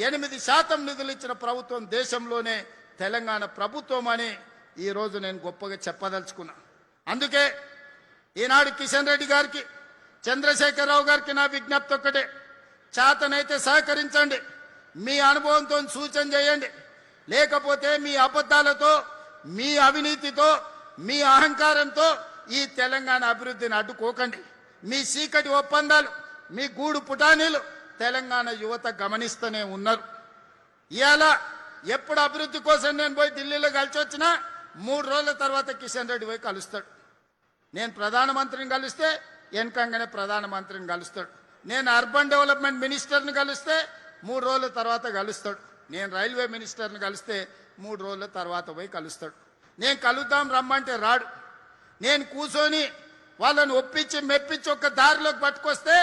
8% నిధులు ఇచ్చిన ప్రభుత్వం దేశంలోనే తెలంగాణ ప్రభుత్వం అని ఈరోజు నేను గొప్పగా చెప్పదలుచుకున్నా. అందుకే ఈనాడు కిషన్ రెడ్డి గారికి, చంద్రశేఖరరావు గారికి నా విజ్ఞప్తి ఒక్కటే, చేతనైతే సహకరించండి, మీ అనుభవంతో సూచన చేయండి. లేకపోతే మీ అబద్ధాలతో, మీ అవినీతితో, మీ అహంకారంతో ఈ తెలంగాణ అభివృద్ధిని అడ్డుకోకండి. మీ చీకటి ఒప్పందాలు, మీ గూడు పుటానీలు తెలంగాణ యువత గమనిస్తూనే ఉన్నారు. ఇవాళ ఎప్పుడు అభివృద్ధి కోసం నేను పోయి ఢిల్లీలో కలిసి వచ్చినా 3 రోజుల తర్వాత కిషన్ రెడ్డి పోయి కలుస్తాడు. నేను ప్రధానమంత్రిని కలిస్తే వెనకంగానే ప్రధానమంత్రిని కలుస్తాడు. నేను అర్బన్ డెవలప్మెంట్ మినిస్టర్ని కలిస్తే 3 రోజుల తర్వాత కలుస్తాడు. నేను రైల్వే మినిస్టర్ని కలిస్తే 3 రోజుల తర్వాత పోయి కలుస్తాడు. నేను కలుద్దాం రమ్మంటే రాడు. నేను కూర్చొని వాళ్ళని ఒప్పించి మెప్పించి ఒక దారిలోకి పట్టుకొస్తే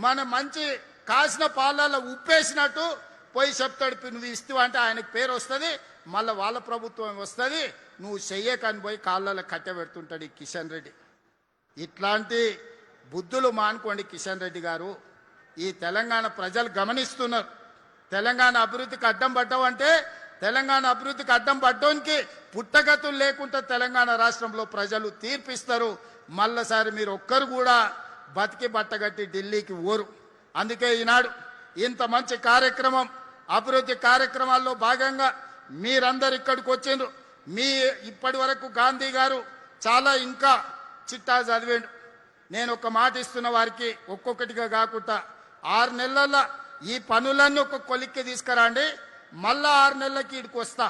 మన మంచి కాసిన పాలలో ఉప్పేసినట్టు పోయి చెప్తాడు, నువ్వు ఇస్తూ అంటే ఆయనకు పేరు వస్తుంది, మళ్ళీ వాళ్ళ ప్రభుత్వం వస్తుంది, నువ్వు చెయ్యకని పోయి కాళ్ళలో కట్టబెడుతుంటాడు ఈ కిషన్ రెడ్డి. ఇట్లాంటి బుద్ధులు మానుకోండి కిషన్ రెడ్డి గారు. ఈ తెలంగాణ ప్రజలు గమనిస్తున్నారు. తెలంగాణ అభివృద్ధికి అడ్డం పడ్డావంటే, తెలంగాణ అభివృద్ధికి అడ్డం పడ్డానికి పుట్టగతులు లేకుండా తెలంగాణ రాష్ట్రంలో ప్రజలు తీర్పిస్తారు. మళ్ళసారి మీరు ఒక్కరు కూడా బతికి బట్టగట్టి ఢిల్లీకి ఓరు. అందుకే ఈనాడు ఇంత మంచి కార్యక్రమం, అభివృద్ధి కార్యక్రమాల్లో భాగంగా మీరందరు ఇక్కడికి వచ్చిండ్రు. మీ ఇప్పటి వరకు గాంధీ గారు చాలా ఇంకా చిట్టా చదివేండు. నేను ఒక మాట ఇస్తున్న వారికి, ఒక్కొక్కటిగా కాకుండా 6 నెలల ఈ పనులన్నీ ఒక కొలిక్కి తీసుకురండి, మళ్ళా 6 నెలలకి ఇక్కడికి వస్తా,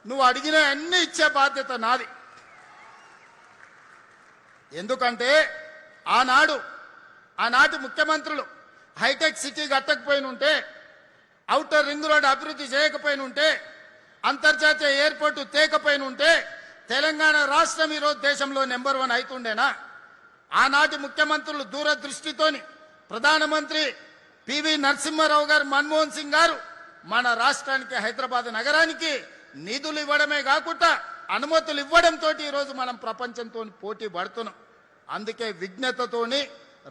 నువ్వు అడిగిన అన్ని ఇచ్చే బాధ్యత నాది. ఎందుకంటే ఆనాటి ముఖ్యమంత్రులు హైటెక్ సిటీ కట్టకపోయిన ఉంటే, ఔటర్ రింగ్ రోడ్ అభివృద్ధి చేయకపోయిన ఉంటే, అంతర్జాతీయ ఎయిర్పోర్టు తేకపోయిన ఉంటే తెలంగాణ రాష్ట్రం ఈరోజు దేశంలో నెంబర్ 1 అవుతుండేనా? ఆనాటి ముఖ్యమంత్రులు దూరదృష్టితోని ప్రధానమంత్రి పివి నరసింహారావు గారు, మన్మోహన్ సింగ్ గారు మన రాష్ట్రానికి, హైదరాబాద్ నగరానికి నిధులు ఇవ్వడమే కాకుండా అనుమతులు ఇవ్వడంతో ఈరోజు మనం ప్రపంచంతో పోటీ పడుతున్నాం. అందుకే విజ్ఞతతోని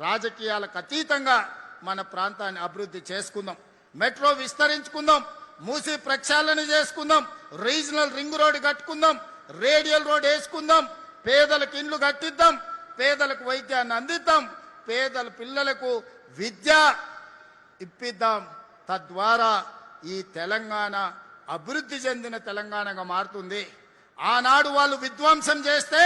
రాజకీయాలకు అతీతంగా మన ప్రాంతాన్ని అభివృద్ధి చేసుకుందాం, మెట్రో విస్తరించుకుందాం, మూసి ప్రక్షాళన చేసుకుందాం, రీజనల్ రింగ్ రోడ్ కట్టుకుందాం, రేడియల్ రోడ్ వేసుకుందాం, పేదలకు ఇండ్లు కట్టిద్దాం, పేదలకు వైద్యాన్ని అందిద్దాం, పేదల పిల్లలకు విద్య ఇప్పిద్దాం. తద్వారా ఈ తెలంగాణ అభివృద్ధి చెందిన తెలంగాణగా మారుతుంది. ఆనాడు వాళ్ళు విధ్వంసం చేస్తే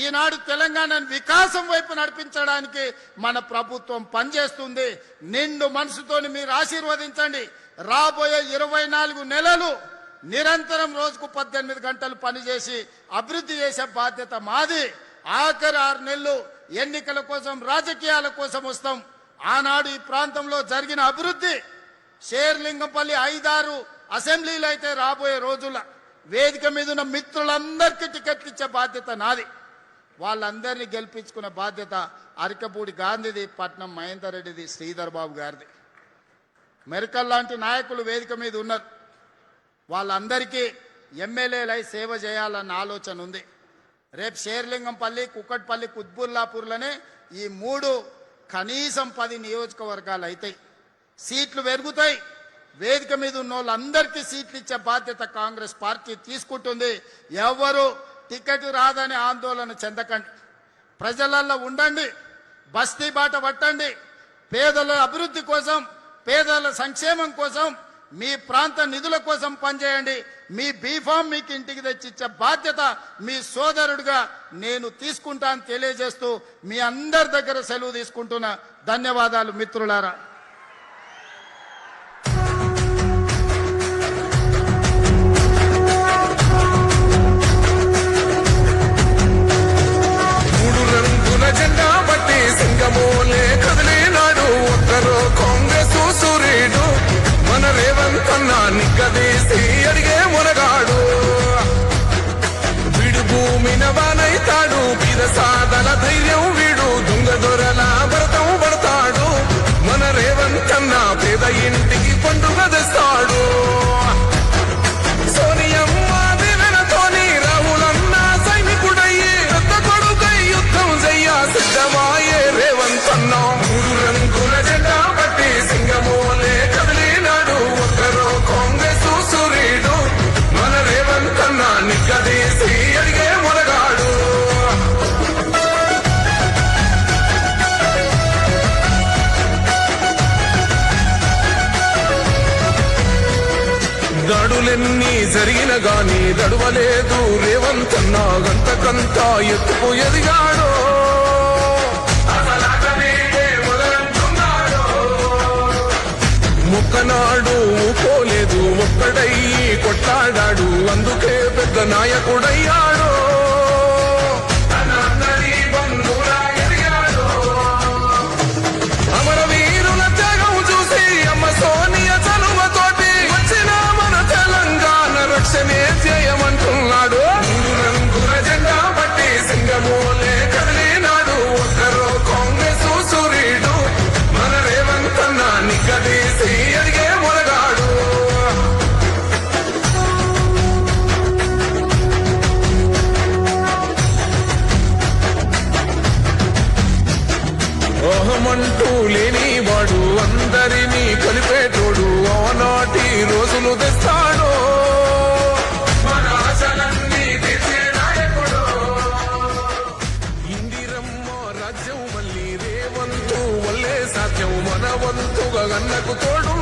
ఈనాడు తెలంగాణను వికాసం వైపు నడిపించడానికి మన ప్రభుత్వం పనిచేస్తుంది. నిండు మనసుతోని మీరు ఆశీర్వదించండి. రాబోయే 24 నెలలు నిరంతరం రోజుకు 18 గంటలు పనిచేసి అభివృద్ధి చేసే బాధ్యత మాది. ఆఖరి 6 నెలలు ఎన్నికల కోసం, రాజకీయాల కోసం వస్తాం. ఆనాడు ఈ ప్రాంతంలో జరిగిన అభివృద్ధి, షేర్లింగంపల్లి 5-6 అసెంబ్లీలు అయితే రాబోయే రోజుల్లో వేదిక మీద ఉన్న మిత్రులందరికీ టికెట్లు ఇచ్చే బాధ్యత నాది. వాళ్ళందరినీ గెలిపించుకున్న బాధ్యత అరికపూడి గాంధీది, పట్నం మహేందర్ రెడ్డిది, శ్రీధర్ బాబు గారిది. మెరికల్ లాంటి నాయకులు వేదిక మీద ఉన్నారు. వాళ్ళందరికీ ఎమ్మెల్యేలై సేవ చేయాలన్న ఆలోచన ఉంది. రేపు షేర్లింగంపల్లి, కుక్కట్పల్లి, కుత్బుల్లాపూర్లోనే ఈ 3 కనీసం 10 నియోజకవర్గాలు అవుతాయి. సీట్లు పెరుగుతాయి. వేదిక మీద ఉన్న వాళ్ళందరికీ సీట్లు ఇచ్చే బాధ్యత కాంగ్రెస్ పార్టీ తీసుకుంటుంది. ఎవరు టికెట్ రాదని ఆందోళన చెందకండి, ప్రజలలో ఉండండి, బస్తీ బాట పట్టండి. పేదల అభివృద్ధి కోసం, పేదల సంక్షేమం కోసం, మీ ప్రాంత నిధుల కోసం పనిచేయండి. మీ బీఫామ్ మీకు ఇంటికి తెచ్చిచ్చే బాధ్యత మీ సోదరుడిగా నేను తీసుకుంటాను తెలియజేస్తూ మీ అందరి దగ్గర సెలవు తీసుకుంటున్నా. ధన్యవాదాలు మిత్రులారా. పండుగ తెస్తాడు సోనియమ్మ దివెనతోని రాహులన్న సైనికుడయ్యి పెద్ద కొడుకై యుద్ధం చెయ్య సిద్ధమాయే రేవంత్ అన్న మూడు రంగుల జెండా పట్టి సింగమోలే కదిలినాడు ఒక్కరో కాంగ్రెస్ సూర్యుడు మన రేవంత్ అన్న నిగ్గదీసి అడిగే మొనగాడు దాడులెన్ని జరిగిన గాని దడువలేదు రేవంత్ అన్న గంతకంతా ఎత్తుకు ఎదిగాడు ముక్కనాడు పోలేదు ఒక్కడై కొట్లాడాడు అందుకే పెద్ద నాయకుడయ్యాడు అమరవీరుల త్యాగం చూసి అమ్మ సోనియా చలువతోటి వచ్చిన మన తెలంగాణ రక్షణే చేయమంటున్నాడు మూడు రంగుల జెండా పట్టి సింగమోలే కదిలినాడు ఒక్కరో కాంగ్రెస్ సూర్యుడు మన రేవంత్ అన్న నిగ్గదీసి అడిగే మొనగాడు ఓహమంటూ లేనివాడు అందరినీ కలిపేటోడు ఆనాటి రోజులు తెస్తాడు మన ఆశలన్నీ తీర్చే నాయకుడు ఇందిరమ్మ రాజ్యం మళ్ళీ రేవంతు వల్లే సాధ్యం మన వంతుగా గన్నకు తోడు